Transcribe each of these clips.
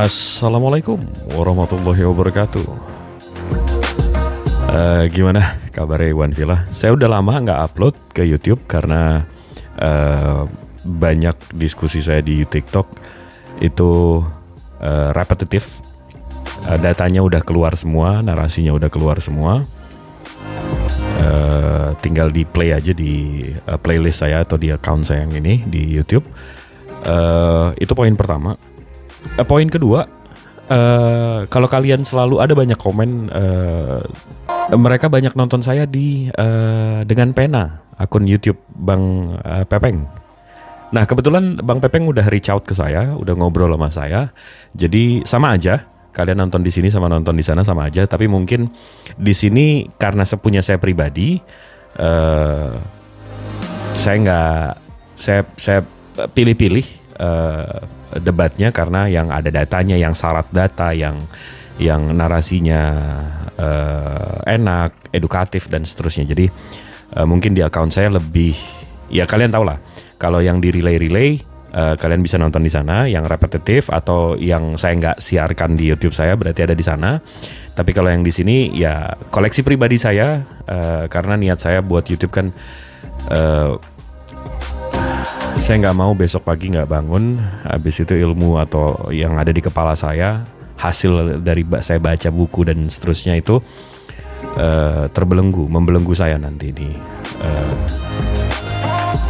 Assalamualaikum warahmatullahi wabarakatuh. Gimana kabarnya Iwan Villa? Saya udah lama nggak upload ke YouTube karena banyak diskusi saya di TikTok itu repetitif. Datanya udah keluar semua, narasinya udah keluar semua. Tinggal di play aja di playlist saya atau di account saya yang ini di YouTube. Itu poin pertama. Poin kedua, kalau kalian selalu ada banyak komen, mereka banyak nonton saya di dengan pena akun YouTube Bang Pepeng. Nah kebetulan Bang Pepeng udah reach out ke saya, udah ngobrol sama saya. Jadi sama aja, kalian nonton di sini sama nonton di sana sama aja. Tapi mungkin di sini karena sepunya saya pribadi, saya pilih-pilih debatnya karena yang ada datanya, yang syarat data, yang narasinya enak, edukatif dan seterusnya. Jadi mungkin di account saya lebih, ya kalian tahu lah. Kalau yang di relay, kalian bisa nonton di sana. Yang repetitif atau yang saya nggak siarkan di YouTube saya berarti ada di sana. Tapi kalau yang di sini ya koleksi pribadi saya, karena niat saya buat YouTube kan. Saya nggak mau besok pagi nggak bangun, habis itu ilmu atau yang ada di kepala saya, hasil dari saya baca buku dan seterusnya itu membelenggu saya nanti di.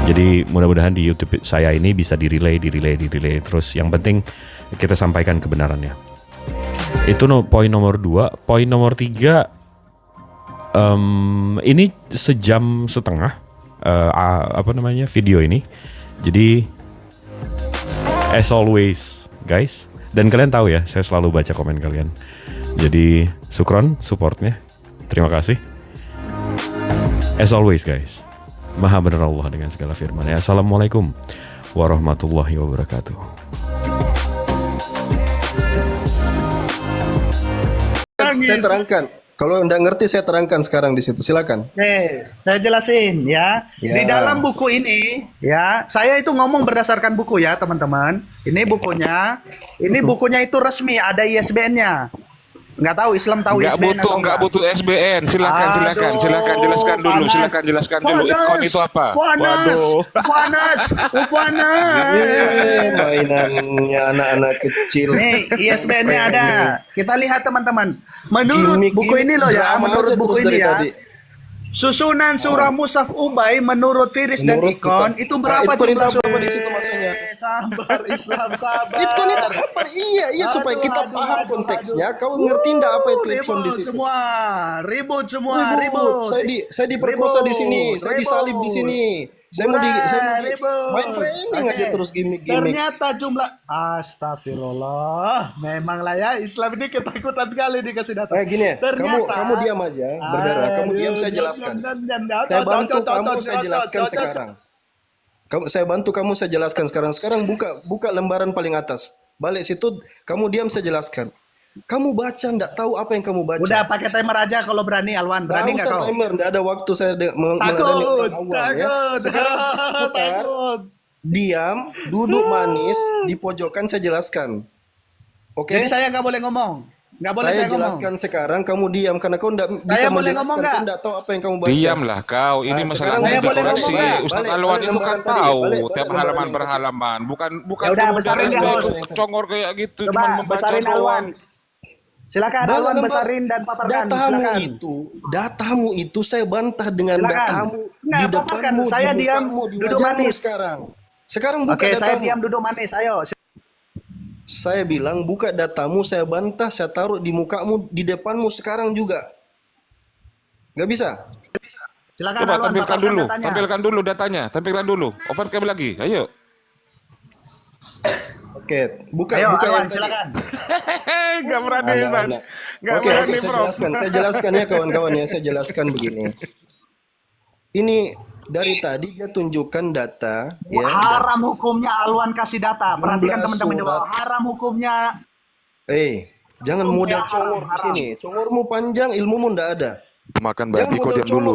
Jadi mudah-mudahan di YouTube saya ini bisa di-relay terus. Yang penting kita sampaikan kebenarannya. Itu poin nomor 2. Poin nomor 3, ini sejam setengah video ini. Jadi as always guys, dan kalian tahu ya saya selalu baca komen kalian. Jadi sukron supportnya, terima kasih. As always guys, Maha benar Allah dengan segala firman. Assalamualaikum warahmatullahi wabarakatuh. Saya terangkan. Kalau Anda ngerti saya terangkan sekarang di situ. Silakan. Saya jelasin ya. Di dalam buku ini ya, saya itu ngomong berdasarkan buku ya, teman-teman. Ini bukunya. Ini bukunya itu resmi, ada ISBN-nya. Nggak tahu Islam tahu ISBN atau nggak butuh SBN. Silakan jelaskan dulu. Silakan jelaskan dulu. Ikon itu apa? Fuanas. Mainannya anak-anak kecil. Nih, ISBN-nya ada. Kita lihat teman-teman. Menurut buku ini loh ya, menurut buku ini ya. Susunan surah Mushaf Ubay menurut Firis dan Ikon itu berapa jumlah surah di situ maksudnya? Sabar Islam, sabar. Ikon itu apa? Iya supaya kita paham konteksnya. Kau ngerti enggak apa itu ikon di situ? Ribut. Saya diperkosa di sini, saya disalib di sini. Saya mau main framing aja terus gimmick. Ternyata jumlah astagfirullah. Memanglah ya Islam ini ketakutan kali dikasih data. Gini ya, ternyata, kamu diam aja, berdarah. Kamu diam, saya jelaskan. Saya bantu kamu, saya jelaskan sekarang. Saya bantu kamu, saya jelaskan sekarang. Sekarang buka lembaran paling atas. Balik situ, kamu diam, saya jelaskan. Kamu baca, nggak tahu apa yang kamu baca. Udah pakai timer aja kalau berani, Alwan. Berani nggak kau? Timer, nggak ada waktu saya takut. Ya. Sekarang putar, diam, duduk manis di pojokan, saya jelaskan. Oke? Jadi saya nggak boleh ngomong. Nggak boleh saya jelaskan ngomong. Sekarang kamu diam karena kau nggak bisa ngomong nggak? Kau nggak tahu apa yang kamu baca. Diamlah kau. Ini masalah koreksi. Ustaz Alwan itu kan tahu tiap halaman berhalaman. Bukan ya udah besarin congor kayak gitu. Coba besarin Alwan. Silakan Alwan besarin dan paparkan. Datamu itu saya bantah dengan datamu di depanmu. Saya diam duduk manis sekarang buka datamu. Saya diam duduk manis. Ayo. Saya bilang buka datamu, saya bantah, saya taruh di mukamu, di depanmu sekarang juga. Nggak bisa? Silakan coba Alwan, tampilkan dulu datanya. Tampilkan dulu. Open kami lagi. Ayo. Oke, buka Alwan, silakan. Gak berani, Ustaz. Oke, saya jelaskan ya kawan-kawan ya, saya jelaskan begini. Ini dari tadi dia tunjukkan data ya. Haram hukumnya Alwan kasih data. Perhatikan teman-teman di bawah. Haram hukumnya. Jangan modal congor di sini. Congormu panjang, ilmumu ndak ada. Pemakan babi kau diam dulu.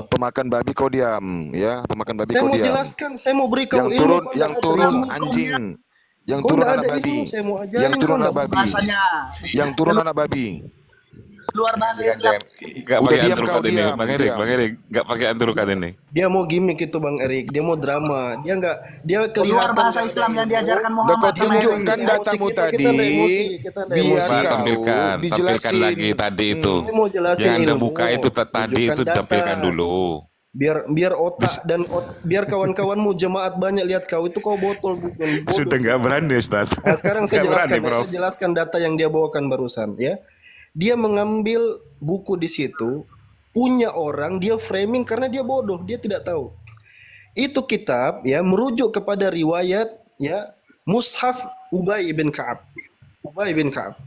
Pemakan babi kau diam, ya. Pemakan babi kau diam. Saya mau jelaskan, saya mau beri kau yang turun anjing. Yang Kok turun nggak anak ada babi. ilmu, saya mau ajarin, Yang turun kok anak nggak babi. Bahasanya Yang turun anak babi. luar bahasa Jangan, Islam. Nggak Udah pakai diam anturukan kau, ini, diam, Bang Erik, diam. Bang Erik, nggak pakai anturukan ini. Dia mau gimmick itu Bang Erik, dia mau drama, dia Luar kelihatan bahasa nggak ada Islam yang ilmu. diajarkan Udah Muhammad kau sama Erik. tunjukkan Emosi datamu kita tadi, nggak emosi, kita nggak biar emosi. Pak, kau tampilkan dijelasin. lagi tadi itu. Ini mau jelasin Yang Anda ilmu, buka itu tadi tunjukkan itu data. tampilkan dulu. Biar otak dan biar kawan-kawanmu jemaat banyak lihat kau itu kau botol bukan bodoh. Sudah nggak berani, Ustaz. Nah, sekarang saya Nggak berani, jelaskan, Prof. saya jelaskan data yang dia bawakan barusan ya. Dia mengambil buku di situ punya orang, dia framing karena dia bodoh, dia tidak tahu. Itu kitab ya merujuk kepada riwayat ya Mushaf Ubay bin Ka'ab. Ubay bin Ka'ab.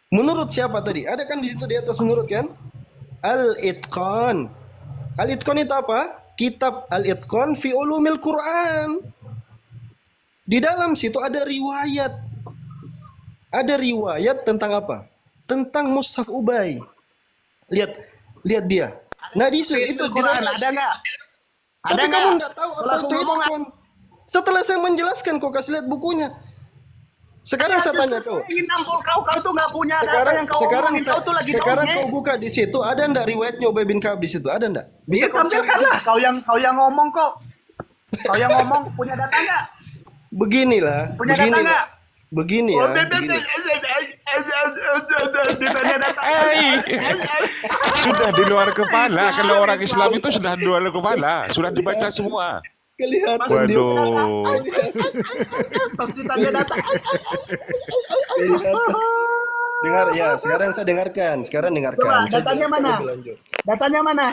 Menurut siapa tadi? Ada kan di situ di atas menurut kan? Al-Itqan. Al-Itqan itu apa? Kitab Al-Itqan fi Ulumil Quran. Di dalam situ ada riwayat. Ada riwayat tentang apa? Tentang Mushaf Ubay. Lihat dia. Nah di situ itu Quran jelas. ada nggak? Tapi Ada kamu nggak? nggak tahu Kalau apa aku itu ngomong Itqan. Setelah saya menjelaskan kau kasih lihat bukunya. Sekarang saya tanya kau. Ingin nampol kau tuh nggak punya data Sekarang yang kau omongin, kau tuh lagi sekarang dongeng. kau buka di situ ada ndak riwayatnya Ubay bin Ka'ab di situ? Ada ndak? Bisa kau cari. tampilkan lah. Kau yang ngomong kok. Kau yang ngomong punya data nggak? Beginilah. Punya data nggak? Begini ya. Begini. Ditanya data. Sudah di luar kepala. Kalau orang Islam itu sudah di luar kepala, sudah dibaca semua. Kelihatan dia. Waduh. Pas ditanya data. Dengar ya, sekarang saya dengarkan. Sekarang dengarkan. Coba, Saya datanya jelaskan mana? lebih lanjut. Datanya mana?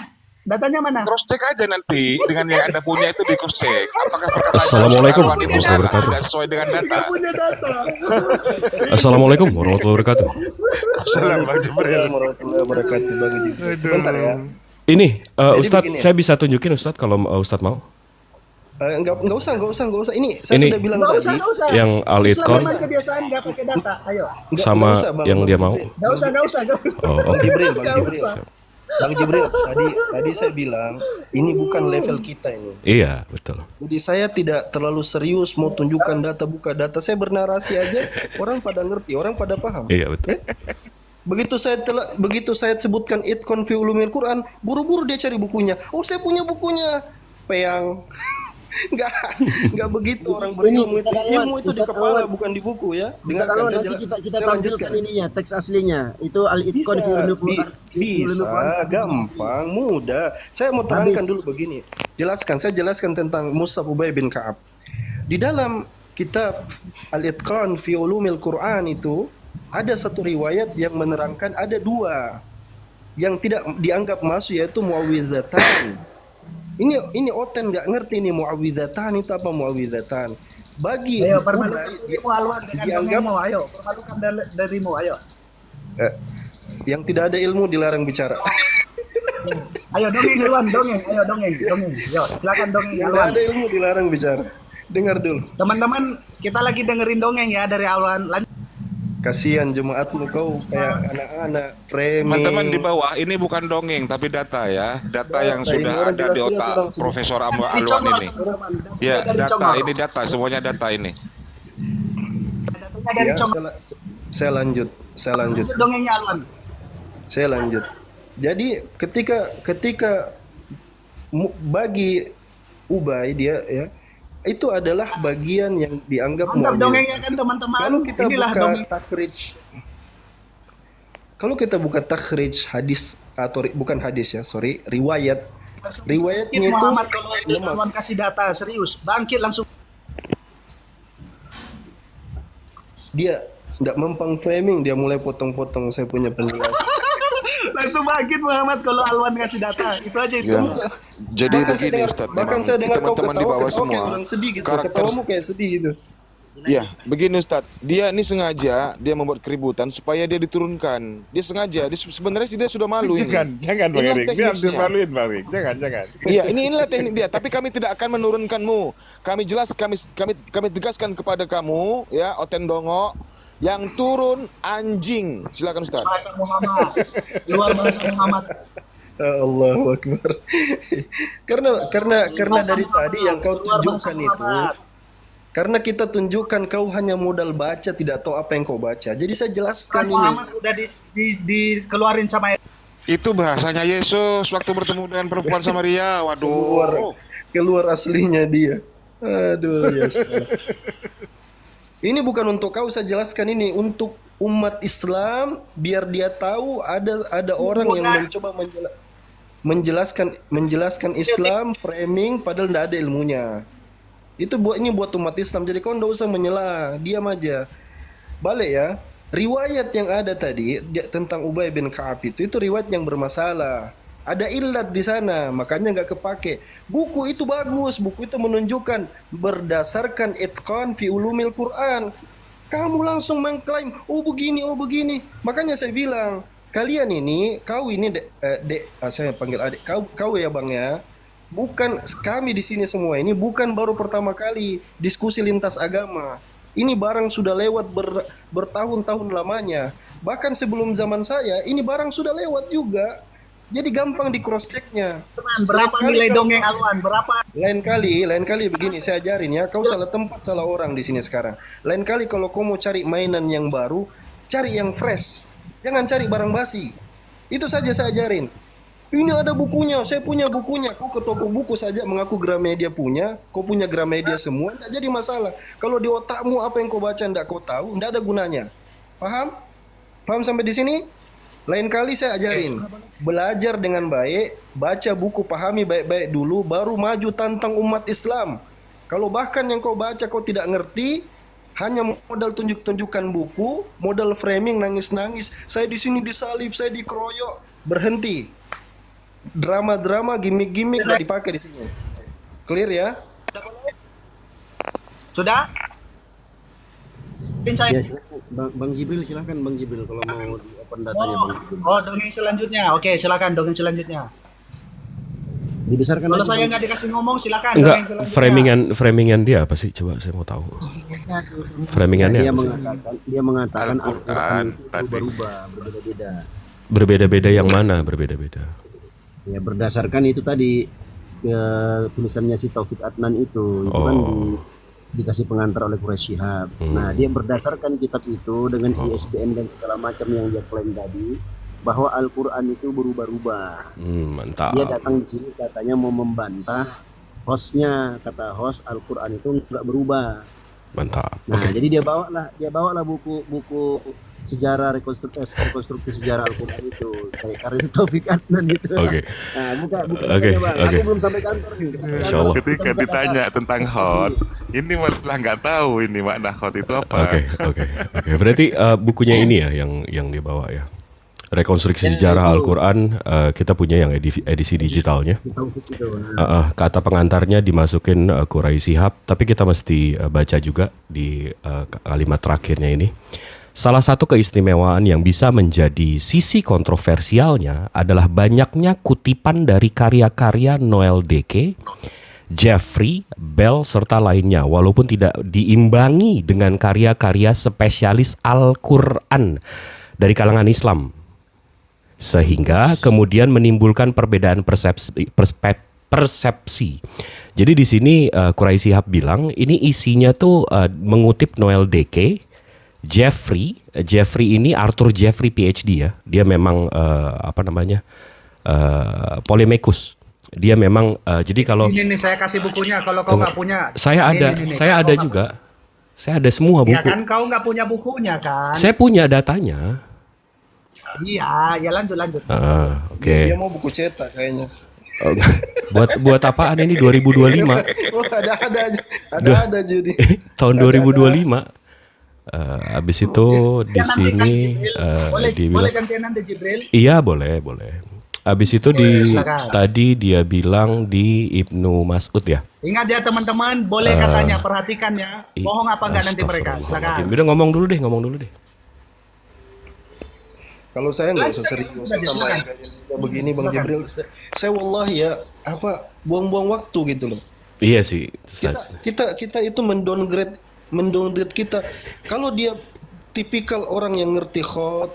Datanya mana? Cross check aja nanti dengan yang Anda punya itu di cross check. Apakah perkataan Assalamualaikum Ustaz Alwan itu warahmatullahi wabarakatuh. tidak sesuai dengan data? Punya data. Assalamualaikum warahmatullahi wabarakatuh. Assalamualaikum Bang Jibril. Assalamualaikum warahmatullahi wabarakatuh. Bang Jibril. Sebentar ya. Ini Jadi Ustadz, begini. saya bisa tunjukin Ustadz kalau Ustadz mau. Enggak usah. Ini saya Ini- sudah bilang Nggak tadi. usah, nggak usah. Yang Al-Itqan Islam memang kebiasaan nggak pakai data. Ayo. sama Nggak usah, Bang. yang dia mau. Nggak usah, nggak usah. Nggak usah. Oh, Bang oke. Jibril, Bang Nggak Jibril. usah. Bang Jibril, tadi saya bilang ini bukan level kita ini. Iya, betul. Jadi saya tidak terlalu serius mau tunjukkan data, buka data. Saya bernarasi aja, orang pada ngerti, orang pada paham. Iya, betul. Begitu saya sebutkan Itqan fi Ulumil Quran, buru-buru dia cari bukunya. Oh, saya punya bukunya. Peang. Enggak begitu orang berilmu itu. Ustaz Alwan, Ilmu itu di Ustaz kepala Alwan. bukan di buku ya. Bisa Dengarkan, kalau saya nanti jela- kita saya tampilkan lanjutkan. ininya teks aslinya itu Al-Itqan fi Ulumil Quran. Bisa, gampang, mudah. Saya mau terangkan Habis. dulu begini. Saya jelaskan tentang Mushaf Ubay bin Ka'ab. Di dalam kitab Al-Itqan fi Ulumil Quran itu ada satu riwayat yang menerangkan ada dua yang tidak dianggap masuk yaitu muawwidhatan. Ini Oten nggak ngerti nih muawwidhatan itu apa muawwidhatan. Bagi Ayo, Ubay, permalukan dirimu Alwan dengan dianggap dongengmu. Ayo, permalukan dirimu. Ayo. yang tidak ada ilmu dilarang bicara. Ayo dongeng Alwan, dongeng. Ayo dongeng. Yo, silakan dongeng Yang Alwan. tidak ada ilmu dilarang bicara. Dengar dulu. Teman-teman, kita lagi dengerin dongeng ya dari Alwan. Lanjut. Kasihan jemaatmu kau kayak anak-anak framing. Teman-teman di bawah, ini bukan dongeng tapi data ya. Data yang Data, ini sudah orang ada di jelas-jelas otak orang sudah. Profesor Alwan ini. Ya, Dari data Congor. ini data, semuanya data ini. Datanya dari Ya, Congor. saya lanjut. Lanjut dongengnya Alwan. Saya lanjut. Jadi ketika bagi Ubay dia ya itu adalah bagian yang dianggap Mantap muawwidh. dongengnya kan teman-teman. Kalau kita Inilah buka dongeng. takhrij hadis atau bukan hadis ya, sorry, riwayatnya Bangkit itu Muhammad kalau lemah. Alwan kasih data serius. Bangkit langsung. Dia tidak mempang framing, dia mulai potong-potong saya punya penjelasan. Langsung bangkit Muhammad kalau Alwan kasih data. Itu aja itu. Ya. Jadi Bahkan saya begini dengar- Ustadz, bahkan memang saya dengar kau teman-teman di ketawa, bawah kayak semua orang sedih gitu. karakter Ketawamu kayak sedih gitu. ya begini Ustadz, dia ini sengaja dia membuat keributan supaya dia diturunkan. Dia sengaja, sebenarnya sih dia sudah malu ini. jangan Bang Erik, biar dimaluin, Bang Erik. Jangan. Iya, inilah teknik dia. Tapi kami tidak akan menurunkanmu. Kami tegaskan kepada kamu, ya, Oten Dongo, yang turun anjing. Silakan Ustaz. Bahasa Muhammad. Luar bahasa Muhammad. Allahu Akbar. karena dari tadi yang kau Luar bahasa tunjukkan itu, Muhammad. Karena kita tunjukkan kau hanya modal baca, tidak tahu apa yang kau baca. Jadi saya jelaskan ini. Muhammad udah dikeluarin sama Itu bahasanya Yesus waktu bertemu dengan perempuan Samaria. Waduh. Keluar aslinya dia. Aduh, ya salah. Ini bukan untuk kau, saya jelaskan ini untuk umat Islam biar dia tahu ada orang yang mencoba menjelaskan Islam framing padahal tidak ada ilmunya. Ini buat umat Islam. Jadi kau tidak usah menyela, diam aja. Balik ya. Riwayat yang ada tadi tentang Ubay bin Ka'ab itu riwayat yang bermasalah. Ada illat di sana, makanya nggak kepake. Buku itu bagus, buku itu menunjukkan berdasarkan itqan fi ulumil Quran. Kamu langsung mengklaim, oh begini. Makanya saya bilang, kalian ini, kau ini saya panggil adik, kau ya bang ya. Bukan kami di sini semua ini bukan baru pertama kali diskusi lintas agama. Ini barang sudah lewat bertahun-tahun lamanya. Bahkan sebelum zaman saya, ini barang sudah lewat juga. Jadi gampang di cross checknya. berapa nilai dongeng Alwan? Berapa? Lain kali begini saya ajarin ya. Kau salah tempat, salah orang di sini sekarang. Lain kali kalau kau mau cari mainan yang baru, cari yang fresh. Jangan cari barang basi. Itu saja saya ajarin. Ini ada bukunya, saya punya bukunya. Kau ke toko buku saja mengaku Gramedia punya, kau punya Gramedia semua, tidak jadi masalah. Kalau di otakmu apa yang kau baca tidak kau tahu, tidak ada gunanya. Paham? Paham sampai di sini? Lain kali saya ajarin. Belajar dengan baik, baca buku, pahami baik-baik dulu, baru maju tantang umat Islam. Kalau bahkan yang kau baca kau tidak ngerti, hanya modal tunjuk-tunjukkan buku, modal framing, nangis-nangis, saya di sini disalib, saya dikeroyok, berhenti. Drama-drama, gimmick-gimmick nggak dipakai di sini. Clear ya? Sudah? Ya, Bang Jibril silakan Bang Jibril kalau mau open datanya Bang. Oh, dongeng selanjutnya. Oke, silakan dongeng selanjutnya. Dibesarkan Kalau aja, saya Bang. nggak dikasih ngomong, silakan. Enggak, dongeng selanjutnya. framingan dia apa sih? Coba saya mau tahu. Framingannya Dia apa sih? mengatakan Al-Quran Al-Quran itu tadi. berubah, berbeda-beda. Berbeda-beda yang mana? Berbeda-beda. Ya berdasarkan itu tadi ke tulisannya si Taufik Adnan itu kan dikasih pengantar oleh Quraish Shihab. Nah, dia berdasarkan kitab itu dengan ISBN dan segala macam yang dia klaim tadi bahwa Al-Quran itu berubah-ubah. Mantap. Dia datang di sini katanya mau membantah hostnya, kata host Al-Quran itu nggak berubah. Mantap. Nah, jadi dia bawalah buku sejarah rekonstruksi sejarah Al-Quran itu karya Taufik Adnan itu. Oke. Nah, buka Oke, aja, Bang. oke. Aku belum sampai kantor nih. Insya Allah. Ketika ditanya tentang hot, ini malah nggak tahu ini makna hot itu apa. Oke. Berarti bukunya ini ya yang dia bawa ya. Rekonstruksi sejarah Al-Quran, kita punya yang edisi digitalnya. Taufik itu. Kata pengantarnya dimasukin Quraish Shihab, tapi kita mesti baca juga di kalimat terakhirnya ini. Salah satu keistimewaan yang bisa menjadi sisi kontroversialnya adalah banyaknya kutipan dari karya-karya Noel Deke, Jeffrey, Bell, serta lainnya, walaupun tidak diimbangi dengan karya-karya spesialis Al-Quran dari kalangan Islam. Sehingga kemudian menimbulkan perbedaan persepsi. Jadi di sini Quraish Shihab bilang ini isinya tuh mengutip Noel Deke, Jeffrey ini Arthur Jeffrey PhD ya. Dia memang Polemekus. Dia memang jadi kalau Ini saya kasih bukunya kalau kau nggak punya. saya ada juga. Saya ada semua buku. Ya kan kau nggak punya bukunya kan? Saya punya datanya. Iya, ya lanjut. Oke. Dia mau buku cetak kayaknya. buat apaan ini 2025? Oh, ada jadi. Tahun 2025. Habis itu di sini dibilang boleh gantian nanti Jibril? iya boleh. Habis itu tadi dia bilang di Ibnu Mas'ud ya. Ingat ya teman-teman, boleh katanya, perhatikan ya. Bohong apa enggak nanti mereka? Silakan. Udah ngomong dulu deh. Kalau saya nggak usah serius sama yang begini Bang Jibril. Saya wallahi ya buang-buang waktu gitu loh. Iya sih. Kita itu mendowngrade kita. Kalau dia tipikal orang yang ngerti khot,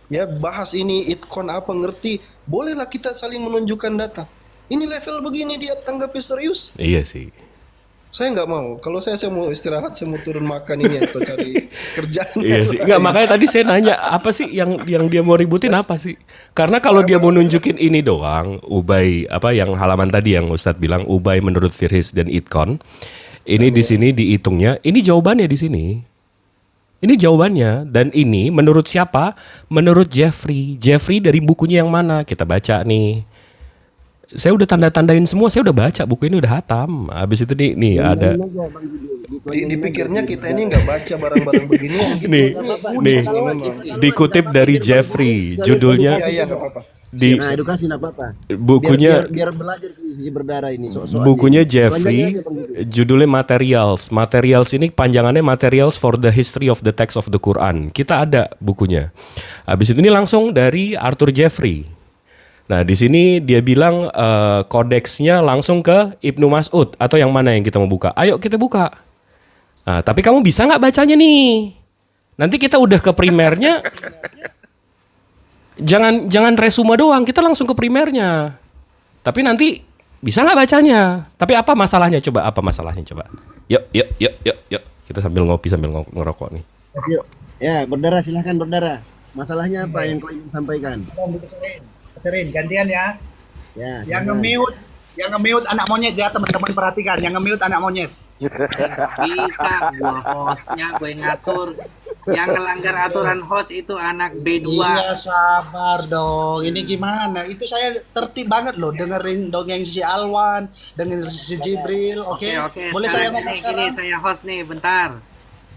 ya bahas ini itqan apa ngerti, bolehlah kita saling menunjukkan data. Ini level begini dia tanggapi serius. Iya sih. Saya nggak mau. Kalau saya mau istirahat, saya mau turun makan ini atau cari kerjaan. Iya sih. Enggak, makanya tadi saya nanya apa sih yang dia mau ributin apa sih? Karena kalau dia mau nunjukin ini doang, Ubay apa yang halaman tadi yang Ustadz bilang Ubay menurut Firhis dan Itkon. Ini di sini dihitungnya, ini jawabannya di sini. Ini jawabannya dan ini menurut siapa? Menurut Jeffrey. Jeffrey dari bukunya yang mana? Kita baca nih. Saya udah tanda-tandain semua, saya udah baca buku ini udah hatam. Habis itu nih ada Dipikirnya kita ini nggak baca barang-barang beginian gitu. nih dikutip dari Jeffrey, judulnya Iya, nggak apa-apa. di Nah, edukasi nggak apa-apa. bukunya Biar belajar sisi berdarah ini. bukunya Jeffrey, judulnya Materials. Materials ini panjangannya Materials for the History of the Text of the Quran. Kita ada bukunya. Habis itu ini langsung dari Arthur Jeffrey. Nah, di sini dia bilang kodeksnya langsung ke Ibnu Mas'ud atau yang mana yang kita mau buka? Ayo kita buka. Nah, tapi kamu bisa nggak bacanya nih? Nanti kita udah ke primernya. Jangan resume doang, kita langsung ke primernya. Tapi nanti bisa nggak bacanya? Tapi apa masalahnya coba? Apa masalahnya coba? Yuk. Kita sambil ngopi sambil ngerokok nih. Yuk. Ya, berdarah silahkan berdarah. Masalahnya apa yang kau ingin sampaikan? Serin, gantian ya. Ya, Yang silakan. nge-mute anak monyet ya, teman-teman perhatikan. Yang nge-mute anak monyet. Bisa gua hostnya gue ngatur. Yang ngelanggar aturan host itu anak B2. Iya, sabar dong. Ini gimana? Itu saya tertib banget loh dengerin dongeng si Alwan, dengerin si Jibril. Oke. Boleh saya ngomong ini sekarang? saya host nih, bentar.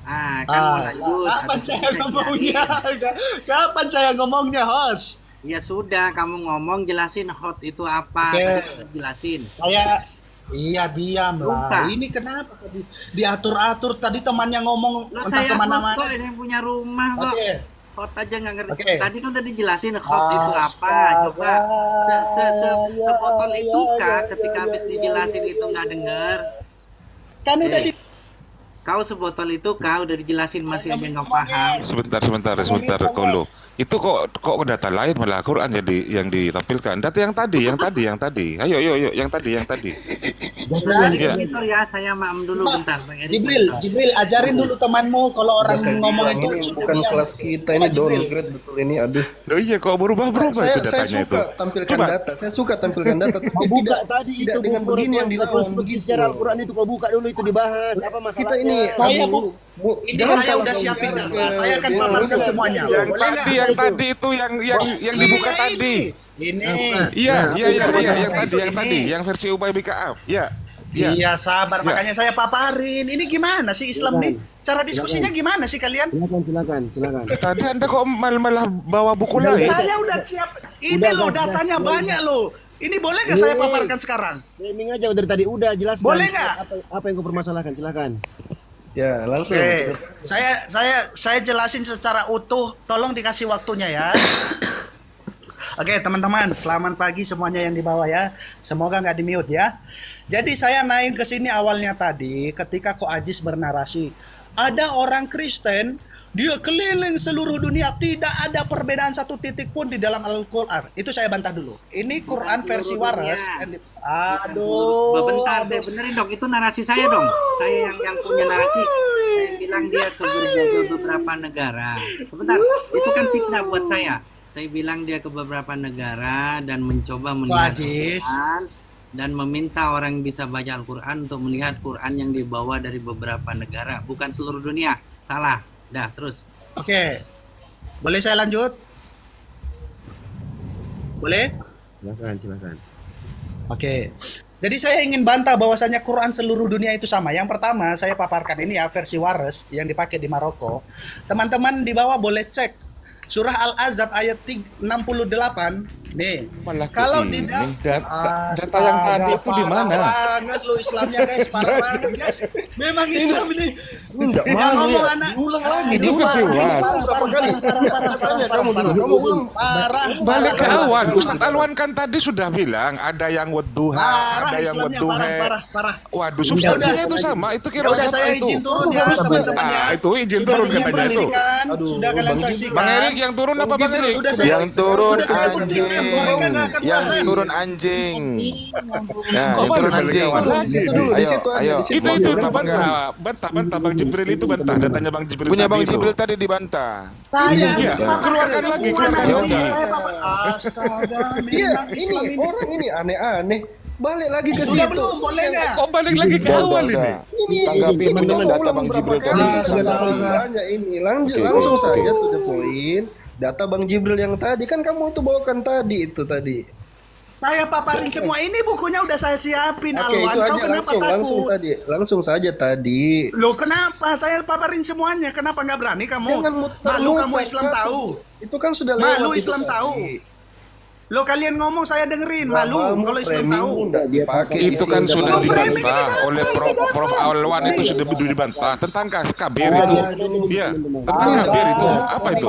Kan mau lanjut. Kapan Habis saya itu ngomongnya? jadi. Kapan saya ngomongnya, host? Ya sudah, kamu ngomong jelasin hot itu apa. Oke. Tadi udah jelasin. Iya diam Lupa. lah. Ini kenapa diatur-atur tadi temannya ngomong Lah entah saya host kemana-mana. kok, ini yang punya rumah kok. Oke. Hot aja nggak ngerti. Oke. Tadi kan udah dijelasin hot itu apa. Coba sebotol itu kah ketika habis dijelasin itu nggak denger. Kan udah di Kau sebotol itu kau udah dijelasin masih aja nggak paham. Sebentar, Kolo. Itu kok data lain malah Quran yang ditampilkan. Data yang tadi. Ayo, yang tadi. Dari monitor ya, saya maam dulu bentar, Bang Eri. Jibril, ajarin dulu temanmu kalau orang ngomong itu Ini bukan kelas kita, ini downgrade betul ini. Aduh. Loh iya, kok berubah itu Saya datanya itu. suka tampilkan Coba. data. Saya suka tampilkan data. Tapi Kau buka tidak tadi tidak itu dengan buku begini yang dilawan rekonstruksi begitu. secara Al-Quran itu kau buka dulu itu dibahas apa Kita masalahnya. ini Saya, kamu, ini jangan saya kalau udah kamu siapin. bicara Saya akan dia paparkan udah- semuanya. Yang Boleh nggak? tadi itu yang dibuka tadi. Ini. Iya, yang Ini. tadi, yang versi Ubay bin Ka'ab. Iya. Iya sabar, Ya. makanya saya paparin. Ini gimana sih Islam nih? Cara diskusinya gimana sih kalian? Silakan. Tadi Anda kok malah bawa buku lain? Saya udah siap. Ini Udah, loh jelas, datanya jelas. banyak loh. Ini boleh nggak saya paparkan sekarang? Framing aja dari tadi udah jelaskan. Boleh nggak? Apa yang kau permasalahkan? Silakan. Ya, langsung. Oke, saya jelasin secara utuh. Tolong dikasih waktunya ya. Oke, teman-teman, selamat pagi semuanya yang di bawah ya. Semoga nggak di mute ya. Jadi saya naik ke sini awalnya tadi ketika Ko Ajis bernarasi. Ada orang Kristen, dia keliling seluruh dunia, tidak ada perbedaan satu titik pun di dalam Al-Quran. Itu saya bantah dulu. Ini Quran versi waras. Aduh. Bentar, saya benerin dong. Itu narasi saya dong. Saya yang punya narasi. Saya bilang dia ke beberapa negara. Sebentar, itu kan fitnah buat saya. Saya bilang dia ke beberapa negara dan mencoba melihat Ajis. Al-Quran dan meminta orang yang bisa baca Al-Quran untuk melihat Quran yang dibawa dari beberapa negara, bukan seluruh dunia. Salah. Dah, terus. Oke. Boleh saya lanjut? Boleh? Silakan. Oke. Jadi saya ingin bantah bahwasanya Quran seluruh dunia itu sama. Yang pertama, saya paparkan ini ya versi waras yang dipakai di Maroko. Teman-teman di bawah boleh cek Surah Al-Azab ayat 68. Nih, Malah kalau ini, tidak data yang tadi itu di mana? Parah banget lo Islamnya guys, parah banget guys. Memang Islam ini. Enggak Yang malu ngomong ya. anak. Ulang lagi. Aduh, Itu versi parah, waras. Kamu ulang. Balik ke awal, Ustadz Alwan kan tadi sudah bilang ada yang wadduha, Parah ada yang Islamnya, wadduhe. parah. Waduh, substansinya itu sama. Itu Ya udah saya izin turun ya teman-teman ya. Itu izin Sudah turun kalian katanya itu. saksikan, Aduh, sudah kalian Bang saksikan. Bang Erik yang turun apa Bang Erik? Udah saya, Yang turun udah saya anjing. buktikan. Yang turun anjing. Ya, Kok yang turun balik anjing. kawan? Di situ dulu, di Ayo, situ aja, ayo. di situ. Itu Kenapa enggak? bantah Bang Jibril itu bantah, datanya Bang Jibril Punya tadi Bang itu. Jibril tadi dibantah. Saya Iya, keluarkan lagi, keluarkan Ya nanti udah. saya papa. Astaga, Iya, memang ini Islam ini. orang ini aneh-aneh. Balik lagi ke Sudah situ. belum, boleh nggak? Oh, balik lagi ke awal ini. Tanggapi Ini teman-teman udah data ulang Bang berapa Jibril kali tadi. kita banyak ini. Lanjut Oke, langsung oke. saja to the point. Data Bang Jibril yang tadi kan kamu itu bawakan tadi itu tadi. Saya paparin semua ini bukunya udah saya siapin. Oke, Alwan, itu kau aja kenapa langsung takut? tadi. Langsung saja tadi. Loh kenapa? Saya paparin semuanya. Kenapa nggak berani kamu? Jangan muter-muter, Malu kamu Islam satu. tahu. Itu kan sudah lewat. Malu itu Islam tadi. tahu. Loh kalian ngomong saya dengerin. Malu Kamu kalau Islam framing tahu. nggak dipakai di Itu kan sini. sudah Oh, framing dibantah ini oleh Prof Alwan, itu sudah dibantah tentang kabir itu. Iya, tentang kabir itu. Apa itu?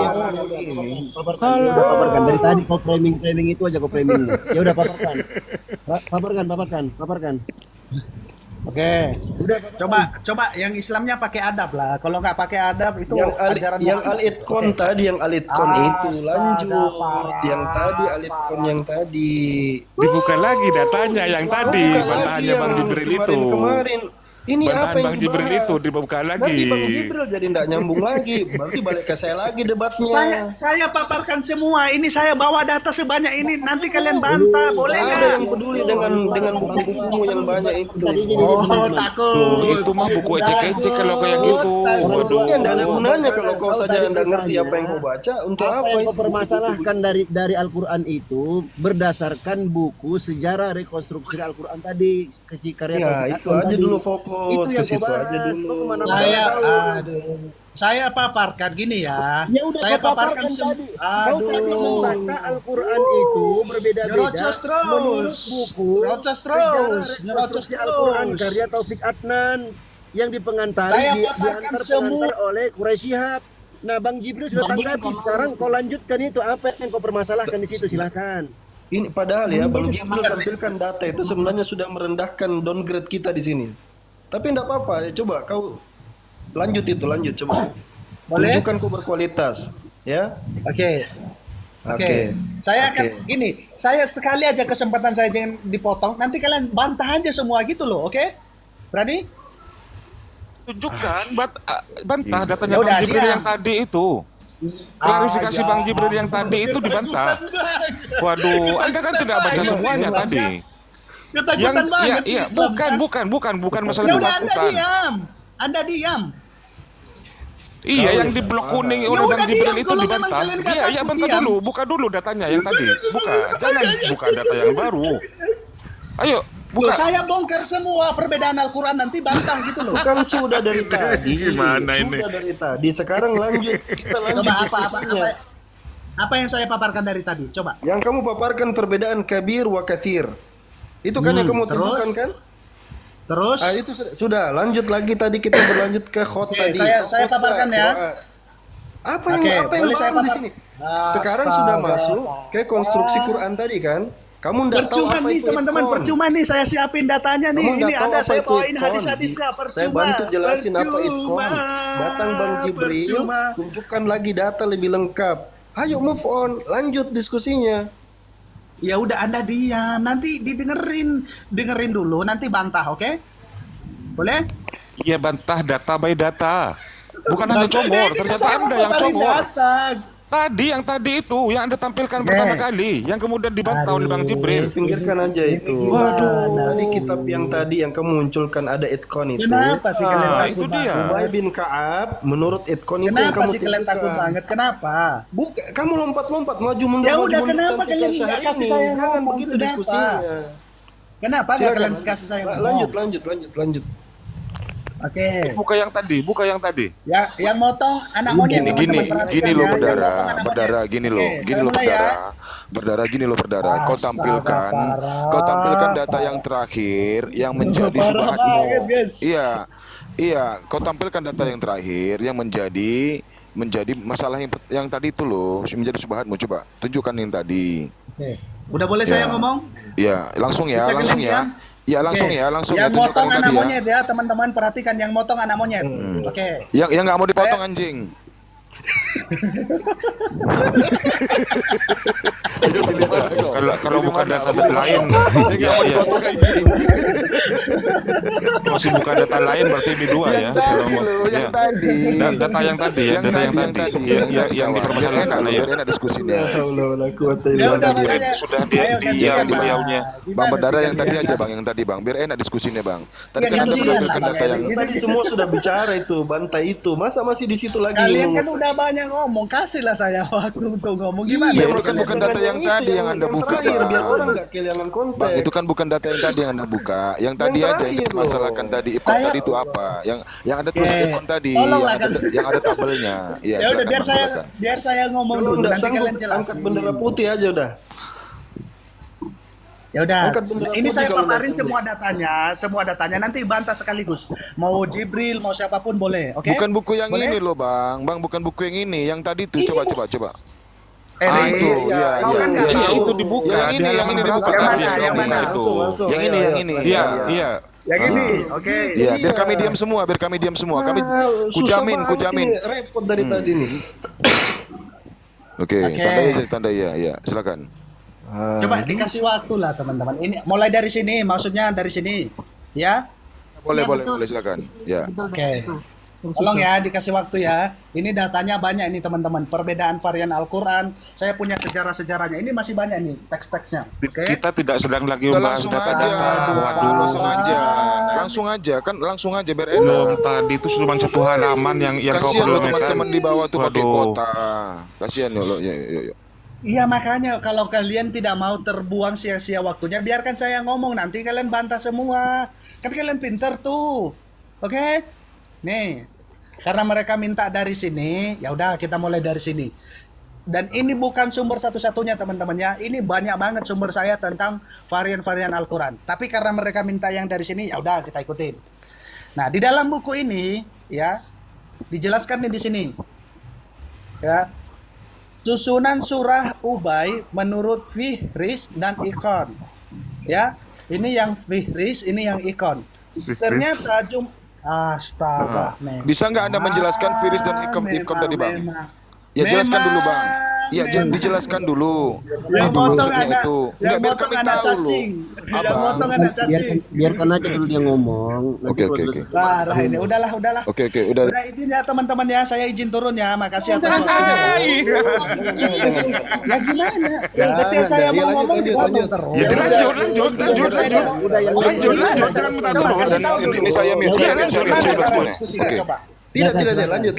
Paparkan dari tadi kau framing itu aja kau framing. Ya udah paparkan. Oke. Coba yang Islamnya pakai adab lah. Kalau nggak pakai adab itu ajaran yang Muhammad. Al-Itqon Oke. tadi, yang Al-Itqon itu Astaga, lanjut. parah. Yang tadi Al-Itqon yang tadi. Dibuka lagi datanya yang tadi, Buka bantahannya lagi Bang yang Jibril itu. Kemarin. Ini Bantahan apa yang Bang Jibril dibahas? itu dibuka Nanti lagi. Bang Jibril jadi tidak nyambung lagi. Berarti balik ke saya lagi debatnya. Saya paparkan semua. Ini saya bawa data sebanyak ini. Nanti kalian bantah, boleh Nggak nggak? ada yang peduli dengan buku-bukumu yang banyak itu. Oh, takut. Itu mah buku ecek-ecek kalau kayak gitu. Waduh. Ini tidak ada gunanya kalau kau saja tidak ngerti apa yang kau baca. Untuk Apa apa yang itu? kau permasalahkan dari Al-Quran itu berdasarkan buku sejarah rekonstruksi Al-Quran tadi karya Ya, Taufik itu Atnan aja tadi. dulu fokus Itu ke yang situ kau aja bahas. dulu. Kau kemana-mana Saya, tahu. saya paparkan gini ya. Ya udah Saya kau paparkan semua. tadi. Kau tadi membaca Al-Quran itu berbeda-beda Nyerocos terus. menurut buku Nyerocos sejarah terus. Nyerocos rekonstruksi Al-Quran terus. karya Taufik Atnan yang dipengantari Saya paparkan diantar semua. pengantar oleh Quraisy Shihab. Nah, Bang Jibril sudah tanggapi. Sekarang kau lanjutkan itu apa yang kau permasalahkan di situ, silahkan. Ini padahal ya Bang Jibril tampilkan data itu sebenarnya sudah merendahkan downgrade kita di sini. Tapi tidak apa-apa, ya, coba kau lanjut coba. Boleh? Tunjukkan kau berkualitas, ya. Oke. Oke. Saya akan gini, saya sekali aja kesempatan saya jangan dipotong, nanti kalian bantah aja semua gitu loh, oke? Berani? Tunjukkan bantah datanya Ya udah, Bang Jibril diam. yang tadi itu. Klarifikasi Ah, ya. Bang Jibril yang tadi itu dibantah. Waduh, Anda kan tidak baca semuanya tadi. Ketakutan banget sih iya, Islam. bukan masalah Ya udah Anda ketakutan. diam. Anda diam. Iya, yang di blok kuning Ya oleh udah Bang Jibril diam, itu kalau memang dibantah. kalian nggak Iya, takut, bantah diam. dulu, buka dulu datanya yang tadi. Jangan buka data yang baru. Ayo, Loh, buka. saya bongkar semua perbedaan Al-Quran nanti bantah gitu loh. Kan sudah dari tadi. Gimana ini? Sudah dari tadi. Sekarang lanjut, kita lanjut Coba diskusinya. apa yang saya paparkan dari tadi? Coba. Yang kamu paparkan perbedaan kabir wa kathir. Itu kan yang kamu terus? tunjukkan kan? Terus? Ah, itu sudah. Lanjut lagi tadi kita berlanjut ke khot Oke, tadi. saya Khotbah, paparkan ya. qiraat. Apa Oke, yang boleh saya baru di papar- sini? Sekarang sudah masuk ke konstruksi Quran tadi kan? Kamu enggak tahu Percuma apa nih itu teman-teman, itqan. percuma nih saya siapin datanya nih. Kamu nggak Ini tahu ada apa saya itu bawain itqan. hadis-hadisnya, percuma. Saya bantu jelasin apa Percuma, itqan. Datang Bang Jibril, percuma. tunjukkan lagi data lebih lengkap. Ayo move on, lanjut diskusinya. Ya udah Anda diam, nanti dengerin dulu, nanti bantah, oke? Boleh? Iya, bantah data by data. Bukan hanya comor, ternyata Anda yang comor. Tadi yang tadi itu yang Anda tampilkan pertama kali, yang kemudian dibantah oleh Bang Jibril. Pinggirkan aja itu. Waduh. Tadi kitab yang tadi yang kamu munculkan ada itqan itu. Kenapa sih kalian Ah, takut itu dia. banget? Ubay bin Ka'ab menurut itqan itu yang Kenapa kamu sih kalian takut tunjukkan. banget? Kenapa? Bukan, kamu lompat-lompat maju mundur. Ya maju udah, mundur, kenapa cantik kalian syahrini. nggak kasih saya Jangan ngomong? begitu Kenapa? diskusinya. Kenapa nggak Silakan, kalian kasih saya ngomong? lanjut. Oke. Buka yang tadi. Ya, yang motong anak monyet teman-teman, perhatikan Gini ya. loh Yang berdarah, motong anak monyet. berdarah gini loh, Oke, gini saya loh mulai ya. berdarah, gini loh berdarah. Kau Astaga, tampilkan, parah. kau tampilkan data yang terakhir yang menjadi Parah subhatmu. banget, guys. Iya, kau tampilkan data yang terakhir yang menjadi masalah yang tadi itu loh, menjadi subhatmu. Coba tunjukkan yang tadi. Oke. Udah boleh saya Ya. ngomong? Iya, langsung ya, Bisa langsung kalian ya. diam? Ya langsung Oke. ya, langsung Yang ya tunjukkan motong yang anak tadi ya. monyet ya, teman-teman perhatikan yang motong anak monyet. Oke. Yang nggak mau dipotong anjing. Ayo pilih mana kau? Kalau Pilih bukan mana? data lain, Yang iya, mau iya. dipotong anjing. Masih bukan data lain berarti ini dua ya. Yang tadi loh, Ya. yang tadi. Data yang tadi ya, data yang tadi. Yang dipermasalahkan Biar ya. enak diskusinya. Ya udah tadi. makanya. Sudah ayo diam gantian, beliaunya. Gimana Bang Berdara sih yang tadi gantian? aja bang, yang tadi bang, biar enak diskusinya bang. Tadi Ya, kan anda gantian menampilkan lah, data Bang yang Eli. Tadi semua sudah bicara itu, bantai itu. Masa masih di situ lagi Kalian ngomong? kan udah banyak ngomong, kasihlah saya waktu untuk ngomong gimana? Iya, sih itu kan kalian? bukan data yang tadi yang anda buka terakhir, bang. biar orang nggak kehilangan konteks. Bang, itu kan bukan data yang tadi yang anda buka. Yang tadi aja yang terakhir dipermasalahkan loh. tadi. Ipcon Saya- tadi itu apa? Yang ada tulis Oke. Ipcon tadi, Tolonglah yang ada tabelnya. Iya, Ya udah silakan biar bang, saya silakan. biar saya ngomong Kalau dulu nggak nanti sanggup, kalian angkat jelasin. bendera putih aja udah. Ya udah. Angkat bendera Ini putih saya kalau paparin nggak semua datanya nanti bantah sekaligus. Mau Jibril, mau siapapun boleh, oke? Bukan buku yang Boleh? ini loh bang, bukan buku yang ini, yang tadi tuh. Ini Coba. Eh, Ah, ini, itu, iya, kau iya. kan nggak Ya, tahu. itu dibuka. Yang ini, di yang halaman ini dibuka. berapa Yang tadi mana, yang mana? itu? Yang ini, yang ini. Iya, iya. Yang ini, oke. Iya, biar kami diam semua, Kami kujamin. Repot dari tadi nih. Oke, Oke. tandai ya, silakan. Coba dikasih waktu lah teman-teman. Ini mulai dari sini, maksudnya dari sini, ya. Boleh, Iya, betul. silakan. Ya. Betul, Oke. betul. Tolong ya dikasih waktu ya. Ini datanya banyak ini teman-teman. Perbedaan varian Al-Quran. Saya punya sejarah-sejarahnya. Ini masih banyak nih teks-teksnya. Oke. Kita tidak sedang lagi Udah membahas langsung data-data. aja, langsung aja, biar enak. Belum, tadi itu cuma satu halaman yang kau Kasihan belum lo teman-teman di bawah tuh pakai Waduh. kota. Kasihan lo, yuk. Iya makanya kalau kalian tidak mau terbuang sia-sia waktunya, biarkan saya ngomong, nanti kalian bantah semua. Kan kalian pinter tuh. Oke? Nih. Karena mereka minta dari sini, ya udah kita mulai dari sini. Dan ini bukan sumber satu-satunya teman-teman ya. Ini banyak banget sumber saya tentang varian-varian Al-Quran. Tapi karena mereka minta yang dari sini, ya udah kita ikutin. Nah, di dalam buku ini ya dijelaskan nih di sini. Ya. Susunan surah Ubay menurut Fihris dan Ikon. Ya, ini yang Fihris, ini yang Ikon. Ternyata astaga, men. Bisa nggak Anda menjelaskan Firis dan Ikom tadi, Bang? Ya jelaskan dulu, Bang. Ya dijelaskan dulu. Yang Apa motong maksudnya anak, itu? yang Enggak, biar motong kami anak tahu loh. cacing. Yang Abang. motong anak cacing. Biarkan aja dulu dia ngomong. Nanti Oke, kalau oke, sudah oke. Parah ini, udahlah. Oke, udah. Udah izin ya teman-teman ya, saya izin turun ya. Makasih atas waktunya. Ya gimana? Setiap saya mau ngomong dipotong terus. Ya, lanjut. Jangan minta Coba turun. kasih tahu dulu. Ini saya mute, saya mute, saya mute, Gimana saya mute cara semuanya. diskusinya? Oke. Coba. Tidak, lanjut.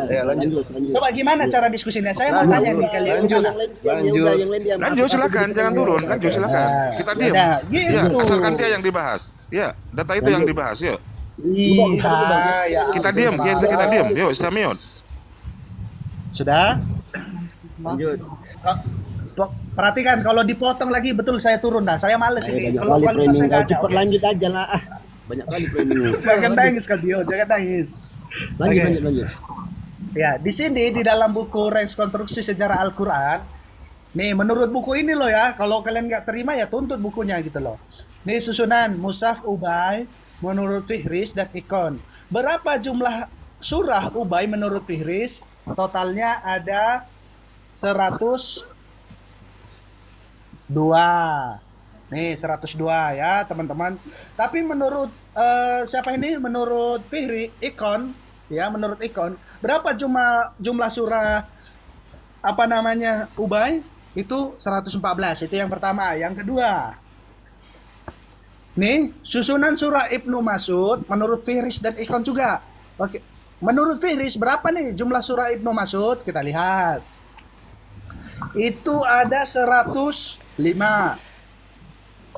Ya, lanjut. Coba gimana cara diskusinya? Saya mau tanya nih kalian. Lanjut. Gimana? yang lain diam. Lanjut silakan, jangan turun. Lanjut silakan. Kita diam. Nah, Ya, gitu. asalkan dia yang dibahas. Ya, data itu yang dibahas. Yuk, Iya, ya. kita diam. Kita diam. Yuk, Samion. Sudah? Lanjut. Perhatikan kalau dipotong lagi betul saya turun dah. Saya males ini. Banyak Kalau kali kualitasnya training. nggak ada. Cepat oke. lanjut aja lah. Banyak kali training. Jangan nangis Kaldio, jangan nangis. Lanjut. Ya, di sini di dalam buku Rekonstruksi Sejarah Al-Quran, nih menurut buku ini loh ya, kalau kalian nggak terima ya tuntut bukunya gitu loh. Nih susunan Mushaf Ubay menurut Fihris dan Ikon. Berapa jumlah surah Ubay menurut Fihris? Totalnya ada 102. Nih 102 ya teman-teman. Tapi menurut siapa ini? Menurut Fihri Ikon ya, menurut Ikon berapa jumlah surah apa namanya Ubay? Itu 114. Itu yang pertama. Yang kedua, nih susunan surah Ibnu Mas'ud menurut Fihris dan Ikon juga. Oke. Menurut Fihris berapa nih jumlah surah Ibnu Mas'ud? Kita lihat. Itu ada 105.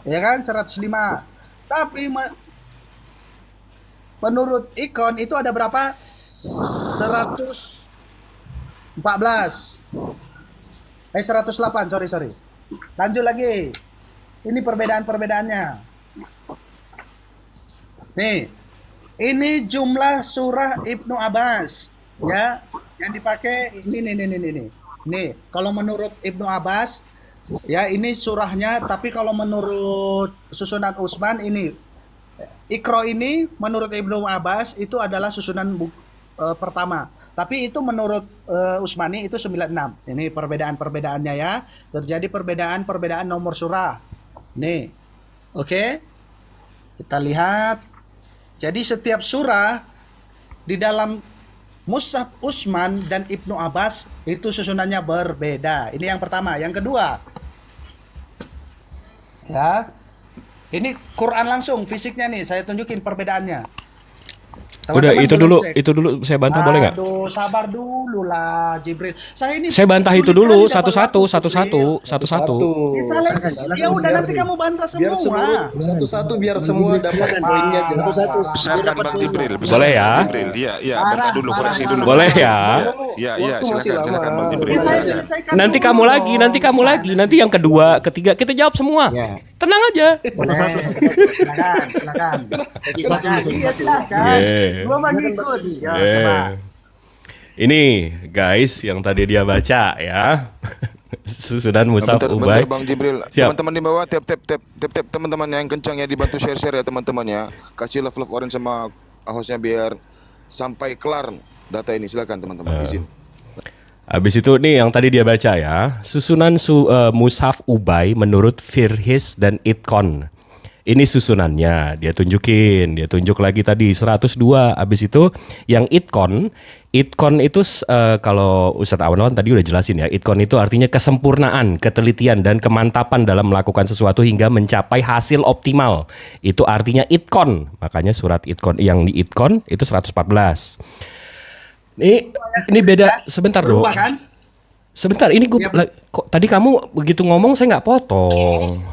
Ya kan? 105. Tapi menurut Ikon itu ada berapa? 114. 108, sorry. Lanjut lagi. Ini perbedaan-perbedaannya. Nih. Ini jumlah surah Ibnu Abbas. Ya. Yang dipakai ini. Nih, kalau menurut Ibnu Abbas ya ini surahnya, tapi kalau menurut susunan Utsman ini Iqra ini menurut Ibnu Abbas itu adalah susunan pertama. Tapi itu menurut Usmani itu 96. Ini perbedaan-perbedaannya ya. Terjadi perbedaan-perbedaan nomor surah. Nih. Oke. Kita lihat. Jadi setiap surah di dalam Mushaf Utsman dan Ibnu Abbas itu susunannya berbeda. Ini yang pertama. Yang kedua, ya, ini Quran langsung fisiknya nih. Saya tunjukin perbedaannya. Udah, Teman-teman itu boleh dulu, cek. itu dulu saya bantah boleh nggak? Aduh, sabar dulu lah, Jibril. Saya Saya bantah itu sulit dulu, kali dapat satu-satu, waktu, satu-satu, Jibril. satu-satu. Ya udah, nanti kamu bantah Biar semua. satu-satu biar semua dapat poinnya jelas. Satu-satu. Silakan Bang Jibril. Boleh ya? Jibril. Iya, iya, Marah, bentar dulu, koreksi marah, dulu. marah. Boleh ya? Iya, iya, Waktu masih silakan, silakan lama. Bang Jibril. Ya, saya Iya. selesaikan Nanti dulu kamu lagi, dong. nanti kamu lagi, nanti yang kedua, ketiga kita jawab semua. Ya. Tenang aja. Satu-satu. Silakan, silakan. Satu, Iya, silakan. Yeah. Gua mah ngikut. Ya, Eh, coba. Ini guys yang tadi dia baca ya. Susunan Mushaf Bentar, Ubay. bentar Bang Jibril. Siap. Teman-teman di bawah tap teman-teman yang kencang ya, dibantu share ya teman-teman ya. Kasih love orange sama hostnya biar sampai kelar data ini. Silakan teman-teman, izin. Habis itu nih yang tadi dia baca ya. Susunan Mushaf Ubay menurut Firhis dan Itkon. Ini susunannya, dia tunjuk lagi tadi 102. Habis itu yang Itkon itu kalau Ustadz Awan tadi udah jelasin ya. Itkon itu artinya kesempurnaan, ketelitian dan kemantapan dalam melakukan sesuatu hingga mencapai hasil optimal. Itu artinya Itkon. Makanya surat Itkon yang di Itkon itu 114. Ini beda sebentar dong. Berubah kan? Sebentar, ini kok tadi kamu begitu ngomong saya nggak potong.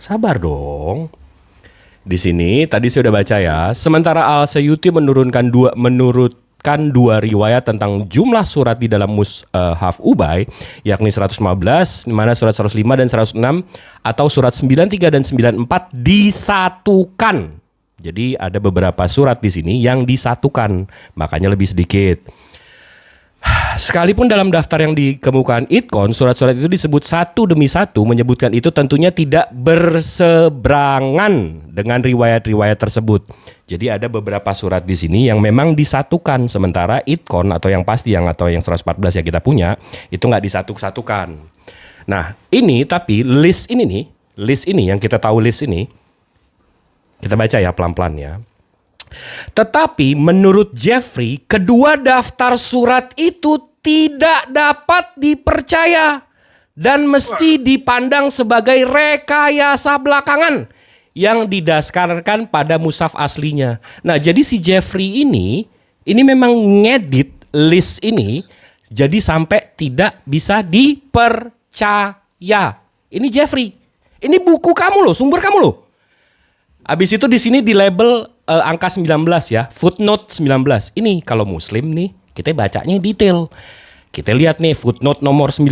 Sabar dong. Di sini tadi saya udah baca ya. Sementara Al-Suyuti menurunkan dua riwayat tentang jumlah surat di dalam Mushaf Ubay, yakni 115, di mana surat 105 dan 106 atau surat 93 dan 94 disatukan. Jadi ada beberapa surat di sini yang disatukan, makanya lebih sedikit. Sekalipun dalam daftar yang dikemukakan Itkon, surat-surat itu disebut satu demi satu, menyebutkan itu tentunya tidak berseberangan dengan riwayat-riwayat tersebut. Jadi ada beberapa surat di sini yang memang disatukan, sementara Itkon atau yang pasti atau yang 114 yang kita punya itu nggak disatu-satukan. Nah ini tapi list ini yang kita tahu list ini, kita baca ya pelan-pelan ya. Tetapi menurut Jeffrey, kedua daftar surat itu tidak dapat dipercaya dan mesti dipandang sebagai rekayasa belakangan yang didasarkan pada mushaf aslinya. Nah, jadi si Jeffrey ini memang ngedit list ini jadi sampai tidak bisa dipercaya. Ini Jeffrey. Ini buku kamu loh, sumber kamu loh. Habis itu di sini di label angka 19 ya, footnote 19. Ini kalau muslim nih, kita bacanya detail. Kita lihat nih footnote nomor 19.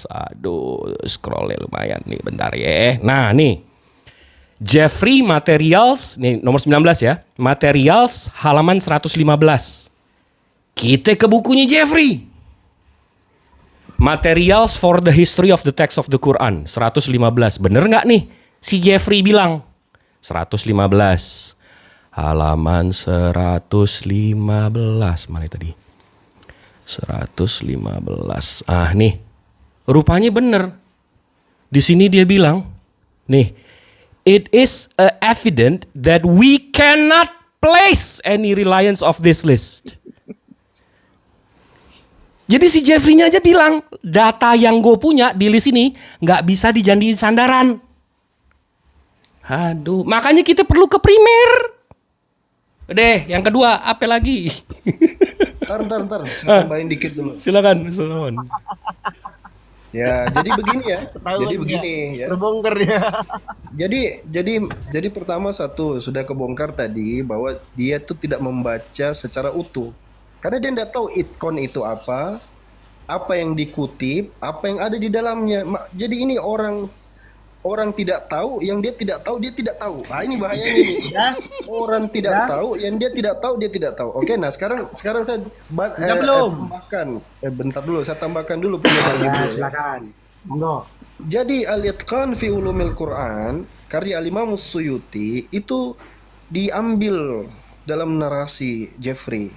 Aduh, scrollnya lumayan nih, bentar ya. Nah, nih. Jeffrey Materials, nih nomor 19 ya. Materials halaman 115. Kita ke bukunya Jeffrey. Materials for the History of the Text of the Quran 115. Bener nggak nih? Si Jeffrey bilang 115 halaman 115 mana tadi 115. Nih rupanya bener. Di sini dia bilang nih, it is evident that we cannot place any reliance of this list. Jadi si Jeffrey-nya aja bilang data yang gue punya di list ini nggak bisa dijadiin sandaran. Aduh, makanya kita perlu ke primer. Deh, yang kedua apa lagi? Ntar, saya tambahin dikit dulu. Silakan. Ya, jadi begini ya. Jadi begini ya. Terbongkar ya. Jadi pertama satu sudah kebongkar tadi bahwa dia tuh tidak membaca secara utuh. Karena dia tidak tahu Itkon itu apa yang dikutip, apa yang ada di dalamnya. Jadi ini orang tidak tahu, yang dia tidak tahu, dia tidak tahu. Ini bahayanya nih. Orang tidak tahu, yang dia tidak tahu, dia tidak tahu. Oke, nah sekarang saya tambahkan. Bentar dulu, saya tambahkan dulu penjelasan. Silakan. Monggo. Jadi Al-Itqan fi Ulumil Quran karya Al-Imam Suyuti itu diambil dalam narasi Jeffrey.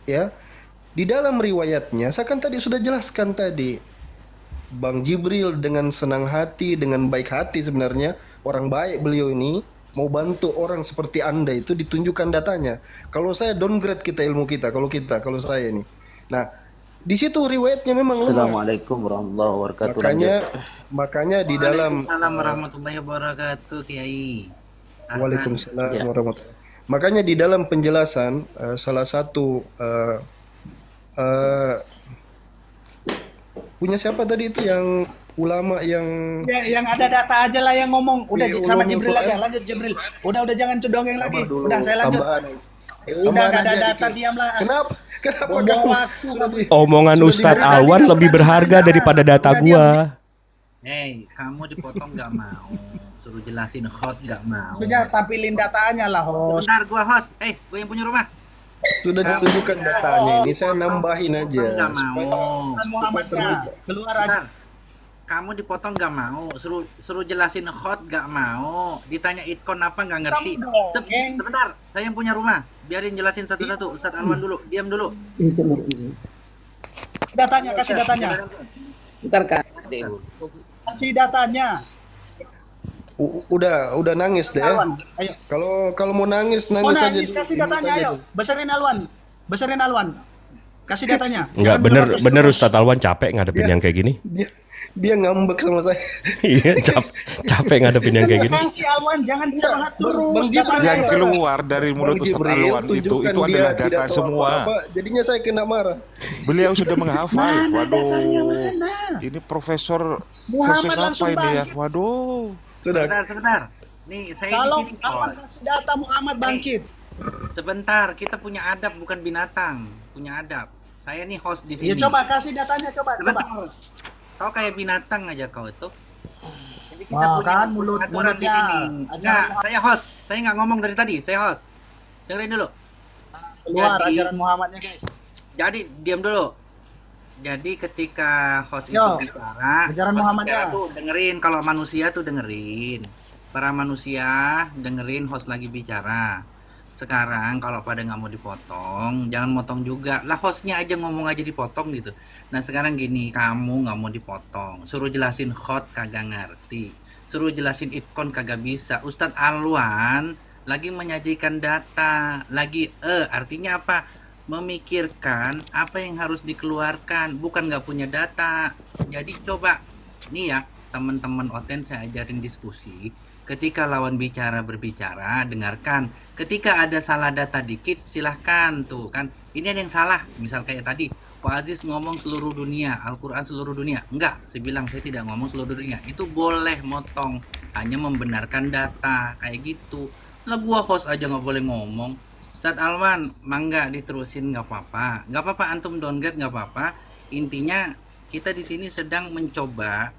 Ya. Di dalam riwayatnya, saya kan tadi sudah jelaskan tadi. Bang Jibril dengan senang hati, dengan baik hati sebenarnya, orang baik beliau ini, mau bantu orang seperti Anda itu ditunjukkan datanya. Kalau saya downgrade kita ilmu kita, kalau saya ini. Nah, di situ riwayatnya memang lemah. Assalamualaikum warahmatullahi wabarakatuh. Makanya di dalam Waalaikumsalam warahmatullahi wabarakatuh, Kiai. Waalaikumsalam warahmatullahi. Makanya di dalam penjelasan salah satu punya siapa tadi itu yang ulama yang Yang ada data aja lah yang ngomong. Udah Iya, sama ulama Jibril Quran. aja, lanjut Jibril. Udah jangan cedongeng lagi. Dulu, Udah saya lanjut. Udah gak ada aja data, dikit. diamlah. Kenapa Buang kamu waktu kamu. Omongan Sudah Ustadz diberikan Alwan data, lebih udah berharga diberikan daripada data. data Udah gua. Hei, kamu dipotong gak mau. Suruh jelasin hot gak mau. Maksudnya tampilin datanya lah, host. Bentar, gua host. Gua yang punya rumah. sudah ditunjukkan datanya ini, saya nambahin aja Gak mau. Muhammadnya keluar aja. Bentar. Kamu dipotong gak mau. Suruh jelasin hot gak mau. Ditanya itkon apa gak ngerti. Kamu dong, geng. Sebentar, saya yang punya rumah. Biarin jelasin satu-satu. Ustadz Alwan dulu. Diam dulu. Datanya, kasih datanya. Ntar kan. Kasih datanya. udah nangis deh. Alwan, ayo. Kalau mau nangis Mau aja. nangis, kasih datanya, ayo. Besarin Alwan. Kasih datanya. Enggak, Jangan bener terus. Ustadz Alwan capek ngadepin yang kayak gini. Dia ngambek sama saya. Iya, capek ngadepin yang kayak gini. Kasih Alwan, jangan curhat Bang terus. Jibril Datanya. Yang keluar dari mulut Bang Ustadz Jibril Alwan tunjukkan itu dia adalah tidak data tahu semua. apa-apa, jadinya saya kena marah. Beliau sudah menghafal. Mana datanya, Waduh. mana? Ini profesor Muhammad versus langsung apa ini ya? bangkit. Waduh. Sudah. Sebentar. Nih, saya Kalau di sini. Alwan kasih data Muhammad bangkit. Sebentar, kita punya adab bukan binatang. Punya adab. Saya nih host di Ya sini. coba kasih datanya, coba. Sebentar. Kau kayak binatang aja kau itu. Jadi kita Wah, punya kan aturan di mulutnya. sini. Ajaran Enggak, saya host. Saya nggak ngomong dari tadi. Saya host. Dengerin dulu. Keluar Jadi- ajaran Muhammadnya, guys. Jadi diam dulu. Jadi ketika host Yo, itu bicara, ajaran host Muhammadnya. bicara tuh dengerin. Kalau manusia tuh dengerin. Para manusia dengerin host lagi bicara. Sekarang kalau pada nggak mau dipotong, jangan motong juga. Lah hostnya aja ngomong aja dipotong gitu. Nah sekarang gini, kamu nggak mau dipotong. Suruh jelasin hot kagak ngerti. Suruh jelasin itkon kagak bisa. Ustadz Alwan lagi menyajikan data. Lagi artinya apa? Memikirkan apa yang harus dikeluarkan. Bukan nggak punya data. Jadi coba, nih ya teman-teman Oten saya ajarin diskusi. Ketika lawan bicara berbicara, dengarkan. Ketika ada salah data dikit, silahkan tuh kan. Ini ada yang salah, misal kayak tadi, Pak Aziz ngomong seluruh dunia, Al-Quran seluruh dunia. Enggak, saya bilang saya tidak ngomong seluruh dunia. Itu boleh motong, hanya membenarkan data, kayak gitu. Lah gua host aja nggak boleh ngomong. Ustadz Alwan, mangga diterusin nggak apa-apa. Nggak apa-apa, antum downgrade nggak apa-apa. Intinya kita di sini sedang mencoba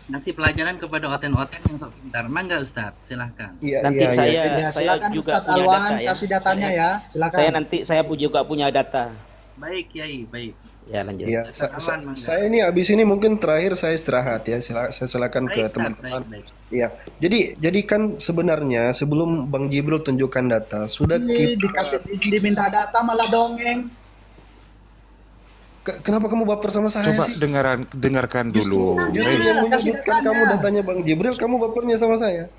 ngasih pelajaran kepada oten-oten yang sok pintar. Mangga Ustadz, silahkan. Nanti saya silakan juga Ustadz punya Alwan, data ya. kasih datanya ya. Silakan. Saya juga punya data. Baik Kiai, baik. Ya lanjut. Iya, Aman, Mangga. saya ini habis ini mungkin terakhir saya istirahat ya. Saya silakan ke Baik, Ustadz, teman-teman. baik. Iya. Jadi kan sebenarnya sebelum Bang Jibril tunjukkan data, sudah Ih, kita diminta data malah dongeng. Kenapa kamu baper sama saya Coba sih? dengarkan dulu. Justru Hei, yang kasih menyebutkan datanya. kamu datanya Bang Jibril, kamu bapernya sama saya.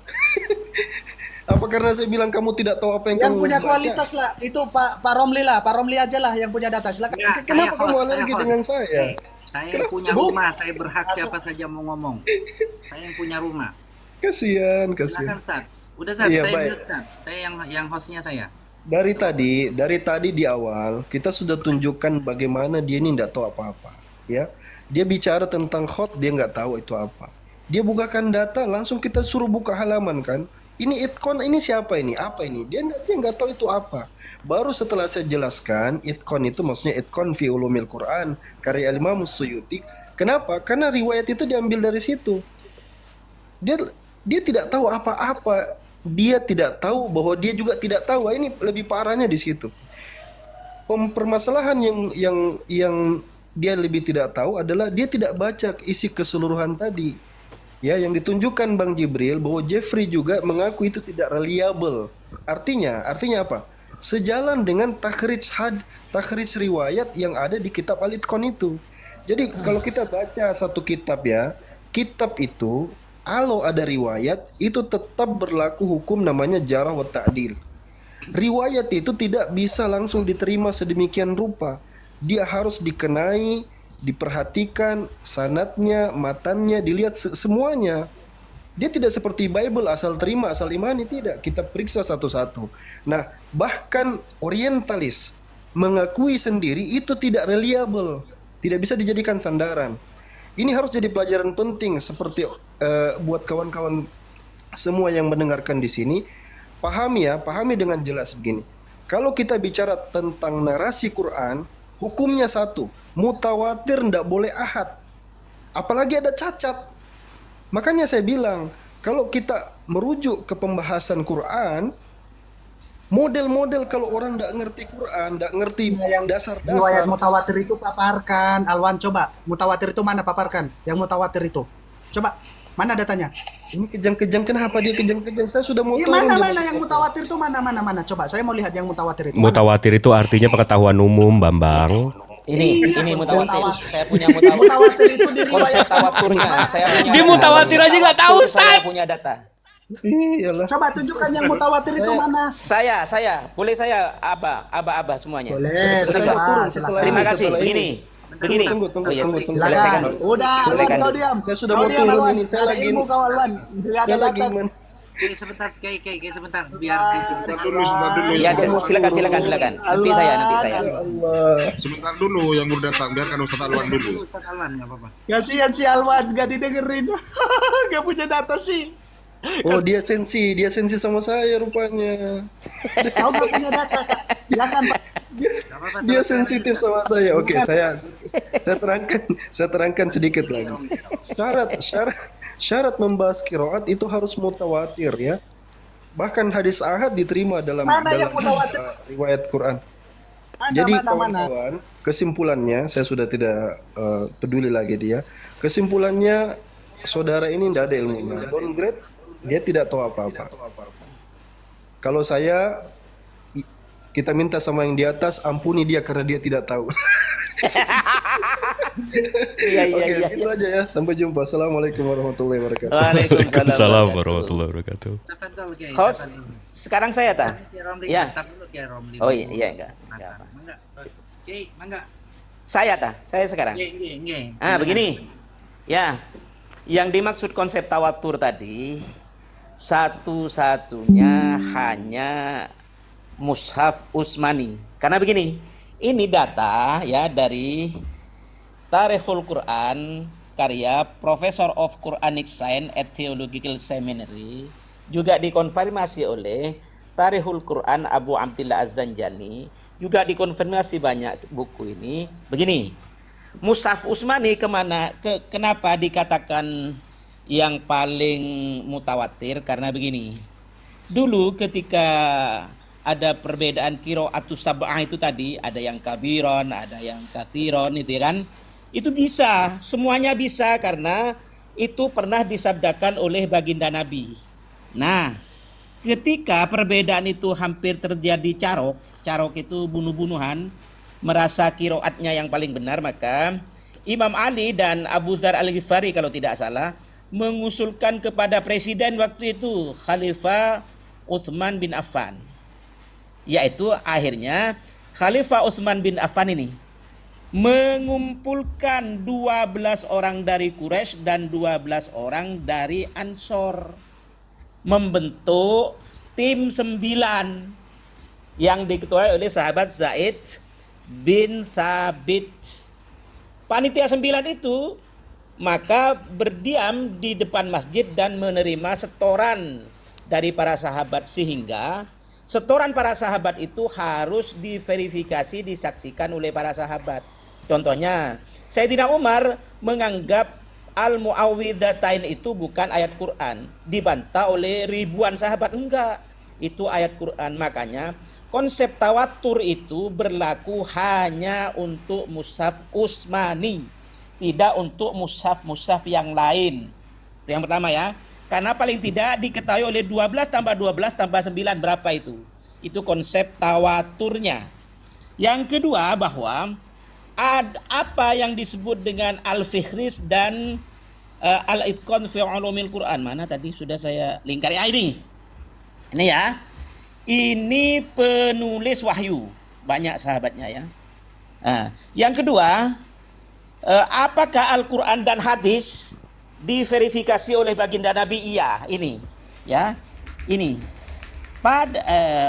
Apa karena saya bilang kamu tidak tahu apa yang Yang kamu punya baca? kualitas lah, itu Pak Romli lah, Pak Romli aja lah yang punya data. Silakan. Ya, Kenapa saya kamu host, alergi host. dengan saya? Saya yang punya Bu. rumah, saya berhak siapa saja mau ngomong. Saya yang punya rumah. Kasihan. Silakan Ustadz. Udah Ustadz, Iya, saya baik. mute Ustadz. Saya yang hostnya saya. Dari tadi di awal kita sudah tunjukkan bagaimana dia ini tidak tahu apa-apa, ya. Dia bicara tentang hot, dia nggak tahu itu apa. Dia bukakan data, langsung kita suruh buka halaman kan. Ini itkon, ini siapa ini? Apa ini? Dia nggak tahu itu apa. Baru setelah saya jelaskan, itkon itu maksudnya itkon fi ulumil Quran, karya Imam Suyuti. Kenapa? Karena riwayat itu diambil dari situ. Dia tidak tahu apa-apa. Dia tidak tahu bahwa dia juga tidak tahu. Ini lebih parahnya di situ. Permasalahan yang dia lebih tidak tahu adalah dia tidak baca isi keseluruhan tadi. Ya, yang ditunjukkan Bang Jibril bahwa Jeffrey juga mengaku itu tidak reliable. Artinya apa? Sejalan dengan takhrij riwayat yang ada di kitab Al-Itqan itu. Jadi kalau kita baca satu kitab ya, kitab itu kalau ada riwayat itu tetap berlaku hukum namanya jarh wa ta'dil. Riwayat itu tidak bisa langsung diterima sedemikian rupa. Dia harus dikenai, diperhatikan sanadnya, matannya, dilihat semuanya. Dia tidak seperti Bible asal terima, asal imani, tidak. Kita periksa satu-satu. Nah, bahkan orientalis mengakui sendiri itu tidak reliable, tidak bisa dijadikan sandaran. Ini harus jadi pelajaran penting seperti buat kawan-kawan semua yang mendengarkan di sini. Pahami dengan jelas begini. Kalau kita bicara tentang narasi Quran, hukumnya satu, mutawatir ndak boleh ahad. Apalagi ada cacat. Makanya saya bilang, kalau kita merujuk ke pembahasan Quran, model-model kalau orang ndak ngerti Quran, ndak ngerti dasar-dasar. Riwayat mutawatir itu paparkan. Alwan, coba. Mutawatir itu mana, paparkan? Yang mutawatir itu. Coba. Mana datanya? Ini kejang-kejang, kenapa dia kejang-kejang? Saya sudah mau turun. Mana yang mutawatir itu mana? Coba, saya mau lihat yang mutawatir itu. Mutawatir itu artinya pengetahuan umum, Bambang. Ini mutawatir. Saya punya mutawatir. Mutawatir itu di Konsep tawaturnya. Saya punya. Di mutawatir aja nggak tahu, Saya punya data. Iyalah. Coba tunjukkan yang mutawatir itu mana? Saya. Boleh saya aba semuanya. Boleh. Terima kasih. Begini. Tunggu. Selesaikan dulu. Udah, Alwan, kau diam. Saya sudah mau turun ini. Saya Ada lagi ilmu kau, Alwan. saya lagi Sebentar, sebentar, biar Sebentar dulu. Ya, silakan. Nanti saya. Sebentar dulu yang baru datang, biarkan Ustaz Alwan dulu. Ustaz Alwan, nggak apa-apa. Kasihan si Alwan, gak didengerin. Gak punya data sih. Oh, dia sensi sama saya rupanya. Kau gak punya data, Kak. Silakan, Pak. Dia sensitif sama saya. Oke, saya terangkan sedikit lagi. Syarat membahas qiraat itu harus mutawatir ya. Bahkan hadis ahad diterima dalam yang mutawatir? Riwayat Quran. Jadi kawan-kawan, kesimpulannya saya sudah tidak peduli lagi dia. Kesimpulannya saudara ini tidak ada ilmunya. Downgrade, dia tidak tahu apa-apa. Kalau kita minta sama yang di atas, ampuni dia karena dia tidak tahu. Oke, itu aja ya. Sampai jumpa. Assalamualaikum warahmatullahi wabarakatuh. Waalaikumsalam warahmatullahi wabarakatuh. Host, sekarang saya tak? Ya. Oh iya enggak apa. Mangga. Saya sekarang. Begini. Ya. Yang dimaksud konsep tawatur tadi satu-satunya hanya Mushaf Utsmani. Karena begini, ini data ya dari Tarikhul Quran karya Professor of Quranic Science at Theological Seminary, juga dikonfirmasi oleh Tarikhul Quran Abu Abdillah Az-Zanjani, juga dikonfirmasi banyak buku ini. Begini, Mushaf Utsmani kenapa dikatakan yang paling mutawatir? Karena begini, dulu ketika ada perbedaan qiraatus sab'ah itu tadi, ada yang kabiron, ada yang kathiron, itu kan, itu bisa, semuanya bisa karena itu pernah disabdakan oleh baginda Nabi. Nah, ketika perbedaan itu hampir terjadi carok itu bunuh-bunuhan, merasa qiraatnya yang paling benar, maka Imam Ali dan Abu Dzar Al-Ghifari kalau tidak salah mengusulkan kepada presiden waktu itu, Khalifah Utsman bin Affan. Yaitu akhirnya Khalifah Utsman bin Affan ini mengumpulkan 12 orang dari Quraisy dan 12 orang dari Ansor, membentuk tim 9 yang diketuai oleh sahabat Zaid bin Thabit. Panitia 9 itu maka berdiam di depan masjid dan menerima setoran dari para sahabat, sehingga setoran para sahabat itu harus diverifikasi, disaksikan oleh para sahabat. Contohnya, Sayyidina Umar menganggap Al-Mu'awwidhatain itu bukan ayat Quran, dibantah oleh ribuan sahabat. Enggak, itu ayat Quran. Makanya konsep tawatur itu berlaku hanya untuk Mushaf Utsmani, tidak untuk mushaf yang lain. Itu yang pertama ya. Karena paling tidak diketahui oleh 12 tambah 12 tambah 9 berapa itu? Itu konsep tawaturnya. Yang kedua bahwa apa yang disebut dengan al-fihris dan al-itqan fi ulumil Quran. Mana tadi sudah saya lingkari. Ini ya. Ini penulis wahyu. Banyak sahabatnya ya. Yang kedua, apakah Al-Quran dan hadis diverifikasi oleh baginda Nabi? Iya, ini. Ya. Ini.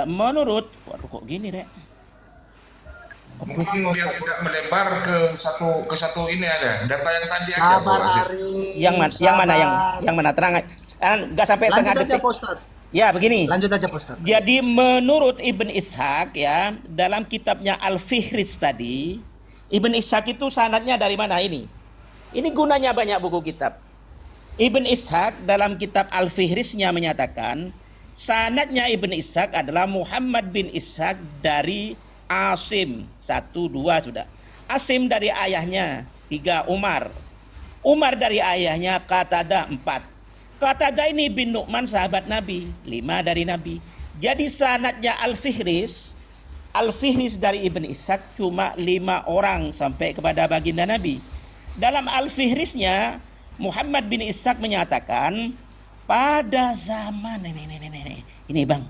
Menurut kok gini, Rek? Mungkin dia tidak melebar ke satu ini ada data yang tadi aja Bu Aziz. Yang mana terang nggak sampai setengah detik. Ya begini. Lanjut aja Ustaz. Jadi menurut Ibn Ishaq ya dalam kitabnya Al-Fihris tadi, Ibn Ishaq itu sanadnya dari mana ini? Ini gunanya banyak buku kitab. Ibn Ishaq dalam kitab Al-Fihrisnya menyatakan sanadnya Ibn Ishaq adalah Muhammad bin Ishaq dari Asim 1, 2 sudah. Asim dari ayahnya 3 Umar. Umar dari ayahnya Qatadah 4. Qatadah ini bin Nu'man sahabat Nabi 5 dari Nabi. Jadi sanadnya Al-Fihris dari Ibn Ishaq cuma 5 orang sampai kepada baginda Nabi. Dalam Al-Fihrisnya Muhammad bin Ishaq menyatakan pada zaman ini Bang,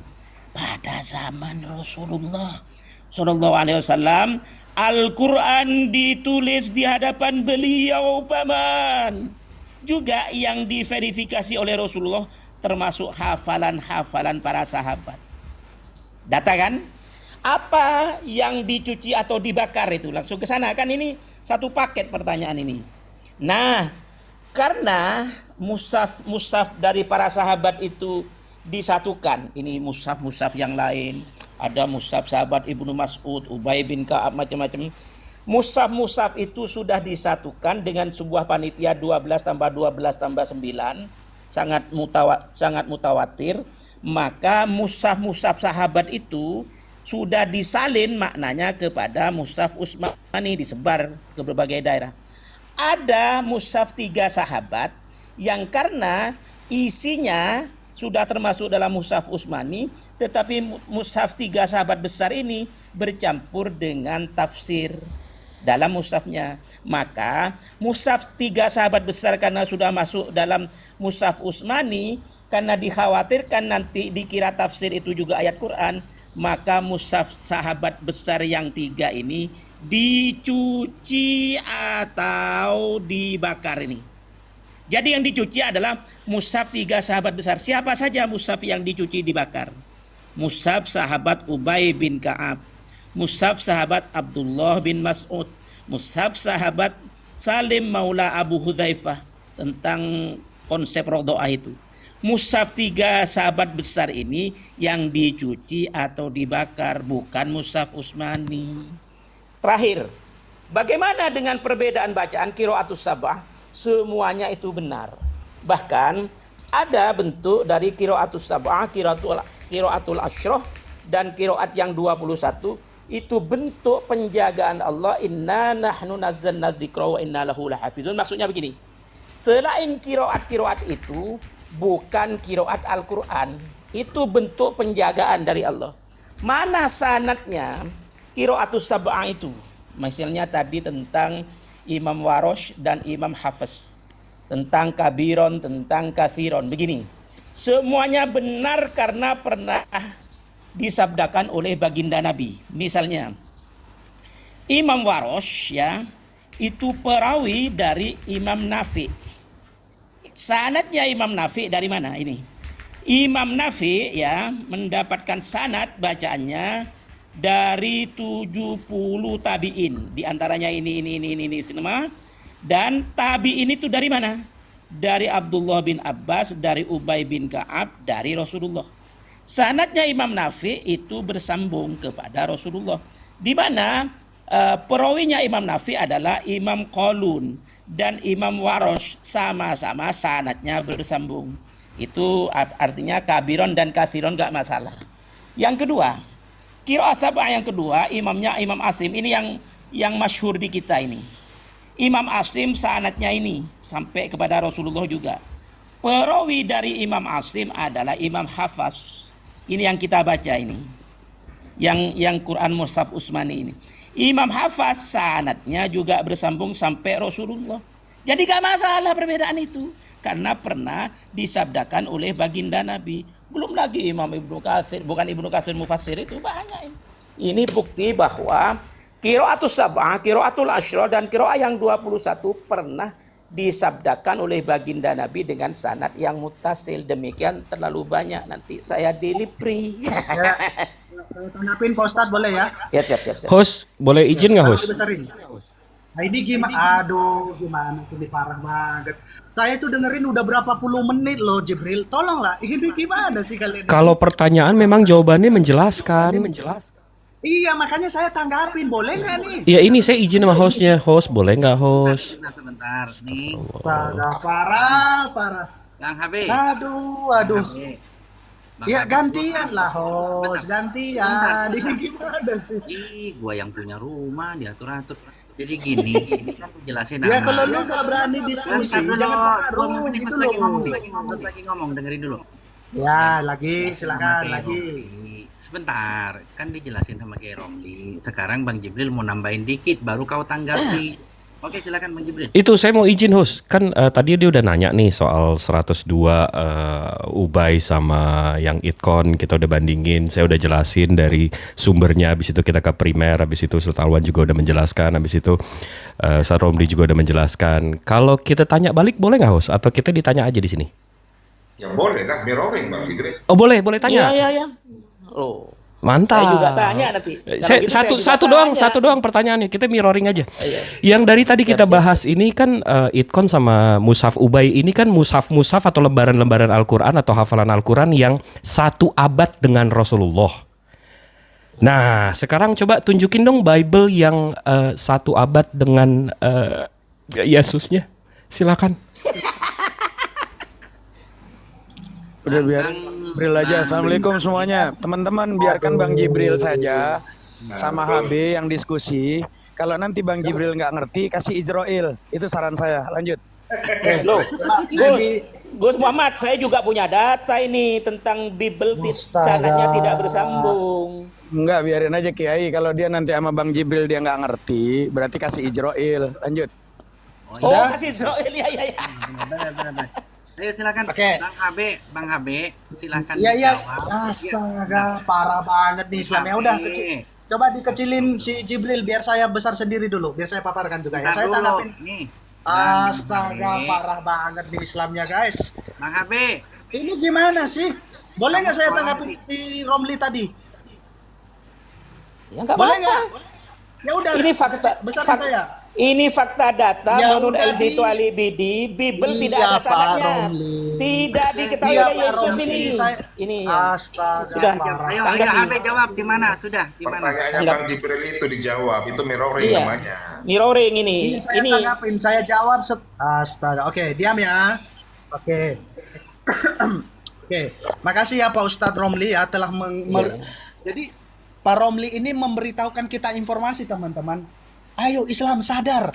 pada zaman Rasulullah Sallallahu Alaihi Wasallam, Al-Quran ditulis di hadapan beliau paman. Juga yang diverifikasi oleh Rasulullah termasuk hafalan-hafalan para sahabat. Data kan? Apa yang dicuci atau dibakar itu langsung ke sana kan, ini satu paket pertanyaan ini. Nah, karena mushaf dari para sahabat itu disatukan, ini mushaf yang lain. Ada mushaf sahabat Ibnu Mas'ud, Ubay bin Ka'ab, macam-macam. Mushaf itu sudah disatukan dengan sebuah panitia 12 tambah 12 tambah 9. Sangat mutawatir. Maka mushaf sahabat itu sudah disalin maknanya kepada mushaf Utsmani, disebar ke berbagai daerah. Ada mushaf 3 sahabat yang karena isinya sudah termasuk dalam mushaf Utsmani, tetapi mushaf 3 sahabat besar ini bercampur dengan tafsir dalam mushafnya. Maka mushaf 3 sahabat besar karena sudah masuk dalam mushaf Utsmani, karena dikhawatirkan nanti dikira tafsir itu juga ayat Quran, maka mushaf sahabat besar yang 3 ini dicuci atau dibakar ini. Jadi yang dicuci adalah mushaf 3 sahabat besar. Siapa saja mushaf yang dicuci dibakar? Mushaf sahabat Ubay bin Ka'ab, mushaf sahabat Abdullah bin Mas'ud, mushaf sahabat Salim Maula Abu Hudzaifah tentang konsep rodoah itu. Mushaf 3 sahabat besar ini yang dicuci atau dibakar, bukan mushaf Utsmani. Terakhir, bagaimana dengan perbedaan bacaan qiraatus sab'ah? Semuanya itu benar. Bahkan ada bentuk dari qiraatus sab'ah, qiraatul asyrah dan qiraat yang 21 itu bentuk penjagaan Allah. Inna nahnu nazzalna dzikra wa inna lahu lahafizun. Maksudnya begini. Selain qiraat itu bukan qiraat Al-Qur'an, itu bentuk penjagaan dari Allah. Mana sanadnya qiraatus sab'ah itu? Misalnya tadi tentang Imam Warosh dan Imam Hafiz, tentang kabiron, tentang kathiron. Begini, semuanya benar karena pernah disabdakan oleh baginda Nabi. Misalnya Imam Warosh ya itu perawi dari Imam Nafi. Sanadnya Imam Nafi dari mana ini? Imam Nafi ya mendapatkan sanad bacaannya dari 70 tabi'in, di antaranya ini semua. Dan tabi'in itu dari mana? Dari Abdullah bin Abbas, dari Ubay bin Ka'ab, dari Rasulullah. Sanadnya Imam Nafi itu bersambung kepada Rasulullah, di mana perawinya Imam Nafi adalah Imam Qalun dan Imam Warosh, sama-sama sanadnya bersambung. Itu artinya kabiron dan kathiron gak masalah. Yang kedua, qiraat sab'ah yang kedua, imamnya Imam Asim. Ini yang masyhur di kita ini. Imam Asim sanadnya ini sampai kepada Rasulullah juga. Perawi dari Imam Asim adalah Imam Hafaz. Ini yang kita baca ini. Yang Quran Mushaf Utsmani ini. Imam Hafaz sanadnya juga bersambung sampai Rasulullah. Jadi gak masalah perbedaan itu. Karena pernah disabdakan oleh baginda Nabi. Belum lagi Imam Ibnu Katsir, bukan Ibnu Katsir mufassir itu banyak ini. Ini bukti bahwa qiraatus sab'ah, qiraatul asyra dan qiraah yang 21 pernah disabdakan oleh baginda Nabi dengan sanad yang mutasil. Demikian terlalu banyak, nanti saya delivery. Ya, tanggapin Pak Ustadz boleh ya? Ya, siap. Host, boleh izin nggak host? Besarin. Nah ini gimana? Aduh, gimana ini parah banget. Saya itu dengerin udah berapa puluh menit loh Jibril. Tolonglah, ini gimana sih kalian? Kalau pertanyaan memang jawabannya menjelaskan. Iya, makanya saya tanggapin. Boleh nggak nih? Ya ini saya izin sama hostnya. Host, boleh nggak host? Sebentar nih. Astaga, parah. Bang Habib. Aduh. Bang Ya Habib, gantian lah host, gantian. Ini gimana sih? Ih, gua yang punya rumah diatur-atur. Jadi gini kan aku jelasin. Ya kalau lu gak berani diskusi, jangan pengaruh gitu loh. Mas lagi ngomong, dengerin dulu. Ya, lagi silakan Sama lagi. Romli. Sebentar, kan dijelasin sama Kiai Romli. Sekarang Bang Jibril mau nambahin dikit, baru kau tanggapi. Oke, silakan Bang Jibril. Itu saya mau izin host. Kan tadi dia udah nanya nih soal 102 Ubay sama yang Itkon, kita udah bandingin. Saya udah jelasin dari sumbernya. Habis itu kita ke primer. Habis itu Ustaz Alwan juga udah menjelaskan. Habis itu Ustaz Romli juga udah menjelaskan. Kalau kita tanya balik boleh nggak host? Atau kita ditanya aja di sini? Ya boleh lah, mirroring Bang Jibril. Oh boleh tanya. Iya. Oh. Mantap. Saya juga tanya nanti. Saya, Kalau gitu satu doang pertanyaannya. Kita mirroring aja. Iya. Yang dari tadi kita bahas ini kan Itkon sama Mushaf Ubay ini kan mushaf atau lembaran-lembaran Al-Quran atau hafalan Al-Quran yang 1 abad dengan Rasulullah. Nah, sekarang coba tunjukin dong Bible yang 1 abad dengan Yesusnya. Silakan. Udah biar Jibril aja. Assalamualaikum semuanya. Teman-teman biarkan Bang Jibril saja sama HB yang diskusi. Kalau nanti Bang Jibril nggak ngerti, kasih Ijroil. Itu saran saya. Lanjut. Loh, Gus Muhammad, saya juga punya data ini tentang Bible sanadnya tidak bersambung. Enggak, biarin aja Kiai. Kalau dia nanti sama Bang Jibril dia nggak ngerti, berarti kasih Ijroil. Lanjut. Oh, kasih Ijroil ya. Benar. Ayo silakan. Oke. Bang HB, silakan. Iya. dijawab. Astaga, parah banget nih Islam. Ya udah, coba dikecilin si Jibril biar saya besar sendiri dulu, biar saya paparkan juga ya. Saya tanggapin. Nih. Astaga, parah banget nih Islamnya guys. Bang HB. Ini gimana sih? Boleh nggak saya tanggapin si Romli tadi? Ya nggak Boleh apa-apa. nggak? Ya udah. Ini fakta. Besarin saya. Ini fakta data Ya menurut udah, Albito Alibidi, Bible tidak ada sanadnya. Tidak diketahui oleh Yesus ini. Ini ya. Astaga. Sudah. Ayo Tanggapi. HB jawab di mana? Sudah, di mana? Pertanyaannya Bang Jibril itu dijawab, itu mirroring Iya. namanya. Mirroring ini. Ini saya tanggapin, saya jawab. Astaga. Oke, diam ya. Oke. Oke. Makasih ya Pak Ustadz Romli ya telah Jadi Pak Romli ini memberitahukan kita informasi teman-teman. Ayo Islam sadar.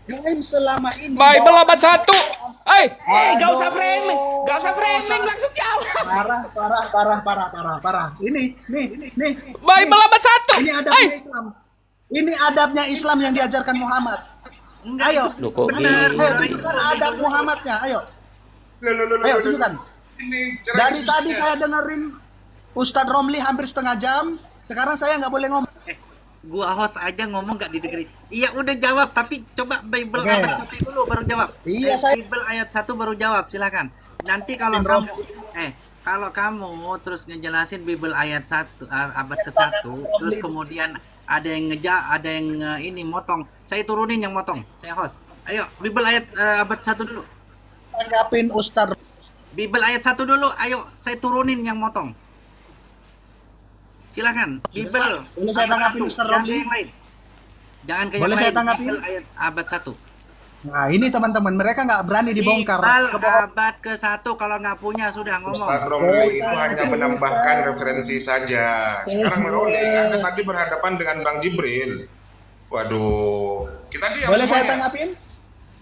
Klaim selama ini Bible abad 1. Gak usah framing, langsung jawab. Parah. Ini. Bible abad 1. Ini adabnya Islam. Ini adabnya Islam yang diajarkan Muhammad. Ayo. Loh, kok Benar. Ayo tunjukkan adab Muhammadnya. Ayo tunjukkan. Dari tadi saya dengerin Ustadz Romli hampir setengah jam. Sekarang saya nggak boleh ngomong. Gua host aja ngomong nggak didengerin. Iya udah jawab, tapi coba Bible ayat 1 dulu baru jawab. Iya, saya- Bible ayat 1 baru jawab, silakan. Nanti kalau kamu kalau kamu terus ngejelasin Bible ayat 1 abad ke-1, terus kemudian ada yang ini motong. Saya turunin yang motong. Saya host. Ayo, Bible ayat abad 1 dulu. Tanggapin Ustadz. Bible ayat 1 dulu. Ayo, saya turunin yang motong. Silakan. Bible. Boleh saya abad tanggapin 1. Ustadz Jangan Romli? ke yang lain. Jangan ke yang Boleh lain. saya tanggapin? Bible ayat abad 1. Nah ini teman-teman mereka nggak berani dibongkar. Bible abad ke-1 kalau nggak punya sudah ngomong. Ustaz Romli itu hanya menambahkan referensi saja. Sekarang mirroring, Anda tadi berhadapan dengan Bang Jibril. Waduh, kita diam Boleh saya semuanya. tanggapin?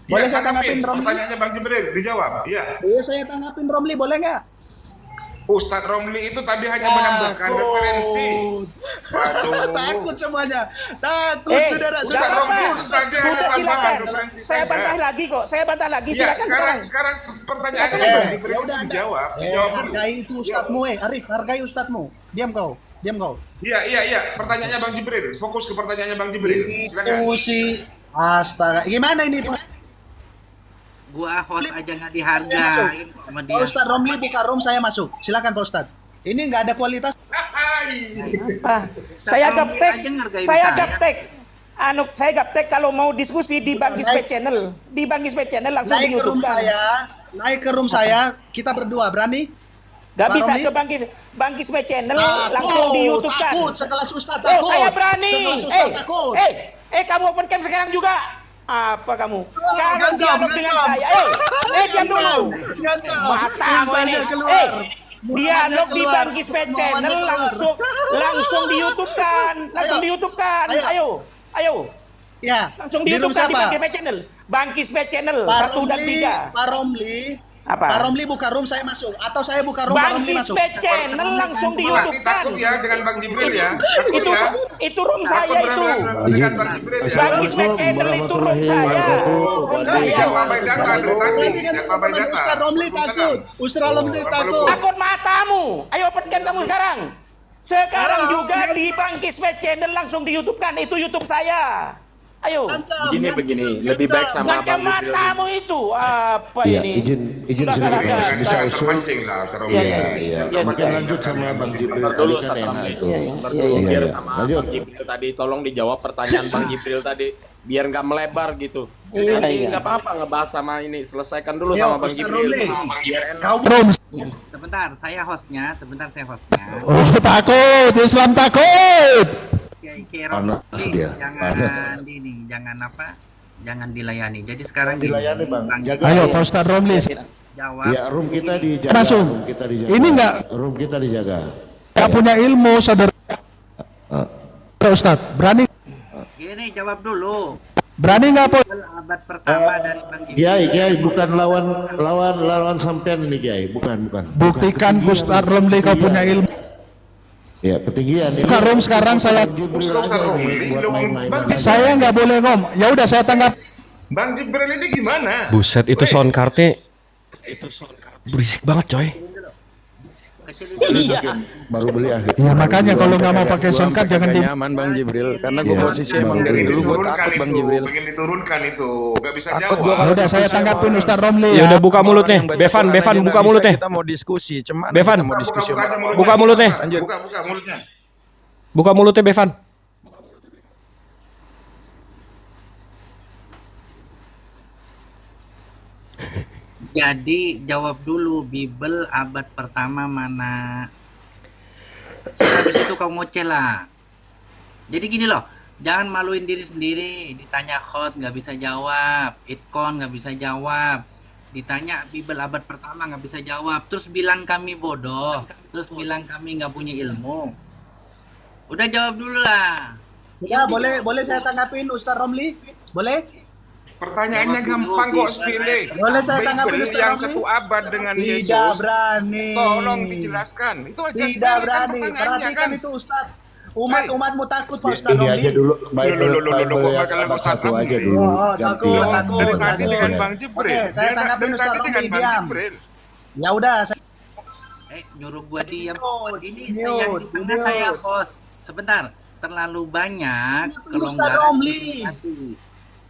Boleh Ya, saya tanggapin tanggapin. Romli? Pertanyaannya Bang Jibril, dijawab. Iya. Iya, saya tanggapin Romli, boleh nggak? Ustadz Romli itu tadi hanya menambahkan referensi. Waduh. Takut semuanya. Takut, saudara. Udah Ustadz apa-apa. Romli itu tadi hanya Sudah tambahan silakan. referensi Saya saja. bantah lagi kok. Saya bantah lagi. Iya, Silakan sekarang. sekarang pertanyaannya Silakan, Bang Bang. Jibril Ya itu udah, dijawab. Dijawab dulu. hargai itu ustadmu, Arif. Hargai ustadmu. Diam kau. Iya. Pertanyaannya Bang Jibril. Fokus ke pertanyaannya Bang Jibril. Silakan. Itu si astaga. Gimana ini? Gua host aja nggak Saya masuk. dihargain sama Pak dia. Ustadz Romli buka room, saya masuk. Silakan Pak Ustadz. Ini nggak ada kualitas. Saya Romli gaptek. aja ngargain Saya saya. gaptek. Saya gaptek kalau mau diskusi di Bang Gispe Channel. Di Bang Gispe Channel langsung di Naik ke room YouTube kan. naik ke room saya. Kita berdua berani? Gak Pak bisa Romli? ke Bang Gispe Channel langsung di YouTube kan. Takut sekelas Ustadz. Oh, Takut. saya berani. Sekelas Ustadz takut. Kamu open cam sekarang juga. Apa kamu? Kamu ngancam, dialog dengan ngancam. saya. Diam dulu. Ngancam. Matamu ini. Mukanya keluar. Dialog di keluar. Bang Gispe Channel Mukanya keluar. langsung di YouTube kan. Langsung di YouTube kan. Ayo. Ya. Langsung di room YouTube kan di siapa? Bang Gispe Channel. Bang Gispe Channel Pak 1 dan Romli, 3. Pak Romli. Apa? Pak Romli buka room, saya masuk. Atau saya buka room, Pak Bang Romli masuk. Gispe Channel langsung di YouTube Berarti kan. takut ya dengan Bang Jibril ya. Takut Itu ya. itu room saya itu. Dengan Bang Jibril ya. Bang Gispe Channel itu room saya. Room saya. Jangan lambai data dari tadi. Berarti kan Jangan lambai teman-teman data. Ustadz Romli takut. Ustadz Romli takut. Takut matamu. Ayo open cam kamu sekarang. Sekarang juga di Bang Gispe Channel langsung di YouTube kan. Itu YouTube saya. Ayo. Begini, lebih baik sama Macam Bang Jibril. matamu itu. Apa Iya, ini? izin Sudah sedikit, kalah. Mas. Bisa Jangan usul. terpancing lah, Ustadz Romli. Iya. Mungkin lanjut sama Bang Jibril Bentar tadi dulu kan Ustadz enak Ramli. itu. Bentar dulu biar Iya. sama Lanjut. Bang Jibril tadi tolong dijawab pertanyaan Bang Jibril tadi biar nggak melebar gitu. Iya, Nanti iya. nggak apa-apa ngebahas sama ini, selesaikan dulu Iya, sama Bang Ustadz Jibril. Romli. Biar enak. Kau Sebentar, saya hostnya. Oh, takut, Islam takut. Kiai Panas Romli, dia, jangan dilayani. Jadi sekarang Dilayani, Bang. Jaga. Ayo Pak Ustadz Romli. jawab. Ya, room kita dijaga. Masuk. Room kita dijaga. Ini room kita dijaga. nggak punya ilmu, saudara. Ustadz, berani Gini, jawab dulu. nggak Pak? Abad pertama dari Bang Jibril. Kiai, bukan lawan sampean ini, Kiai. Bukan. Buktikan Ustadz Romli kau punya ilmu. Ya, ketinggian. Buka room sekarang saya. Ustadz Romli, Bang Jibril. Saya nggak boleh ngomong. Ya udah saya tanggap. Bang Jibril ini gimana? Buset, itu sound cardnya berisik banget coy. Iya. Baru beli akhir. Ya makanya kalau nggak mau pakai sound card jangan di. nyaman Bang Jibril karena gue posisi emang dari Pengen dulu gue diturunkan takut Bang itu, Jibril. pengen diturunkan itu, gak bisa Takut jawab. gua Ya kalau udah saya diskusi tanggapin sama Ustadz Romli Ya ya. udah buka orang mulutnya, yang baca Bevan, Quran Bevan aja buka nggak bisa, mulutnya. Kita mau diskusi, cuman Bevan. kita mau diskusi sama orang. Buka mulutnya. Lanjut. Buka mulutnya. Buka mulutnya Bevan. Jadi jawab dulu, Bible abad pertama mana? Habis itu kau ngoceh lah. Jadi gini loh, jangan maluin diri sendiri. Ditanya khot nggak bisa jawab, itkon nggak bisa jawab. Ditanya Bible abad pertama nggak bisa jawab. Terus bilang kami bodoh. Terus bilang kami nggak punya ilmu. Udah jawab dulu lah. Ya, boleh saya tanggapin Ustadz Romli? Boleh? Pertanyaannya gampang kok, sepele. Boleh saya tanggapin Bible Ustadz yang Romli? satu abad dengan Tidak Yesus. berani. Tolong dijelaskan. Itu aja Tidak sepele kan berani. pertanyaannya Perhatikan kan. itu Ustadz. Umatmu takut Pak Ustadz Ini Romli. aja dulu. Loh, Bible kok kalau abad Ustadz 1 aja Romli? dulu. Oh, takut. Dari tadi dengan Bang Jibril. Oke, saya tanggapin Dari Ustadz tadi Romli, dengan Bang diam. Jibril. Ya udah, saya Nyuruh gua diam. Ini mute, karena mute. saya host. Sebentar, terlalu banyak Ustadz Romli.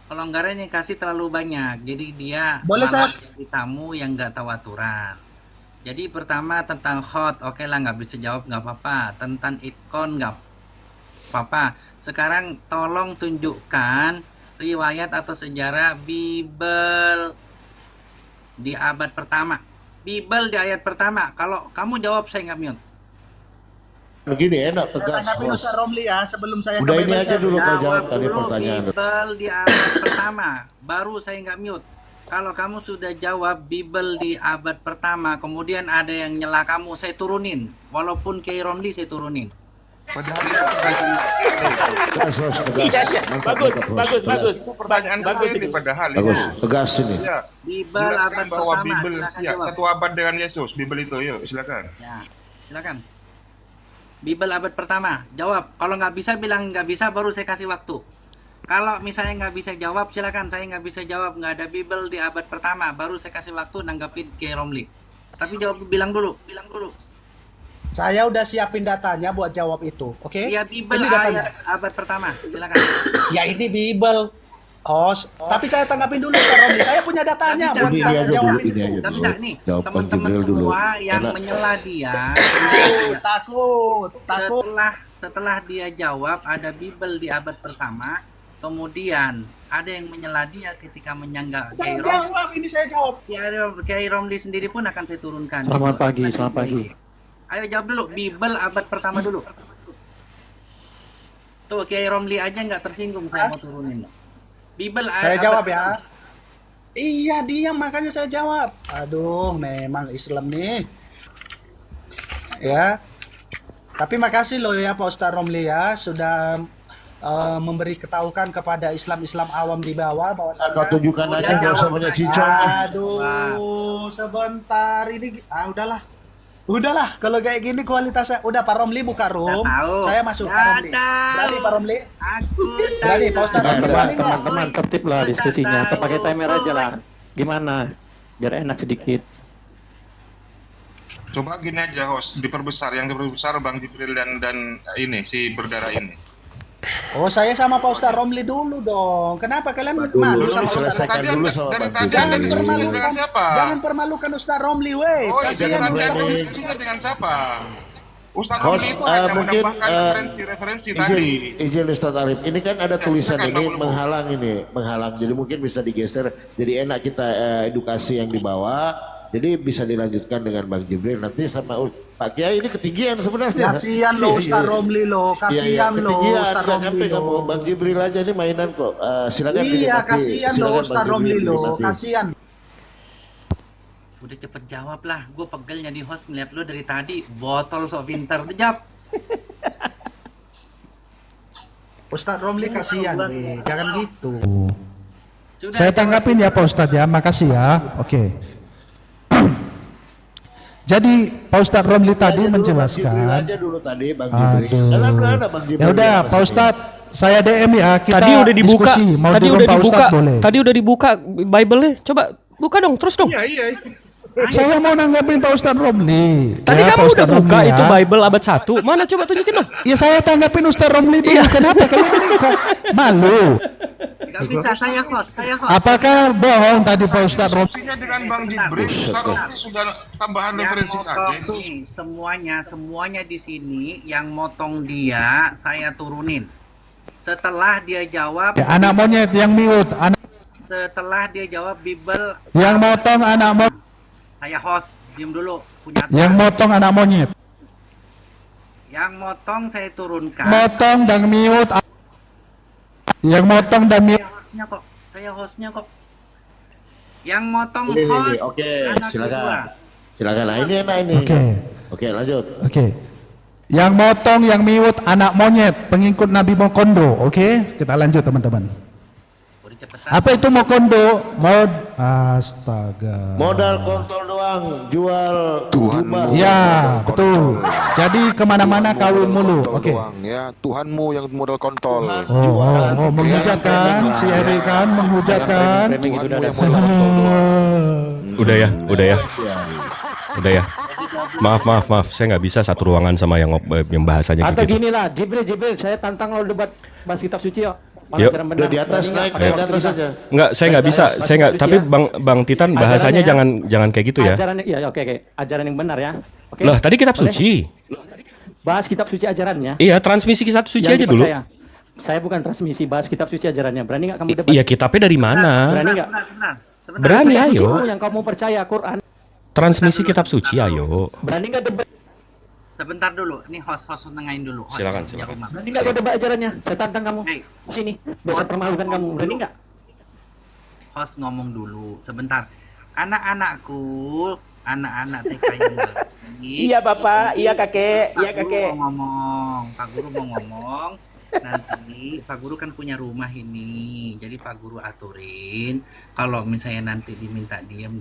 kelonggaran yang kasih terlalu banyak. Jadi dia Boleh malah saya- jadi tamu yang nggak tahu aturan. Jadi pertama tentang hot, oke lah nggak bisa jawab nggak apa-apa. Tentang itkon nggak apa-apa. Sekarang tolong tunjukkan riwayat atau sejarah Bible di abad pertama. Bible di ayat pertama. Kalau kamu jawab saya nggak mute. Begini enak Saya tegas. tanggapin Host. Ustadz Romli ya sebelum saya Udah ke ini Bible, aja saya- dulu kau jawab Jawab tadi dulu pertanyaan. Bible di abad pertama. Baru saya nggak mute. Kalau kamu sudah jawab Bible di abad pertama, kemudian ada yang nyela kamu, saya turunin. Walaupun Kiai Romli saya turunin. Padahal Bagus. itu pertanyaan Bagus ini itu. padahal Bagus, itu. tegas ini. Ya. Bible Jelaskan abad bahwa pertama. Bible Silakan ya jawab. satu abad dengan Yesus. Bible itu, yuk silakan. Ya, silakan. Bible abad pertama. Jawab. Kalau nggak bisa bilang nggak bisa, baru saya kasih waktu. Kalau misalnya nggak bisa jawab, silakan. Saya nggak bisa jawab, nggak ada Bible di abad pertama. Baru saya kasih waktu nanggapin Kiai Romli. Tapi jawab, bilang dulu. Saya udah siapin datanya buat jawab itu, oke? Ya Bible Ini datanya. ayat abad pertama. Silakan. Ya ini Bible. Host. Tapi saya tanggapin dulu Pak Romli. Saya punya datanya buat Ini aja jawab dulu, ini aja Nggak dulu. bisa nih. Jawab Bang Teman-teman Jibril dulu. semua yang Karena menyela dia. Takut. Setelah dia jawab ada Bible di abad pertama, kemudian ada yang menyela dia ketika menyanggah Kiai Saya Romli. jawab, ini saya jawab. Kiai Romli sendiri pun akan saya turunkan. Selamat pagi. Ayo jawab dulu, Bible abad pertama dulu. Tuh Kiai Romli aja nggak tersinggung, saya mau turunin. Bible Saya abad jawab pertama. ya. Iya diam makanya saya jawab. Aduh, memang Islam nih. Ya. Tapi makasih loh ya Pak Ustadz Romli ya sudah memberi ketahukan kepada Islam awam di bawah bahwa Kau tunjukkan aja, nggak usah banyak cincong. Aduh, sebentar ini udahlah kalau kayak gini kualitasnya udah Pak Romli buka room, saya masuk Pak Romli. Berani Pak Romli? Berani Pak Ustadz Romli berani nggak? Teman-teman tertib lah diskusinya. Saya pakai timer aja lah. Gimana? Biar enak sedikit. Coba gini aja host, yang diperbesar Bang Jibril dan ini si berdarah ini. Oh saya sama Pak Ustadz Romli dulu dong. Kenapa kalian malu sama Ustadz Romli? Jangan permalukan, jangan permalukan Ustadz Romli, weh. Oh, Kasihan Ustadz Romli. dengan siapa? Ustadz Host, Romli itu hanya mungkin menambahkan referensi tadi. izin Ustaz Arif. Ini kan ada tulisan ini menghalang. Jadi mungkin bisa digeser. Jadi enak kita edukasi yang dibawa. Jadi bisa dilanjutkan dengan Bang Jibril nanti sama Pak Kiai ini ketinggian sebenarnya. Kasihan lo Ustadz Romli lo, kasihan lo Ustadz Romli lo. Bang Jibril aja ini mainan kok. Silakan. Iya kasihan lo Ustadz Romli lo, kasihan. Udah cepet jawab lah, gue pegel jadi host ngeliat lu dari tadi, botol sok pinter, udah jawab. Ustadz Romli kasihan, weh. Jangan gitu. Saya tanggapin ya Pak Ustadz ya, makasih ya. Oke. Jadi Pak Ustadz Romli tadi menjelaskan. Ya udah Pak Ustadz, saya DM ya. Kita Tadi udah dibuka. diskusi. Mau Tadi dulu udah Pak dibuka. Ustadz boleh. Tadi udah dibuka Bible-nya. Coba buka dong, terus dong. Iya. Saya mau nanggapin Pak Ustadz Romli. Tadi Ya, kamu Pak udah Ustadz buka Romli itu ya. Bible abad 1. Mana coba tunjukin dong. Ya saya tanggapin Ustadz Romli dulu. Kenapa kalian ini kok malu? Gak bisa, saya host. Apakah bohong tadi Pak Ustadz Romli? Diskusinya dengan Bang Jibril, Ustadz Romli sudah tambahan referensi saja itu. Semuanya di sini yang motong dia, saya turunin. Setelah dia jawab, Ya, anak monyet yang mute, setelah dia jawab Bible, yang motong anak monyet, saya host, diem dulu, punya yang motong anak monyet, yang motong saya turunkan. motong dan mute, yang motong dan mute. Hostnya kok, saya hostnya kok. Yang motong Ini, host. oke, anak silakan. kedua. Silakan. Nah, ini enak ini. Oke, lanjut. Oke. Yang motong, yang mute, anak monyet, pengikut Nabi Mokondo. Oke, kita lanjut teman-teman. Apa itu Mokondo? Astaga. Modal kontol doang, jual Tuhan. Ya, betul. Jadi kemana-mana kawin mulu. Oke. Ya, Tuhanmu yang modal kontol. Oh, menghujat kan? Si Eri kan menghujat kan? Tuhanmu yang modal kontol doang. Udah ya. Maaf. Saya nggak bisa satu ruangan sama yang bahasanya Atau gitu. gini lah, Jibril, saya tantang lo debat bahas kitab suci yuk. Yuk. Udah di atas, naik ke atas saja. Enggak, saya nggak bisa. Saya nggak. Tapi Bang Titan bahasanya jangan kayak gitu ya. Ajarannya, iya oke. Ajaran yang benar ya. Oke. Loh, tadi kitab suci. Bahas kitab suci ajarannya. Iya, transmisi kitab suci Yang aja dulu. dipercaya. Saya bukan transmisi, bahas kitab suci ajarannya. Berani nggak kamu debat? Iya, kitabnya dari mana? Berani nggak? Berani, Kitab ayo. sucimu yang kamu percaya Quran. Transmisi kitab suci, ayo. Berani nggak debat? Sebentar dulu, ini host nengahin dulu. Host Silakan. Berani nggak kau debat ajarannya? Saya tantang kamu. Sini, bisa permalukan kamu. Berani nggak? Host ngomong dulu, sebentar. Anak-anakku, anak-anak TK yang baik. Iya Bapak, iya Kakek, iya Pak Guru Kakek. mau ngomong, Pak Guru mau ngomong. Nanti Pak Guru kan punya rumah ini, jadi Pak Guru aturin kalau misalnya nanti diminta diem.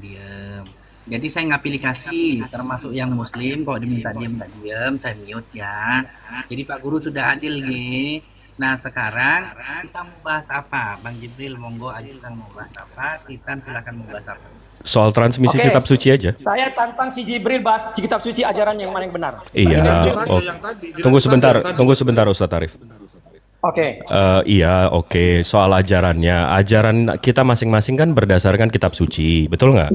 Jadi saya nggak pilih kasih, termasuk yang Muslim kalau diminta diem nggak diem, saya mute ya. Jadi Pak Guru sudah adil nih. Nah sekarang kita mau bahas apa? Bang Jibril monggo ajukan mau bahas apa? Titan silakan mau bahas apa? Soal transmisi Oke. kitab suci aja. Saya tantang si Jibril bahas di kitab suci ajaran yang mana yang benar. Iya. Oh. Tunggu sebentar Ustadz Arif. Oke. Iya, oke. Soal ajarannya, ajaran kita masing-masing kan berdasarkan kitab suci, betul nggak?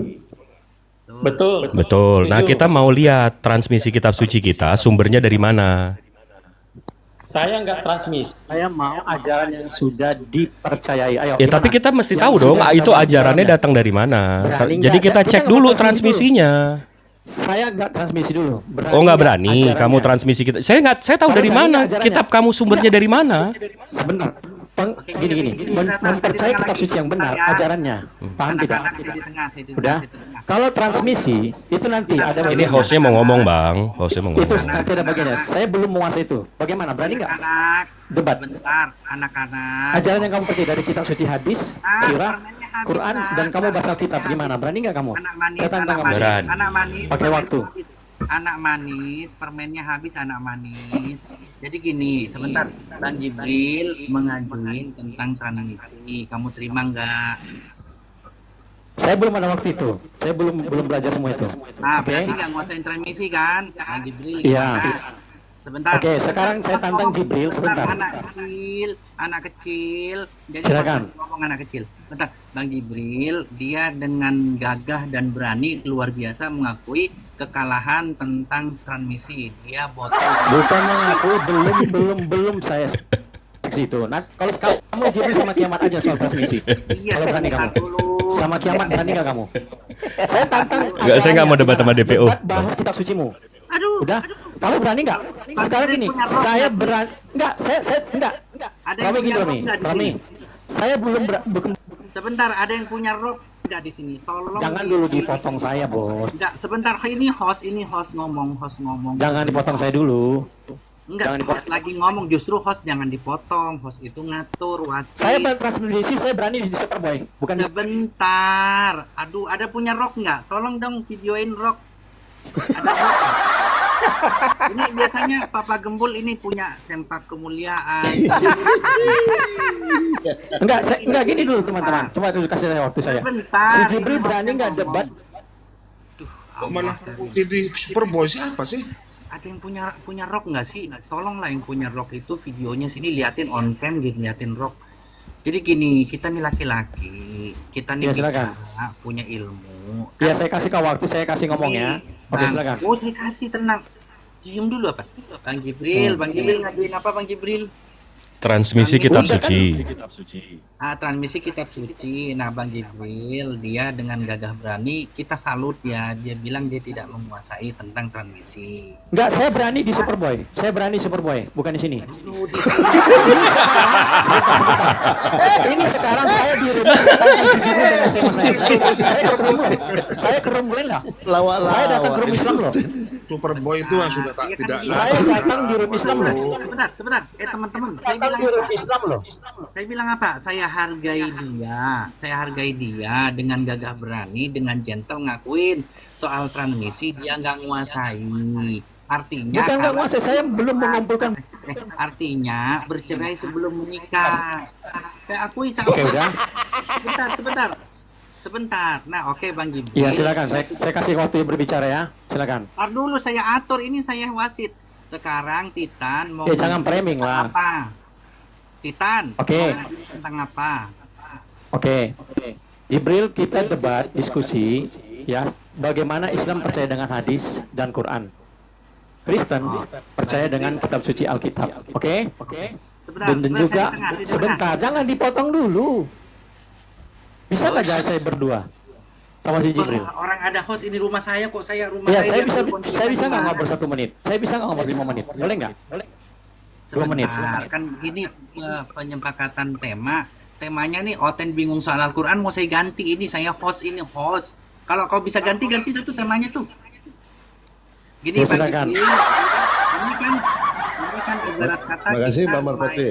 Betul. Betul. Nah, Setuju. kita mau lihat transmisi kitab suci kita, sumbernya dari mana? Saya nggak transmisi. Saya mau ajaran yang sudah dipercayai. Ayo. Ya, tapi kita mesti tahu dong, itu ajarannya datang dari mana. Berani Jadi nggak? kita Kita cek nggak dulu mau transmisinya. Saya nggak transmisi dulu. Oh, nggak berani. Kamu transmisi kita. Saya tahu dari mana. Kitab kamu sumbernya dari mana? Sebentar. Gini. Mempercayai kitab suci yang benar ajarannya. Paham tidak? Udah. Kalau transmisi itu nanti ada Ini hostnya mau ngomong, Bang. Hostnya mau itu ngomong. nanti ada bagiannya. Saya belum menguasai itu. Bagaimana? Berani nggak? Anak, Debat. sebentar, anak-anak. Ajaran yang kamu percaya dari kitab suci hadis, sirah, Quran, dan kamu baca kitab gimana? Berani nggak kamu? Saya tantang kamu. Anak manis, Pakai waktu. anak manis, permennya habis anak manis. Jadi gini, sebentar, Bang Jibril mengajuin tentang transmisi. Kamu terima nggak? Saya belum ada waktu itu. Saya belum belajar semua itu. Nah, Oke. berarti nggak nguasain transmisi kan? Bang Jibril Iya. gimana? Sebentar. Oke, sekarang saya tantang Jibril sebentar. Anak kecil. Jadi Silakan. pas ngomong anak kecil. Bentar, Bang Jibril, dia dengan gagah dan berani luar biasa mengakui kekalahan tentang transmisi. Dia botol. Bukan mengaku, belum saya ke situ. Nah, kalau kamu Jibril sama Kiamat aja soal transmisi. Iya, Kalau berani kamu. Sama Kiamat berani nggak kamu? Saya tantang. Nggak, saya nggak mau debat sama DPO. Debat bahas kitab sucimu. Udah, kamu berani nggak? Sekarang gini, saya berani. Enggak, saya enggak. Ada yang Rami punya gini, rok Rami. nggak di Rami, sini? saya belum Sebentar, ada yang punya rok nggak di sini? Tolong. Jangan dulu dipotong saya, Bos. Enggak, sebentar. Ini host ngomong. Jangan dipotong saya dulu. Enggak, host lagi ngomong. Justru host jangan dipotong. Host itu ngatur wasit. Saya bertransmisi, saya berani di Superboy, bukan di... Sebentar. Aduh, ada punya rok nggak? Tolong dong videoin rok. Ada rok. Ini biasanya Papa Gembul ini punya sempak kemuliaan. Enggak gini dulu teman-teman. Coba dulu kasih saya waktu saya. Sebentar, Si Jibril ini berani host nggak yang debat? Mana di Superboy siapa sih? Ada yang punya rok nggak sih? Tolonglah yang punya rok itu videonya sini liatin on cam gitu, liatin rok. Jadi gini, kita nih laki-laki, kita nih Ya, silakan. punya ilmu. Iya, saya kasih kau waktu, saya kasih ngomong ya. Oke, silakan. Oh, saya kasih, tenang. Diem dulu apa? Bang Jibril ngajuin apa Bang Jibril? Transmisi kitab suci. Transmisi kitab suci. Nah, Bang Jibril dia dengan gagah berani, kita salut ya. Dia bilang dia tidak menguasai tentang transmisi. Enggak, saya berani di Superboy. Saya berani Superboy, bukan di sini. Ini sekarang saya di rumah dengan tema saya. Saya ke room lain lah. Saya datang ke room Islam loh. Superboy itu yang sudah tak tidak. Saya datang di room Islam loh. Sebentar. Teman-teman, saya bilang di room Islam loh. Saya bilang apa? Saya hargai dia dengan gagah berani, dengan gentle ngakuin soal transmisi dia nggak nguasai. Artinya Bukan nggak nguasai, saya belum mengumpulkan. Artinya bercerai sebelum menikah. Saya akui sama. Oke, udah. Sebentar. Nah, oke Bang Jibril. Iya, silakan. Saya kasih waktu berbicara ya. Silakan. Ntar dulu saya atur, ini saya wasit. Sekarang Titan mau jangan framing lah. Apa? Titan. Oke. Tentang apa? Oke. Jibril, kita debat, diskusi ya, bagaimana Islam percaya dengan hadis dan Quran. Kristen percaya dengan kitab suci Alkitab. Oke? Dan juga sebentar, jangan dipotong dulu. Bisa nggak jangan saya berdua sama si Jibril? Orang ada host ini rumah saya kok, Ya, saya bisa nggak ngobrol 1 menit? Saya bisa nggak ngobrol 5 menit? Boleh nggak? 2 menit. Kan gini penyepakatan temanya nih Oten bingung soal Al-Quran, mau saya ganti ini, saya host. Kalau kau bisa ganti tuh temanya tuh. Gini Ya, Bang silakan. Jibril, ini kan ibarat kata Makasih kita Bang Marpati.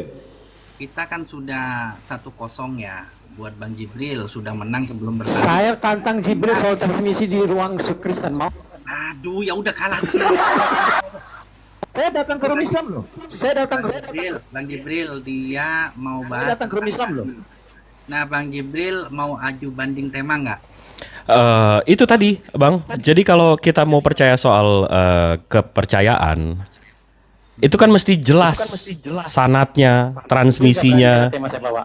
kita kan sudah 1-0 ya buat Bang Jibril, sudah menang sebelum bertanding. Saya tantang Jibril soal transmisi di ruang Kristen, mau? Aduh, ya udah kalah di sini. Saya datang ke room Islam loh. Saya datang ke Bang Jibril dia mau Saya bahas datang ke room Islam loh. Nah, Bang Jibril mau aju banding tema nggak? Itu tadi, Bang. Jadi kalau kita mau percaya soal kepercayaan, itu kan mesti jelas sanatnya, transmisinya. Tema saya bawa.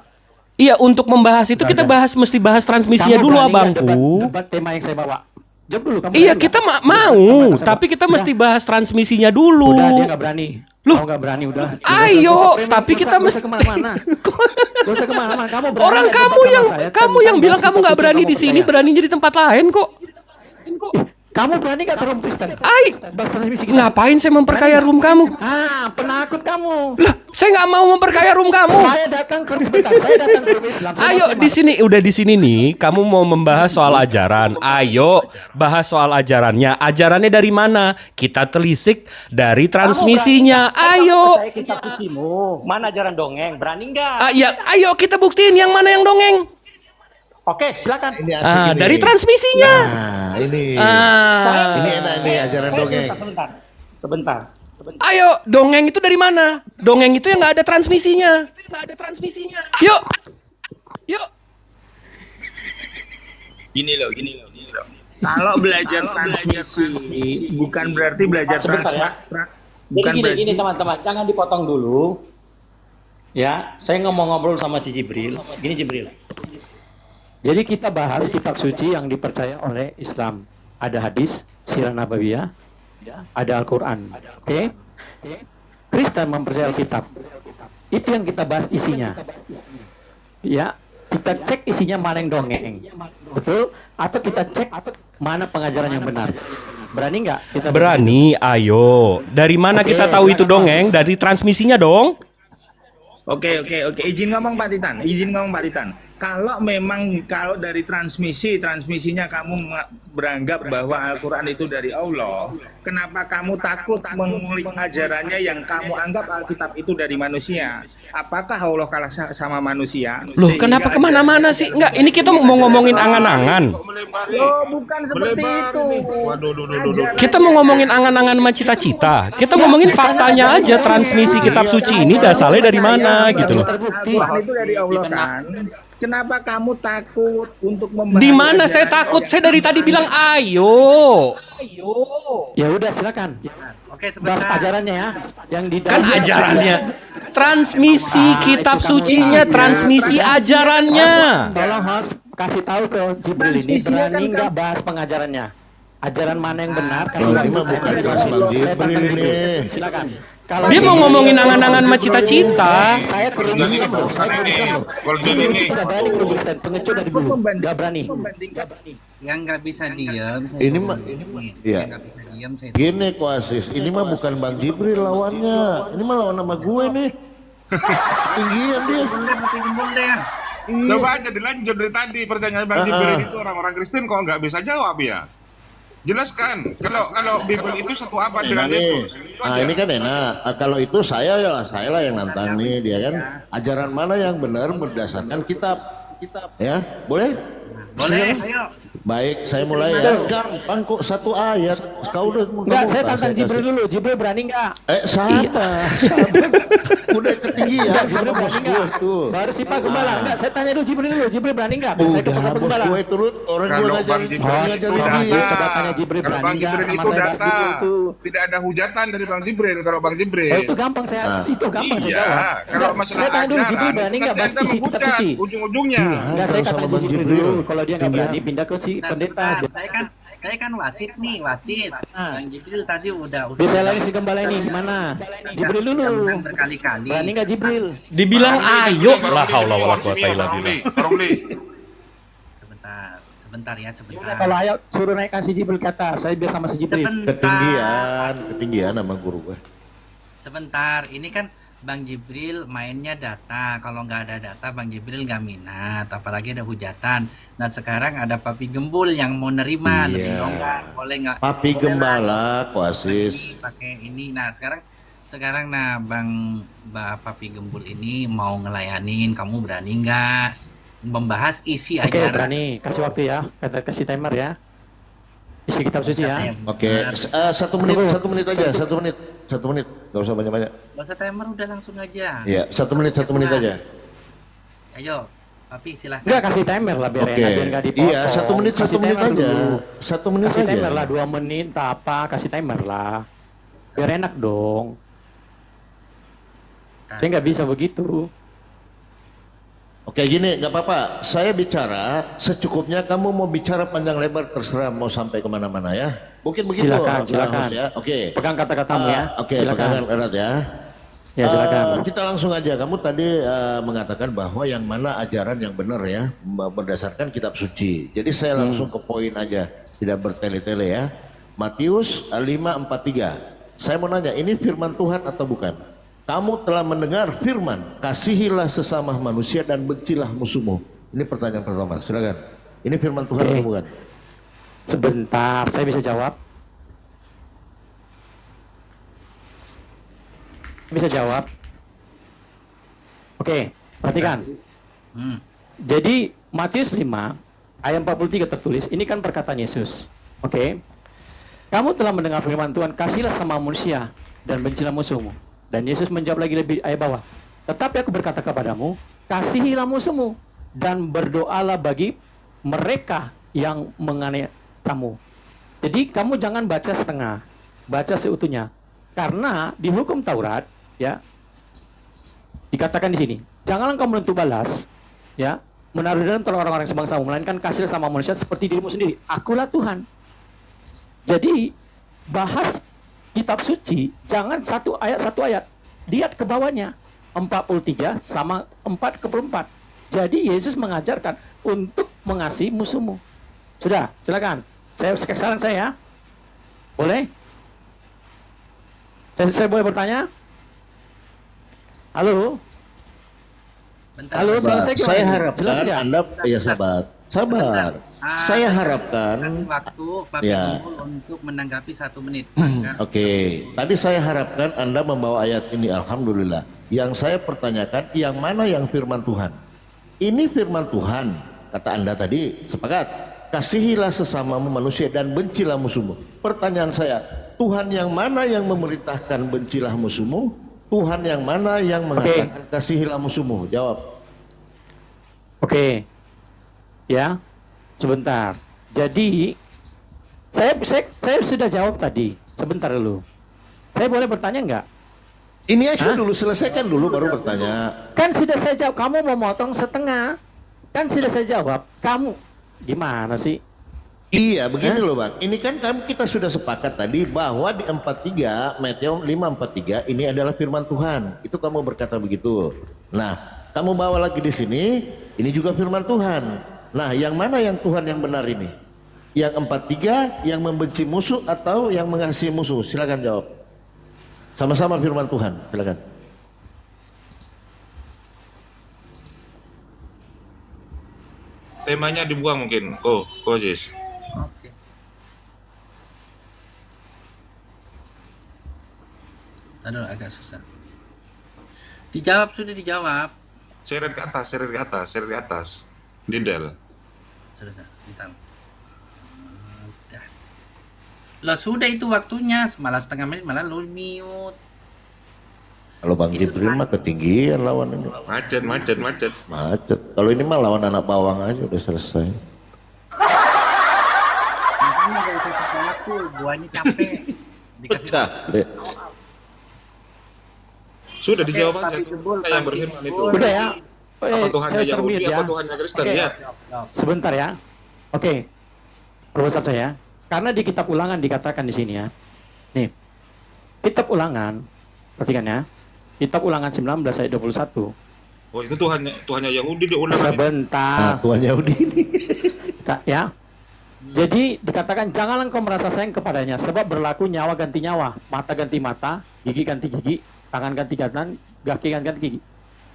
Iya, untuk membahas itu kita mesti bahas transmisinya Kamu dulu, berani nggak abangku. debat tema yang saya bawa. Jawab dulu kamu. Iya, berani kita nggak? mau, tapi kita mesti bahas transmisinya dulu. Udah, dia nggak berani. Loh, kamu nggak berani udah. Ayo, tapi kita mesti kemana-mana. Gak usah kemana-mana. Kamu berani orang nggak kamu debat yang sama saya kamu yang tentang bilang bahas kamu nggak kita berani kamu di sini, percaya? berani jadi tempat lain kok. Kamu berani gak ke room Kristen? Bahas transmisi kita. Ngapain saya memperkaya room kamu? Ah, penakut kamu. Lah, saya nggak mau memperkaya room kamu. Saya datang ke sebentar. Saya datang ke room Islam. Saya Ayo mau di sini, udah di sini nih. Kamu mau membahas soal ajaran. Ayo bahas soal ajarannya. Ajarannya dari mana? Kita telisik dari transmisinya. Ayo. percaya kitab sucimu. Mana ajaran dongeng? Berani nggak? Ya, ayo kita buktiin yang mana yang dongeng. Oke, silakan. Ini asik ini. Dari transmisinya. Nah, ini. Ah. Ini enak nih ajaran dongeng. Sebentar. Ayo, dongeng itu dari mana? Dongeng itu yang nggak ada transmisinya. Yuk. Gini loh. Kalau belajar transmisi bukan berarti belajar Sebentar ya. Jadi gini teman-teman, jangan dipotong dulu. Ya, saya ngobrol sama si Jibril. Gini Jibril. Jadi kita bahas kitab suci yang dipercaya oleh Islam. Ada hadis, sirah nabawiyah, ada Al-Quran. Oke? Kristen mempercayai Alkitab. Itu yang kita bahas isinya. Ya, kita cek isinya mana yang dongeng. Betul? Atau kita cek mana pengajaran yang benar. Berani nggak? Kita Berani, ayo. Dari mana kita tahu itu dongeng? Dari transmisinya dong. Oke. Izin ngomong Pak Titan. Kalau dari transmisinya kamu beranggap bahwa Al-Quran itu dari Allah, kenapa kamu takut mengulik pengajarannya yang kamu anggap Alkitab itu dari manusia? Apakah Allah kalah sama manusia? Loh, kenapa kemana-mana sih? Enggak, ini kita mau ngomongin angan-angan. Loh, bukan seperti itu. Kita mau ngomongin angan-angan sama cita-cita. Kita ngomongin faktanya aja, transmisi kitab suci ini dasarnya dari mana gitu loh. Al-Quran itu dari Allah kan? Kenapa kamu takut untuk membahas? Di mana saya takut? Saya dari tadi bilang ayo. Ya udah silakan. Oke, Bahas sebentar. ajarannya ya. Yang di Kan ajarannya. Transmisi kitab sucinya, transmisi ajarannya. Tolong host kasih tahu ke Jibril ini Transmisinya berani kan- nggak bahas pengajarannya. Ajaran mana yang benar? Oh, ini mah bukan kelas Bang Jibril ini. Silakan. Dia mau ngomongin angan-angan sama cita-cita. Saya turun Islam loh. Saya turun Islam loh. Jibril itu tidak berani turun Kristen. Pengecut dari dulu. Nggak berani. Yang nggak bisa diam. Ini mah, iya. Nggak bisa diam saya. Gini Koasis, ini mah bukan Bang Jibril lawannya. Ini mah lawan nama gue nih. Tinggian dia. Iya. Coba aja dilanjut dari tadi pertanyaan Bang Jibril itu orang-orang Kristen kok nggak bisa jawab ya? Jelaskan. Kalau Bible itu satu apa dengan Yesus? Itu Nah aja. ini kan enak. Kalau itu saya lah yang nantang nih dia kan. Ajaran mana yang benar berdasarkan kitab. Ya, boleh? Boleh, ayo. Baik, saya mulai ya. Gampang kok satu ayat. Kau udah Enggak, saya tantang Jibril dulu. Jibril berani nggak? Sabar. Udah ketinggian Enggak, sama Jibril bos berani gue nggak? tuh. Baru si Pak Gembala. Enggak, saya tanya dulu Jibril dulu. Jibril berani nggak? Biar saya ke Udah Pak bos Gembala. gue turun orang gue Kalau ngajarin Bang Jibril ngajarin itu dia. data. Coba tanya Jibril Kalau berani Bang nggak Jibril sama itu saya bahas data. Jibril itu. Tidak ada hujatan dari Bang Jibril kalau Bang Jibril. Oh, itu gampang saya itu gampang saya Iya, jawab. kalau Enggak, masalah saya tanya dulu ajaran, Jibril berani nggak nanti bahas Anda isi kitab menghujat suci? ujung-ujungnya. Enggak, saya Sama kata Bang Jibril Jibril. dulu. Kalau dia nggak Tinggian. berani pindah ke si pendeta. Saya kan wasit nih, wasit. Bang Jibril tadi udah Biar saya lagi si Gembala ini gimana? Jibril dulu. menang berkali-kali. Berani nggak Jibril? Dibilang ayo. La haula wala quwata illa billah. Sebentar ya, sebentar. Kalau ayo suruh naikkan si Jibril ke atas. Saya biar sama si Jibril. Ketinggian sama guru gue. Sebentar, ini kan Bang Jibril mainnya data. Kalau nggak ada data, Bang Jibril nggak minat. Apalagi ada hujatan. Nah sekarang ada Papi Gembul yang mau nerima lebih longgar. Boleh nggak? Papi Boleh Gembala, Koasis. pakai ini. Nah sekarang nah Papi Gembul ini mau ngelayanin. Kamu berani nggak membahas isi Oke, ajaran? berani. Kasih waktu ya. Kasih timer ya. Isi kitab suci ya. Oke, 1 menit aja, 1 menit, nggak usah banyak-banyak. Gak usah timer, udah langsung aja. Iya, 1 menit aja. Ayo, Papi silahkan. Enggak, kasih timer lah biar Oke. enak, biar nggak dipotong. Iya, 1 menit Kasih aja. timer dulu. 1 menit Kasih aja. timer lah 2 menit, tak apa, kasih timer lah. Biar enak dong. Saya nggak bisa begitu. Oke, gini, nggak apa-apa. Saya bicara secukupnya. Kamu mau bicara panjang lebar terserah, mau sampai kemana-mana ya. Mungkin begitu. Silakan. Ya. Oke. Pegang kata-katamu ya. Oke, Silakan. pegangan erat ya. Ya, silakan. Kita langsung aja. Kamu tadi mengatakan bahwa yang mana ajaran yang benar ya, berdasarkan kitab suci. Jadi saya langsung ke poin aja, tidak bertele-tele ya. Matius 5:43. Saya mau nanya, ini firman Tuhan atau bukan? Kamu telah mendengar firman, kasihilah sesama manusia dan bencilah musuhmu. Ini pertanyaan pertama, silakan. Ini firman Tuhan atau bukan? Sebentar, saya bisa jawab. Bisa jawab. Oke, perhatikan. Jadi Matius 5 ayat 43 tertulis, ini kan perkataan Yesus. Oke. Kamu telah mendengar firman Tuhan, kasihilah sama manusia dan bencilah musuhmu. Dan Yesus menjawab lagi lebih ayat bawah. Tetapi aku berkata kepadamu, kasihilah musuhmu dan berdoalah bagi mereka yang menganiaya kamu. Jadi kamu jangan baca setengah, baca seutuhnya. Karena di hukum Taurat, ya, dikatakan di sini, janganlah kamu menuntut balas, ya, menaruh dalam tolong orang-orang sebangsamu, melainkan kasih sama manusia seperti dirimu sendiri. Akulah Tuhan. Jadi bahas kitab suci, jangan satu ayat, lihat ke bawahnya, 43 sama 44. Jadi Yesus mengajarkan untuk mengasihi musuhmu. Sudah, silakan. Sekarang saya, boleh? Saya boleh bertanya? Halo? Bentar, Halo, Saya harapkan Anda, ya sabar. Saya harapkan kasih waktu Papi Gembul untuk menanggapi 1 menit. Oke, tadi saya harapkan Anda membawa ayat ini, alhamdulillah. Yang saya pertanyakan, yang mana yang firman Tuhan? Ini firman Tuhan, kata Anda tadi, sepakat. Kasihilah sesamamu manusia dan bencilah musuhmu. Pertanyaan saya, Tuhan yang mana yang memerintahkan bencilah musuhmu? Tuhan yang mana yang mengatakan kasihilah musuhmu? Jawab. Oke. Ya, sebentar. Jadi saya sudah jawab tadi. Sebentar dulu. Saya boleh bertanya nggak? Ini aja dulu, selesaikan dulu baru bertanya. Kan sudah saya jawab. Kamu mau motong setengah. Kan sudah saya jawab. Kamu gimana sih? Iya, begini loh Bang. Ini kan kita sudah sepakat tadi bahwa di 43, Matius 5:43 ini adalah firman Tuhan. Itu kamu berkata begitu. Nah, kamu bawa lagi di sini, ini juga firman Tuhan. Nah, yang mana yang Tuhan yang benar ini? Yang 43 yang membenci musuh atau yang mengasihi musuh? Silakan jawab. Sama-sama firman Tuhan, silakan. Temanya dibuang mungkin. Jis. Oke. Aduh, agak susah. Sudah dijawab. Seret ke atas. Didel. Sudah, bentar. Lah sudah itu waktunya, malah setengah menit malah lu mute. Kalau Bang Jibril mah ketinggian lawan ini. Macet. Kalau ini mah lawan anak bawang aja udah selesai. Makanya gak usah pakai waktu, guanya capek. Dikasih Sudah dijawab aja. Yang berfirman itu. Udah ya. Apa Tuhannya Yahudi, apa Tuhannya Kristen ya? Sebentar ya. Oke. Profesor saya, karena di kitab Ulangan dikatakan di sini ya. Nih. Kitab Ulangan, perhatikan ya. Kitab Ulangan 19 ayat 21. Oh, itu Tuhannya Yahudi di Ulangan. Sebentar. Tuhan Yahudi ini. Ya. Jadi dikatakan janganlah engkau merasa sayang kepadanya sebab berlaku nyawa ganti nyawa, mata ganti mata, gigi ganti gigi, tangan ganti tangan, kaki ganti kaki.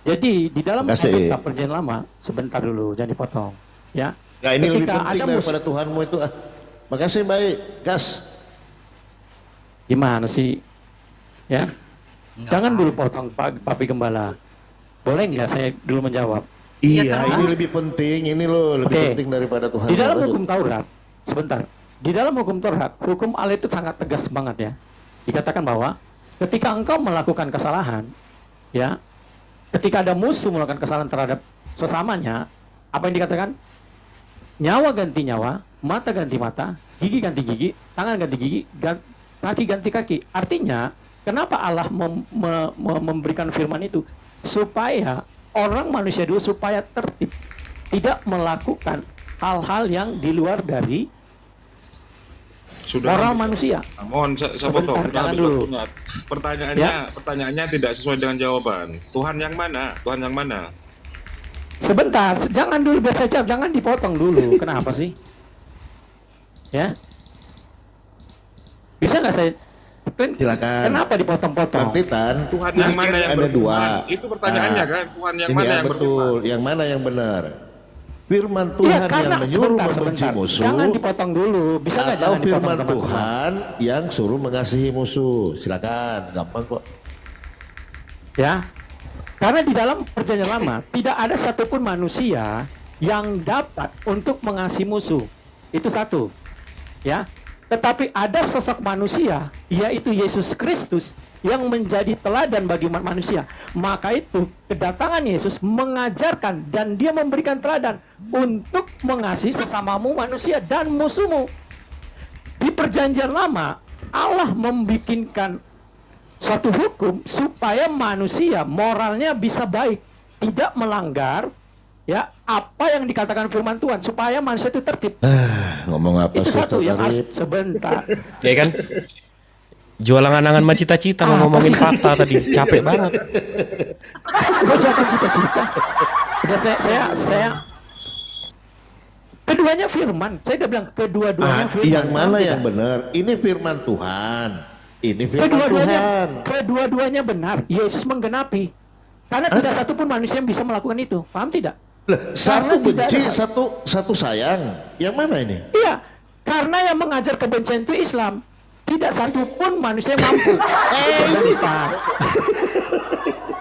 Jadi di dalam Makasih. Alkitab Perjanjian Lama, sebentar dulu, jangan dipotong, ya. Ya ini lebih Ketika penting ada daripada Tuhanmu itu. Makasih baik, gas. Gimana sih? Ya. Jangan dulu potong Papi Gembala. Boleh nggak saya dulu menjawab? Iya, ini lebih penting, ini loh lebih Oke. penting daripada Tuhan. Di dalam hukum Taurat, sebentar. Di dalam hukum Taurat, hukum Allah itu sangat tegas banget ya. Dikatakan bahwa ketika engkau melakukan kesalahan, ya, ketika ada musuh melakukan kesalahan terhadap sesamanya, apa yang dikatakan? Nyawa ganti nyawa, mata ganti mata, gigi ganti gigi, tangan ganti gigi, kaki ganti kaki. Artinya, kenapa Allah memberikan firman itu? Supaya orang manusia dulu supaya tertib, tidak melakukan hal-hal yang di luar dari moral manusia. Mohon saya Sebentar, potong. jangan dulu. Pertanyaannya tidak sesuai dengan jawaban. Tuhan yang mana? Tuhan yang mana? Sebentar, jangan dulu biar saya jawab, jangan dipotong dulu. Kenapa sih? Ya, bisa nggak saya? Silakan. Kenapa dipotong-potong? Bang Titan, Tuhan yang mana yang ada dua. Itu pertanyaannya kan. Tuhan yang Ini mana ya, yang betul. Yang mana yang benar? Firman Tuhan yang menyuruh membenci musuh. Jangan dipotong dulu. Bisa nggak atau jangan dipotong, firman teman-teman? Tuhan yang suruh mengasihi musuh. Silakan, gampang kok. Ya, karena di dalam Perjanjian Lama tidak ada satupun manusia yang dapat untuk mengasihi musuh. Itu satu, ya. Tetapi ada sosok manusia, yaitu Yesus Kristus, yang menjadi teladan bagi umat manusia. Maka itu kedatangan Yesus mengajarkan dan dia memberikan teladan untuk mengasihi sesamamu manusia dan musuhmu. Di Perjanjian Lama, Allah membikinkan suatu hukum supaya manusia moralnya bisa baik, tidak melanggar ya apa yang dikatakan firman Tuhan, supaya manusia itu tertib. Ngomong apa Itu sih, satu Ustaz yang harus Arif? sebentar. Ya kan? Jual angan-angan sama cita-cita mau ngomongin fakta tadi, capek banget. Gue jangan cita-cita. Udah saya keduanya firman. Saya udah bilang kedua-duanya firman. Yang mana Tidak. yang benar? Ini firman Tuhan. Ini firman Tuhan. Kedua-duanya benar. Yesus menggenapi. Karena tidak satu pun manusia yang bisa melakukan itu. Paham tidak? Satu tidak benci, ada satu sayang. Yang mana ini? Iya, karena yang mengajar kebencian itu Islam. Tidak satu pun manusia yang mampu. Sebentar.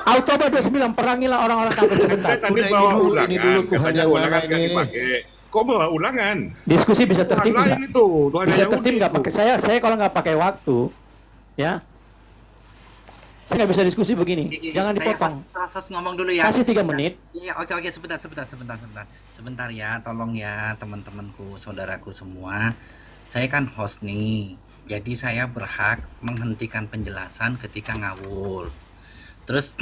Al-Tawbah 29, perangilah orang-orang kafir sebentar. Tadi bawa ulangan, ini dulu Tuhan katanya yang ulangan mana nggak ini? dipakai. Kok bawa ulangan? Diskusi bisa Tuhan tertib lain nggak? itu, Tuhan Bisa yang tertib nggak pakai saya kalau nggak pakai waktu, ya. Saya nggak bisa diskusi begini. Jangan dipotong. Saya ngomong dulu ya. Kasih 3 menit. Iya, oke, sebentar ya, tolong ya teman-temanku, saudaraku semua. Saya kan host nih, jadi saya berhak menghentikan penjelasan ketika ngawur. Terus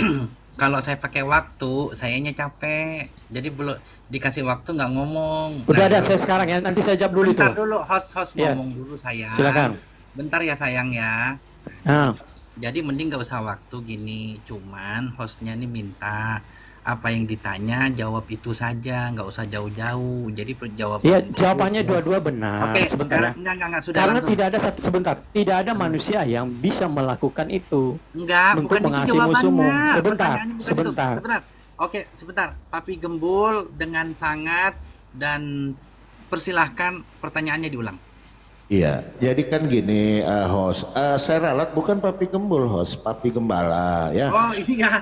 kalau saya pakai waktu, sayanya capek, jadi belum dikasih waktu nggak ngomong. Udah ada saya sekarang ya, nanti saya jawab dulu itu. Bentar dulu, host Iya. ngomong dulu sayang. Silakan. Bentar ya sayang ya. Nah. Jadi mending gak usah waktu gini, cuman hostnya nih minta apa yang ditanya jawab itu saja, nggak usah jauh-jauh. Jadi jawaban. Iya, jawabannya dua-dua benar. Oke, sebentar ya. sekarang enggak sudah Karena langsung. tidak ada sebentar, tidak ada manusia yang bisa melakukan itu. Enggak, untuk bukan itu mengasihi jawabannya. musuhmu. Sebentar, Pertanyaannya bukan itu. sebentar. Sebentar. Oke, sebentar. Papi Gembul dengan sangat dan persilahkan pertanyaannya diulang. Iya, jadi kan gini host, saya ralat bukan Papi Gembul host, Papi Gembala ya. Oh iya,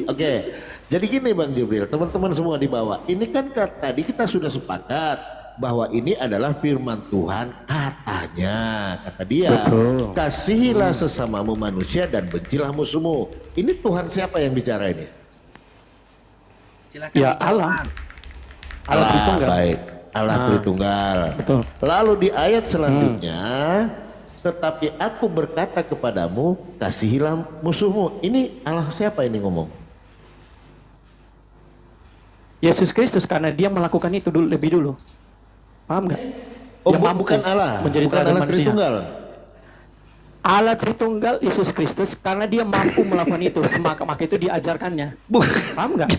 Oke, jadi gini Bang Jibril, teman-teman semua di bawah, ini kan tadi kita sudah sepakat bahwa ini adalah firman Tuhan katanya, kata dia, Betul. kasihilah sesamamu manusia dan bencilah musuhmu. Ini Tuhan siapa yang bicara ini? Silakan Ya dijawab. Allah. Allah Tritunggal. Baik. Allah Tritunggal. Betul. Lalu di ayat selanjutnya, tetapi aku berkata kepadamu, kasihilah musuhmu. Ini Allah siapa ini ngomong? Yesus Kristus karena dia melakukan itu dulu lebih dulu. Paham nggak? Oh, Dia mampu bukan Allah, menjadi bukan teladan Allah manusia. Tritunggal. Allah Tritunggal Yesus Kristus karena dia mampu melakukan itu, maka itu diajarkannya. Paham nggak?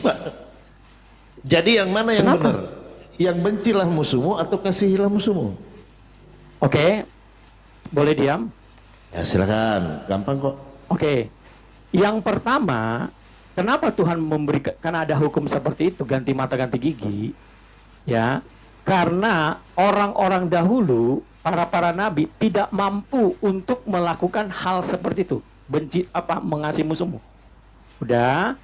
Jadi yang mana yang Kenapa? benar? Yang bencilah musuhmu atau kasihilah musuhmu? Oke, boleh diam. Ya silakan, gampang kok. Oke. Yang pertama, kenapa Tuhan memberikan, karena ada hukum seperti itu, ganti mata ganti gigi, ya, karena orang-orang dahulu, para nabi tidak mampu untuk melakukan hal seperti itu, mengasihi musuhmu. Udah.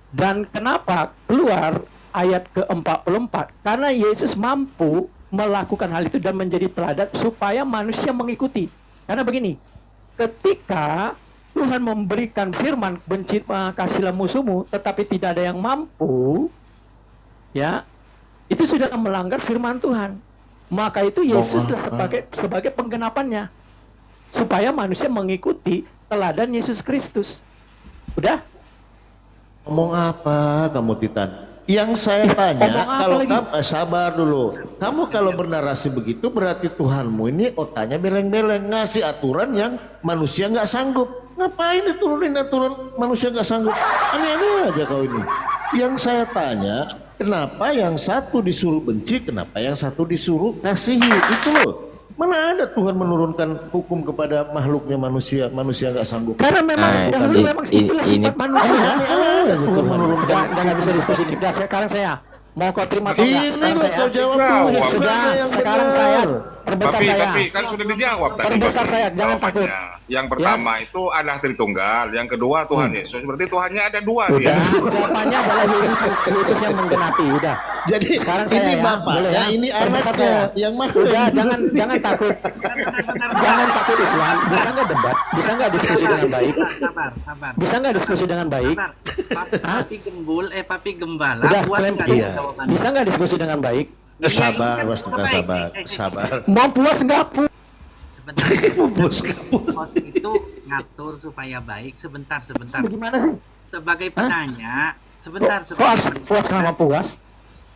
Dan kenapa keluar ayat ke-44? Karena Yesus mampu melakukan hal itu dan menjadi teladan supaya manusia mengikuti. Karena begini, ketika Tuhan memberikan firman, kasihlah musuhmu, tetapi tidak ada yang mampu, ya, itu sudah melanggar firman Tuhan. Maka itu Yesus sebagai penggenapannya, supaya manusia mengikuti teladan Yesus Kristus. Udah? Ngomong apa kamu, Titan? Yang saya tanya, kalau kamu sabar dulu, kamu kalau bernarasi begitu berarti Tuhanmu ini otaknya beleng-beleng, ngasih aturan yang manusia nggak sanggup. Ngapain diturunin aturan manusia nggak sanggup? Aneh-aneh aja kau ini. Yang saya tanya, kenapa yang satu disuruh benci, kenapa yang satu disuruh kasihi? Itu loh. Mana ada Tuhan menurunkan hukum kepada makhluknya manusia nggak sanggup? Karena memang dahulu memang itulah sifat manusia. Tuhan menurunkan. Nggak bisa diskusi ini. Udah, sekarang saya mau kau terima atau enggak? Ini loh kau jawab dulu. Sudah, sekarang saya perbesar saya. Tapi kan sudah dijawab tadi. Perbesar saya, jangan takut. Yang pertama itu Allah Tritunggal, yang kedua Tuhan Yesus. Berarti Tuhannya ada dua. Udah, jawabannya adalah Yesus yang menggenapi. Udah. Jadi sekarang ini saya bapaknya, ini anaknya yang mana? Udah, jangan takut. Jangan takut Islam. Bisa nggak debat? Bisa nggak diskusi dengan baik? Sabar. Bisa nggak diskusi dengan baik? Papi Gembala. Udah, Puas nggak iya. jawabannya? Bisa nggak diskusi dengan baik? Sabar, sabar. Mau puas nggak puas? Bos itu ngatur supaya baik. Sebentar. Bagaimana sih? Sebagai penanya, sebentar. Puas sama puas?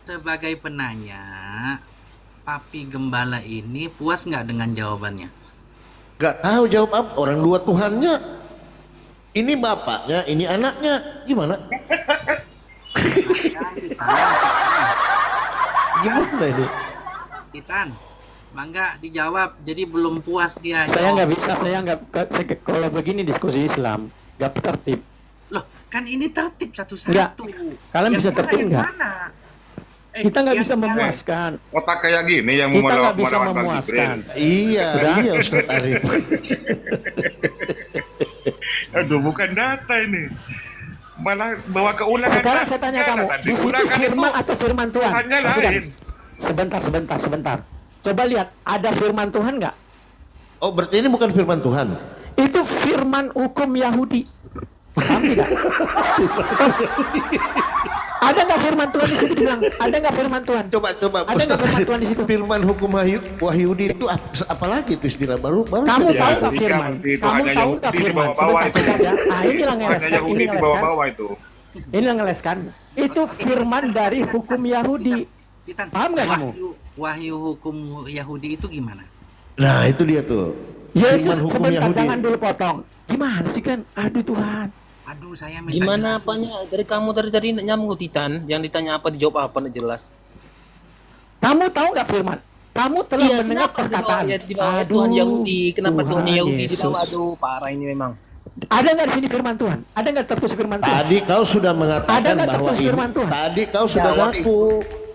Sebagai penanya, Papi Gembala ini puas nggak dengan jawabannya? Gak tahu jawab apa. Orang dua Tuhannya. Ini bapaknya, ini anaknya. Gimana? Gimana ini? Titan, mangga dijawab. Jadi belum puas dia. Saya nggak bisa. Kalau begini diskusi Islam nggak tertib. Loh, kan ini tertib satu-satu. Enggak. Kalian bisa tertib nggak? Kita nggak bisa memuaskan. Otak kayak gini yang kita nggak bisa melawan Bang memuaskan. Iya, Ustaz Arif. Aduh, bukan data ini. Malah bawa keulangan. Sekarang saya tanya kamu, di situ firman atau firman Tuhan? Tuhannya lain. Sebentar. Coba lihat, ada firman Tuhan nggak? Oh, berarti ini bukan firman Tuhan. Itu firman hukum Yahudi. Paham tidak? Ada nggak firman Tuhan di situ bilang? Ada nggak firman Tuhan? Coba. Ada nggak firman Tuhan di situ? Firman hukum Wahyudi itu apa lagi itu istilah baru? Kamu tahu nggak firman? Kamu tahu nggak firman? Sebentar. Ini yang ngeleskan. Ini yang ngeleskan. Itu firman dari hukum Yahudi. Paham nggak kamu? Wahyu hukum Yahudi itu gimana? Nah, itu dia tuh. Yesus, sebentar, jangan dulu potong. Gimana sih kan? Aduh Tuhan. Aduh, saya gimana apanya dari kamu tadi nyambung Titan, yang ditanya apa dijawab apa nggak jelas. Kamu tahu nggak firman? Kamu telah mendengar perkataan. Tuhan Yahudi, kenapa Tuhan Yahudi di bawah? Aduh, parah ini memang. Ada nggak di sini firman Tuhan? Ada nggak tertulis firman Tuhan? Tadi kau sudah mengatakan bahwa ini. Tadi kau sudah ngaku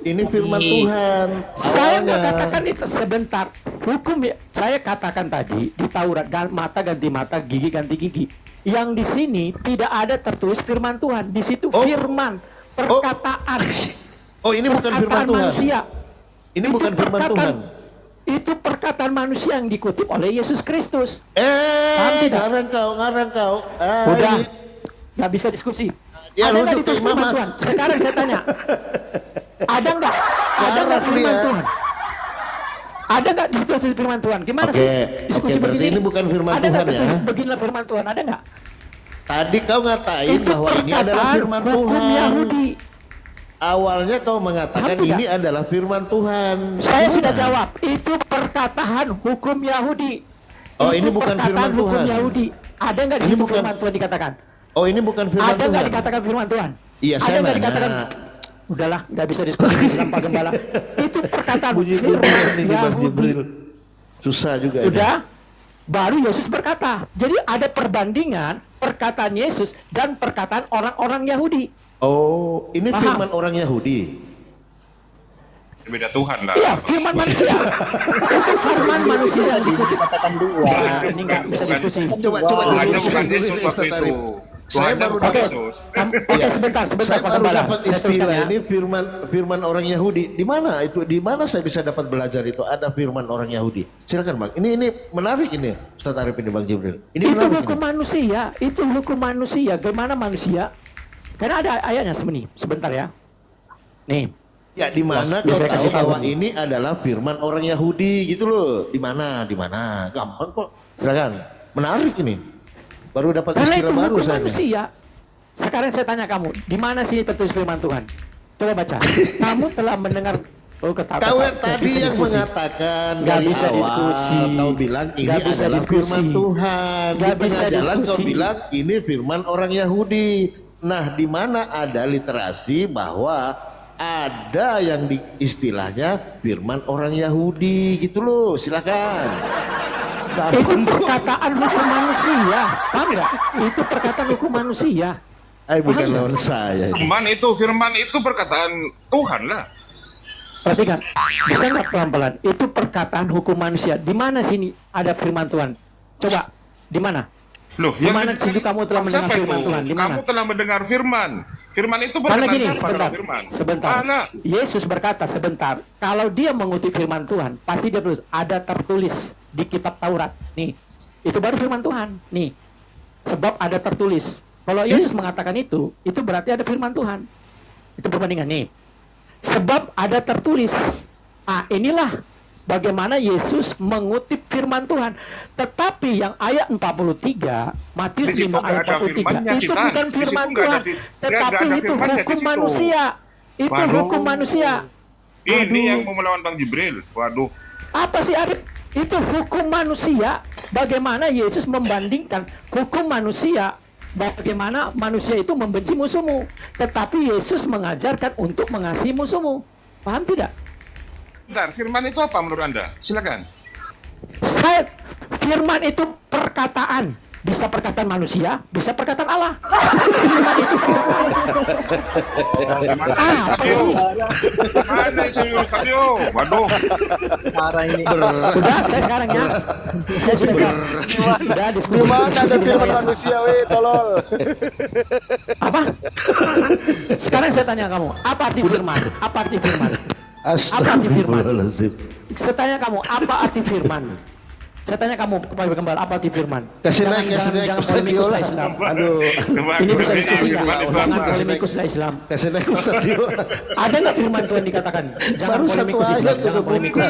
ini firman Tuhan. Saya nggak katakan itu sebentar. Hukum saya katakan tadi di Taurat, mata ganti mata, gigi ganti gigi. Yang di sini tidak ada tertulis firman Tuhan. Di situ firman, perkataan. Oh, ini bukan firman Tuhan. Manusia. Ini bukan firman Tuhan. Itu perkataan manusia yang dikutip oleh Yesus Kristus. Ngarang kau. Udah, nggak bisa diskusi. Ya, ada nggak ditulis firman Tuhan? Sekarang saya tanya, ada nggak firman Tuhan? Ada nggak ditulis firman Tuhan? Gimana sih diskusi begini? Ini bukan firman ada Tuhan ya? Beginilah firman Tuhan, ada nggak? Tadi kau ngatain itu bahwa ini adalah firman Tuhan. Yahudi. Awalnya kau mengatakan ini adalah firman Tuhan. Saya sudah jawab, itu perkataan hukum Yahudi. Oh, ini bukan firman Tuhan. Yahudi. Ada nggak di situ firman Tuhan dikatakan? Oh, ini bukan firman Tuhan. Ada nggak dikatakan firman Tuhan? Iya, saya dikatakan. Udahlah, nggak bisa diskusi Islam Pak Gembala. Itu perkataan Bang Jibril. Susah juga. Udah. baru Yesus berkata. Jadi ada perbandingan perkataan Yesus dan perkataan orang-orang Yahudi. Oh, ini Paham? firman orang Yahudi. Beda Tuhan lah. Iya, firman manusia. Itu firman manusia yang dikatakan dua. Ini nggak bisa diskusi. Coba Tuhannya bukan Yesus waktu itu. Saya baru dapat sebentar saya Pak baru Gembala. dapat Saya istilah teruskan ya. ini firman orang Yahudi. Di mana itu? Di mana saya bisa dapat belajar itu ada firman orang Yahudi? Silakan Bang. Ini menarik ini Ustaz Arif ini Bang Jibril. Ini Itu menarik hukum ini. manusia, itu hukum manusia. Gimana manusia? Karena ada ayatnya sebentar ya. Nih. Ya di mana kau tahu bahwa ini adalah firman orang Yahudi gitu loh. Di mana? Di mana? Gampang kok. Silakan. Menarik ini. Baru dapat Karena itu istilah baru hukum saya. manusia. Sekarang saya tanya kamu, di mana sini tertulis firman Tuhan? Coba baca. Kamu telah mendengar Kau tadi yang mengatakan Gak dari bisa awal, diskusi. kau bilang ini Gak bisa adalah diskusi. firman Tuhan. Gak Di bisa tengah jalan kau diskusi. bilang ini firman orang Yahudi. Nah, di mana ada literasi bahwa ada yang di istilahnya firman orang Yahudi gitu loh. Silakan. Itu perkataan hukum manusia, paham nggak? Itu perkataan hukum manusia. Bukan lawan saya. Firman itu perkataan Tuhan lah. Perhatikan, bisa nggak pelan-pelan? Itu perkataan hukum manusia. Di mana sini ada firman Tuhan? Coba, di mana? Loh, di mana situ kamu telah mendengar siapa firman itu? Tuhan? Di mana? Kamu telah mendengar firman. Firman itu Karena perkataan gini, siapa dalam firman? sebentar. Yesus berkata sebentar. Kalau dia mengutip firman Tuhan, pasti dia tulis ada tertulis di kitab Taurat. Nih, itu baru firman Tuhan. Nih, sebab ada tertulis. Kalau Yesus mengatakan itu berarti ada firman Tuhan. Itu perbandingan nih. Sebab ada tertulis. Inilah bagaimana Yesus mengutip firman Tuhan. Tetapi yang ayat 43, Matius 5 ayat 43, itu bukan firman Tuhan. Tetapi itu hukum manusia. Itu hukum manusia. Ini yang mau melawan Bang Jibril. Waduh. Apa sih Arif? Itu hukum manusia. Bagaimana Yesus membandingkan hukum manusia. Bagaimana manusia itu membenci musuhmu. Tetapi Yesus mengajarkan untuk mengasihi musuhmu. Paham tidak? Bentar, firman itu apa menurut Anda? Silakan. Firman itu perkataan. Bisa perkataan manusia, bisa perkataan Allah. Firman itu apa sih? Mana itu Ustazio? Waduh. Parah ini. Sudah, saya sekarang ya. Saya sudah diskusi. Gimana ada firman manusia, weh, tolol. Apa? Sekarang saya tanya kamu, apa arti firman? Apa arti firman? Apa arti firman? Saya tanya kamu, apa arti firman? Saya tanya kamu kepada Gembala, apa arti firman? Jangan polemikus lah Islam. Aduh. Ini bisa diskusi nggak? Jangan polemikus lah Islam. Kasih naik Ustazio. Ada nggak firman Tuhan dikatakan? Jangan polemikus Islam, jangan polemikus.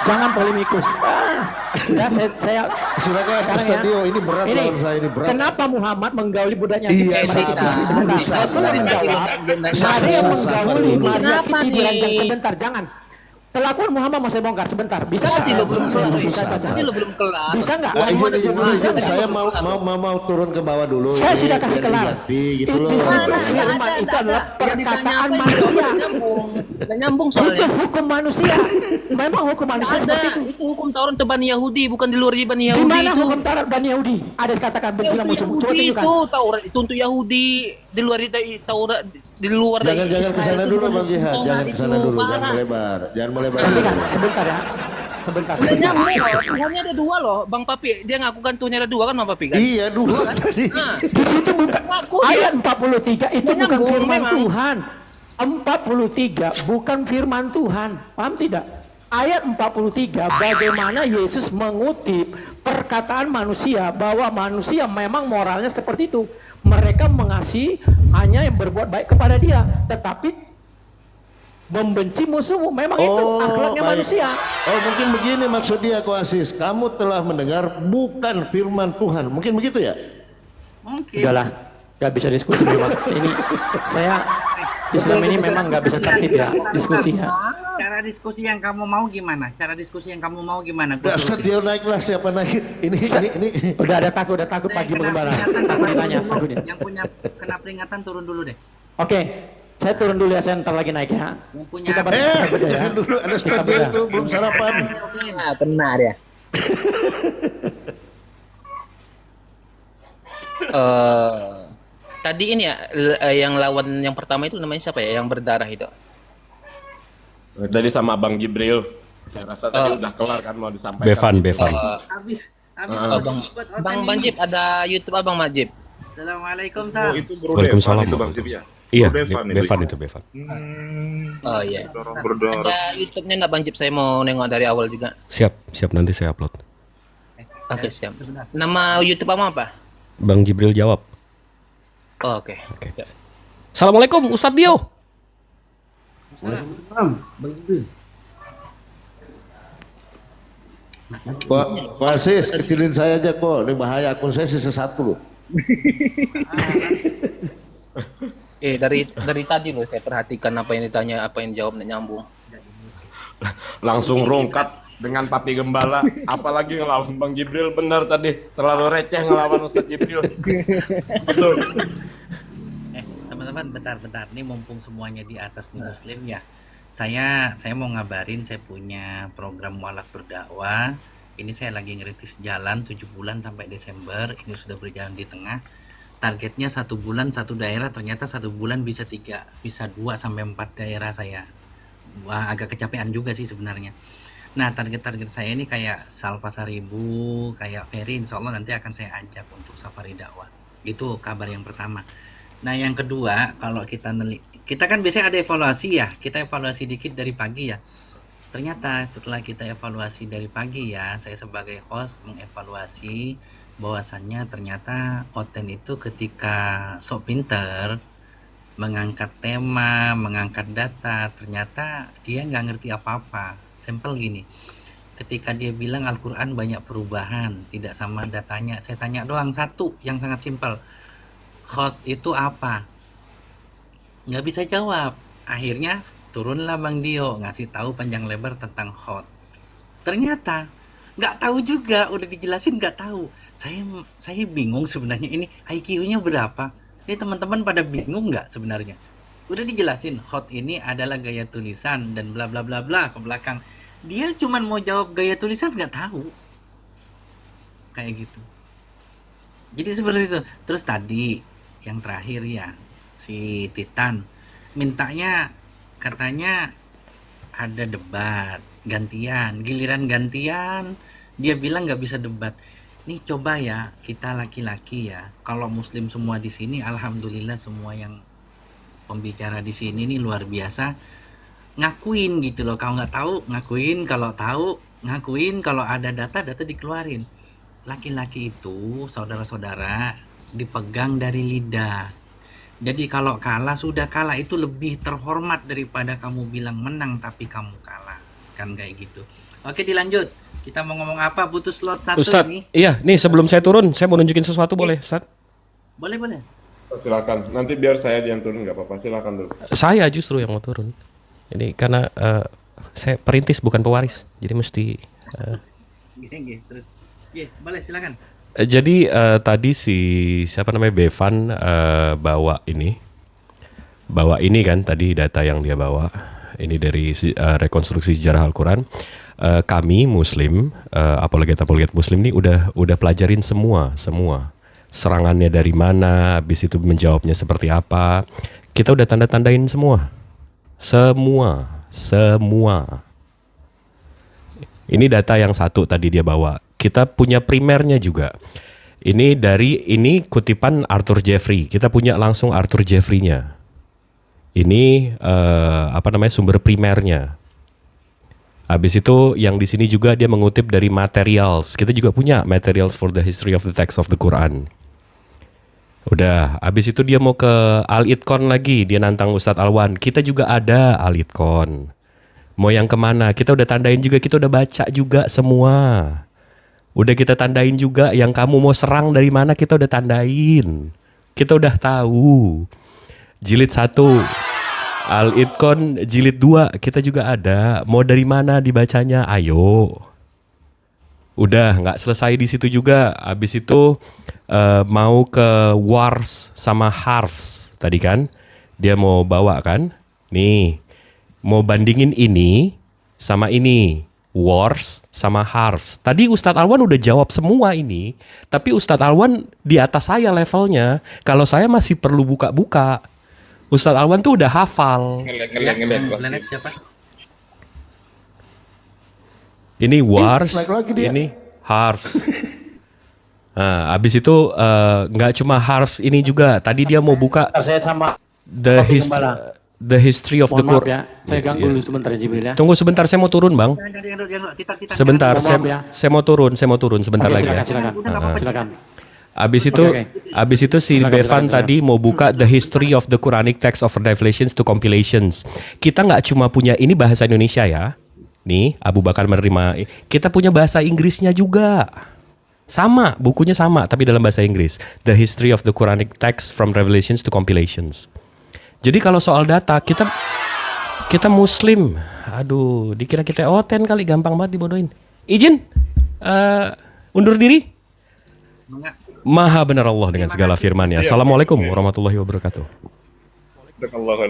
Jangan polemikus. Udah saya silakan Ustazio, ini berat lawan saya, ini berat. Kenapa Muhammad menggauli budaknya? Iya, sebentar. Saya menjawab. Maria menggauli Maria Kiti diranjang sebentar, jangan. Kelakuan Muhammad mau saya bongkar sebentar. Bisa nggak? Nanti lo belum kelar. Bisa Nanti lo belum kelar. Bisa nggak? Saya mau turun ke bawah dulu. Saya sudah kasih kelar. Gitu loh. Firman itu adalah perkataan manusia. Nggak nyambung soalnya. Itu hukum manusia. Memang hukum manusia seperti itu. Itu hukum Taurat untuk Bani Yahudi, bukan di luar Bani Yahudi. Di mana hukum Taurat Bani Yahudi? Ada dikatakan bencilah musuhmu. Coba tunjukkan. Itu Taurat itu untuk Yahudi. Di luar Taurat, di luar jangan kesana dulu Bang Jihad, jangan kesana dulu, jangan melebar. Sebentar ya. Sebentar. Tuhannya ada dua loh, Bang Papi. Dia ngakukan Tuhannya ada dua kan, Bang Papi kan? Iya, dua tadi. Di situ bukan ayat 43 itu bukan firman Tuhan. 43 bukan firman Tuhan. Paham tidak? Ayat 43 bagaimana Yesus mengutip perkataan manusia bahwa manusia memang moralnya seperti itu. Mereka mengasihi hanya yang berbuat baik kepada dia, tetapi membenci musuhmu. Memang itu akhlaknya manusia. Mungkin begini maksud dia Koasis, kamu telah mendengar bukan firman Tuhan. Mungkin begitu ya? Mungkin. Udahlah, nggak bisa diskusi memang. Ini saya Islam ini memang nggak bisa tertib ya diskusinya. Cara diskusi yang kamu mau gimana? Cara diskusi yang kamu mau gimana? Ustaz dia naiklah, siapa naik? Ini. Udah takut pagi Gembala. Takut ditanya. Yang punya kena peringatan turun dulu deh. Oke, saya turun dulu ya, saya ntar lagi naik ya. Yang punya Kita beda ya. Jangan dulu, ada Ustaz dia itu belum sarapan. Benar ya. Tadi ini ya yang lawan yang pertama itu namanya siapa ya? Yang berdarah itu. Tadi sama Bang Jibril. Saya rasa tadi udah kelar kan mau disampaikan. Bevan. Habis. Bang Jib, ada YouTube Abang Majib. Assalamualaikum, Oh, itu Bro Waalaikumsalam. Devan itu Bang Jib ya? Iya, Bro Devan Bevan ya? itu Bevan. Oh iya. Berdarah. Ada YouTube-nya enggak Bang Jib? Saya mau nengok dari awal juga. Siap nanti saya upload. Oke, siap. Nama YouTube Abang apa? Bang Jibril jawab. Oh, oke. Siap. Assalamualaikum Ustadz Dio. Waalaikumsalam, Bang Jibril. Pak Asis, kecilin saya aja kok. Ini bahaya, akun saya sisa 1 loh. Dari tadi loh saya perhatikan apa yang ditanya, apa yang dijawab nyambung. Langsung rungkat dengan Papi Gembala. Apalagi ngelawan Bang Jibril, benar tadi. Terlalu receh ngelawan Ustadz Jibril. Betul. Teman-teman, bentar. Ini mumpung semuanya di atas nih Muslim ya. Saya mau ngabarin saya punya program Mualaf Berdakwah. Ini saya lagi ngerintis jalan 7 bulan sampai Desember. Ini sudah berjalan di tengah. Targetnya 1 bulan 1 daerah, ternyata 1 bulan bisa 3, bisa 2 sampai 4 daerah saya. Wah, agak kecapean juga sih sebenarnya. Nah, target-target saya ini kayak Salva Saribu, kayak Ferry, insya Allah nanti akan saya ajak untuk safari dakwah. Itu kabar yang pertama. Nah, yang kedua, kalau kita kan biasanya ada evaluasi ya, kita evaluasi dikit dari pagi ya. Ternyata setelah kita evaluasi dari pagi ya, saya sebagai host mengevaluasi bahwasannya ternyata Oten itu ketika sok pinter mengangkat tema, mengangkat data, ternyata dia nggak ngerti apa-apa. Sampel gini, ketika dia bilang Al-Quran banyak perubahan, tidak sama datanya, saya tanya doang satu yang sangat simpel, khot itu apa? Nggak bisa jawab. Akhirnya turunlah Bang Dio ngasih tahu panjang lebar tentang khot. Ternyata nggak tahu juga, udah dijelasin nggak tahu. Saya bingung sebenarnya, ini IQ-nya berapa? Ini teman-teman pada bingung nggak sebenarnya? Udah dijelasin khot ini adalah gaya tulisan dan bla bla bla bla ke belakang. Dia cuman mau jawab gaya tulisan nggak tahu. Kayak gitu. Jadi seperti itu. Terus tadi yang terakhir ya, si Titan mintanya katanya ada debat gantian, giliran gantian dia bilang nggak bisa debat. Nih coba ya, kita laki-laki ya, kalau muslim semua di sini alhamdulillah semua yang pembicara di sini nih luar biasa, ngakuin gitu loh. Kalau nggak tahu ngakuin, kalau tahu ngakuin, kalau ada data dikeluarin. Laki-laki itu saudara-saudara dipegang dari lidah. Jadi kalau kalah sudah kalah, itu lebih terhormat daripada kamu bilang menang tapi kamu kalah. Kan kayak gitu. Oke, dilanjut. Kita mau ngomong apa? Butuh slot 1 Ustadz, ini. iya, nih sebelum saya turun, saya mau nunjukin sesuatu boleh, Ustadz? Boleh. Silakan. Nanti biar saya yang turun nggak apa-apa. Silakan dulu. Saya justru yang mau turun. Ini karena saya perintis bukan pewaris, jadi mesti. Gini, terus. Boleh, silakan. Jadi tadi siapa namanya Bevan bawa ini kan tadi data yang dia bawa. Ini dari rekonstruksi sejarah Al-Quran. Kami Muslim, apologet Muslim ini udah pelajarin semua serangannya dari mana, habis itu menjawabnya seperti apa. Kita udah tanda-tandain semua. Ini data yang satu tadi dia bawa. Kita punya primernya juga. Ini kutipan Arthur Jeffrey. Kita punya langsung Arthur Jeffrey-nya. Ini sumber primernya. Habis itu yang di sini juga dia mengutip dari materials. Kita juga punya materials for the history of the text of the Quran. Udah, habis itu dia mau ke Al-Itqan lagi, dia nantang Ustadz Alwan. Kita juga ada Al-Itqan. Mau yang kemana? Kita udah tandain juga, kita udah baca juga semua. Udah kita tandain juga, yang kamu mau serang dari mana kita udah tandain. Kita udah tahu. Jilid 1, Al-Itqan jilid 2, kita juga ada. Mau dari mana dibacanya? Ayo. Udah, nggak selesai di situ juga. Habis itu mau ke wars sama harfs tadi kan. Dia mau bawa kan. Nih, mau bandingin ini sama ini. wars sama harfs. Tadi Ustadz Alwan udah jawab semua ini, tapi Ustadz Alwan di atas saya levelnya. Kalau saya masih perlu buka-buka. Ustadz Alwan tuh udah hafal. Ngeliat siapa? Ini wars, naik lagi dia. ini harfs. Nah, abis itu nggak cuma harfs ini juga. Tadi dia mau buka Saya sama the history of the mohon maaf Quran. ya, saya ganggu dulu sebentar ya Jibril ya. Tunggu sebentar, saya mau turun bang. Sebentar, Mohon maaf ya. saya mau turun sebentar Oke, lagi ya. silakan. Abis itu, Oke. abis itu si Silakan, Bevan silakan. tadi mau buka the history of the Quranic text of revelations to compilations. Kita nggak cuma punya ini bahasa Indonesia ya. Nih, Abu Bakar menerima. Kita punya bahasa Inggrisnya juga. Sama, bukunya sama, tapi dalam bahasa Inggris. The history of the Quranic text from revelations to compilations. Jadi kalau soal data, kita Muslim. Aduh, dikira kita oten kali, gampang banget dibodohin. Izin, undur diri. Maha benar Allah dengan segala firman-Nya. Assalamualaikum warahmatullahi wabarakatuh.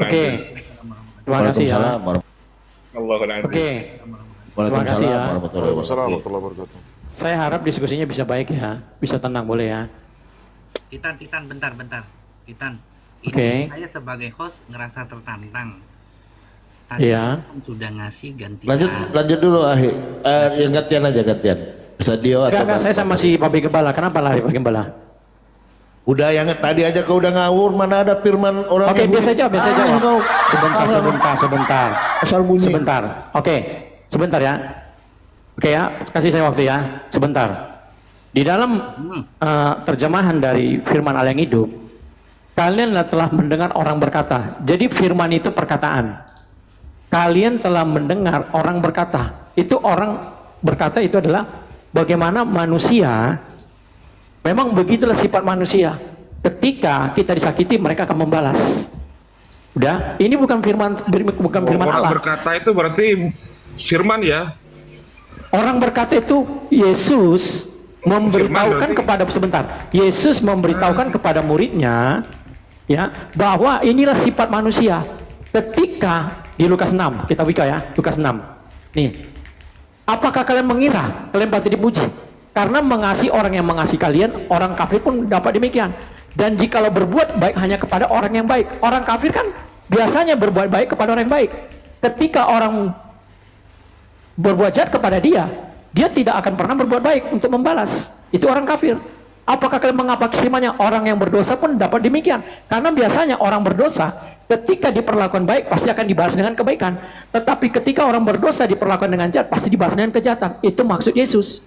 Oke. Terima kasih ya. Oke. Terima kasih ya. Waalaikumsalam warahmatullahi wabarakatuh. Saya harap diskusinya bisa baik ya, bisa tenang boleh ya. Titan, bentar. Titan, ini Oke. saya sebagai host ngerasa tertantang. Tadi Iya. saya kan sudah ngasih gantian. Lanjut dulu Ahi. Yang gantian aja gantian. Sadio atau Enggak, saya sama si Pak Gembala. Kenapa lari Pak Gembala? Udah yang tadi aja kau udah ngawur, mana ada firman orang Oke, Yahudi. biasa jawab. Sebentar. Asal bunyi. Sebentar. Oke, sebentar ya. Oke ya, kasih saya waktu ya. Sebentar. Di dalam terjemahan dari firman Allah yang hidup, kalian telah mendengar orang berkata. Jadi firman itu perkataan. Kalian telah mendengar orang berkata. Itu orang berkata itu adalah bagaimana manusia. Memang begitulah sifat manusia. Ketika kita disakiti, mereka akan membalas. Udah, ini bukan firman Orang Allah. berkata itu berarti firman ya. Orang berkata itu Yesus memberitahukan kepada Yesus memberitahukan kepada muridnya ya bahwa inilah sifat manusia. Ketika di Lukas 6, kita buka ya, Lukas 6. Nih. Apakah kalian mengira kalian pasti dipuji? Karena mengasihi orang yang mengasihi kalian, orang kafir pun dapat demikian. Dan jikalau berbuat baik hanya kepada orang yang baik. Orang kafir kan biasanya berbuat baik kepada orang yang baik. Ketika orang berbuat jahat kepada dia tidak akan pernah berbuat baik untuk membalas. Itu orang kafir. Apakah kalian mengapa firman-Nya? Orang yang berdosa pun dapat demikian. Karena biasanya orang berdosa ketika diperlakukan baik pasti akan dibalas dengan kebaikan. Tetapi ketika orang berdosa diperlakukan dengan jahat pasti dibalas dengan kejahatan. Itu maksud Yesus.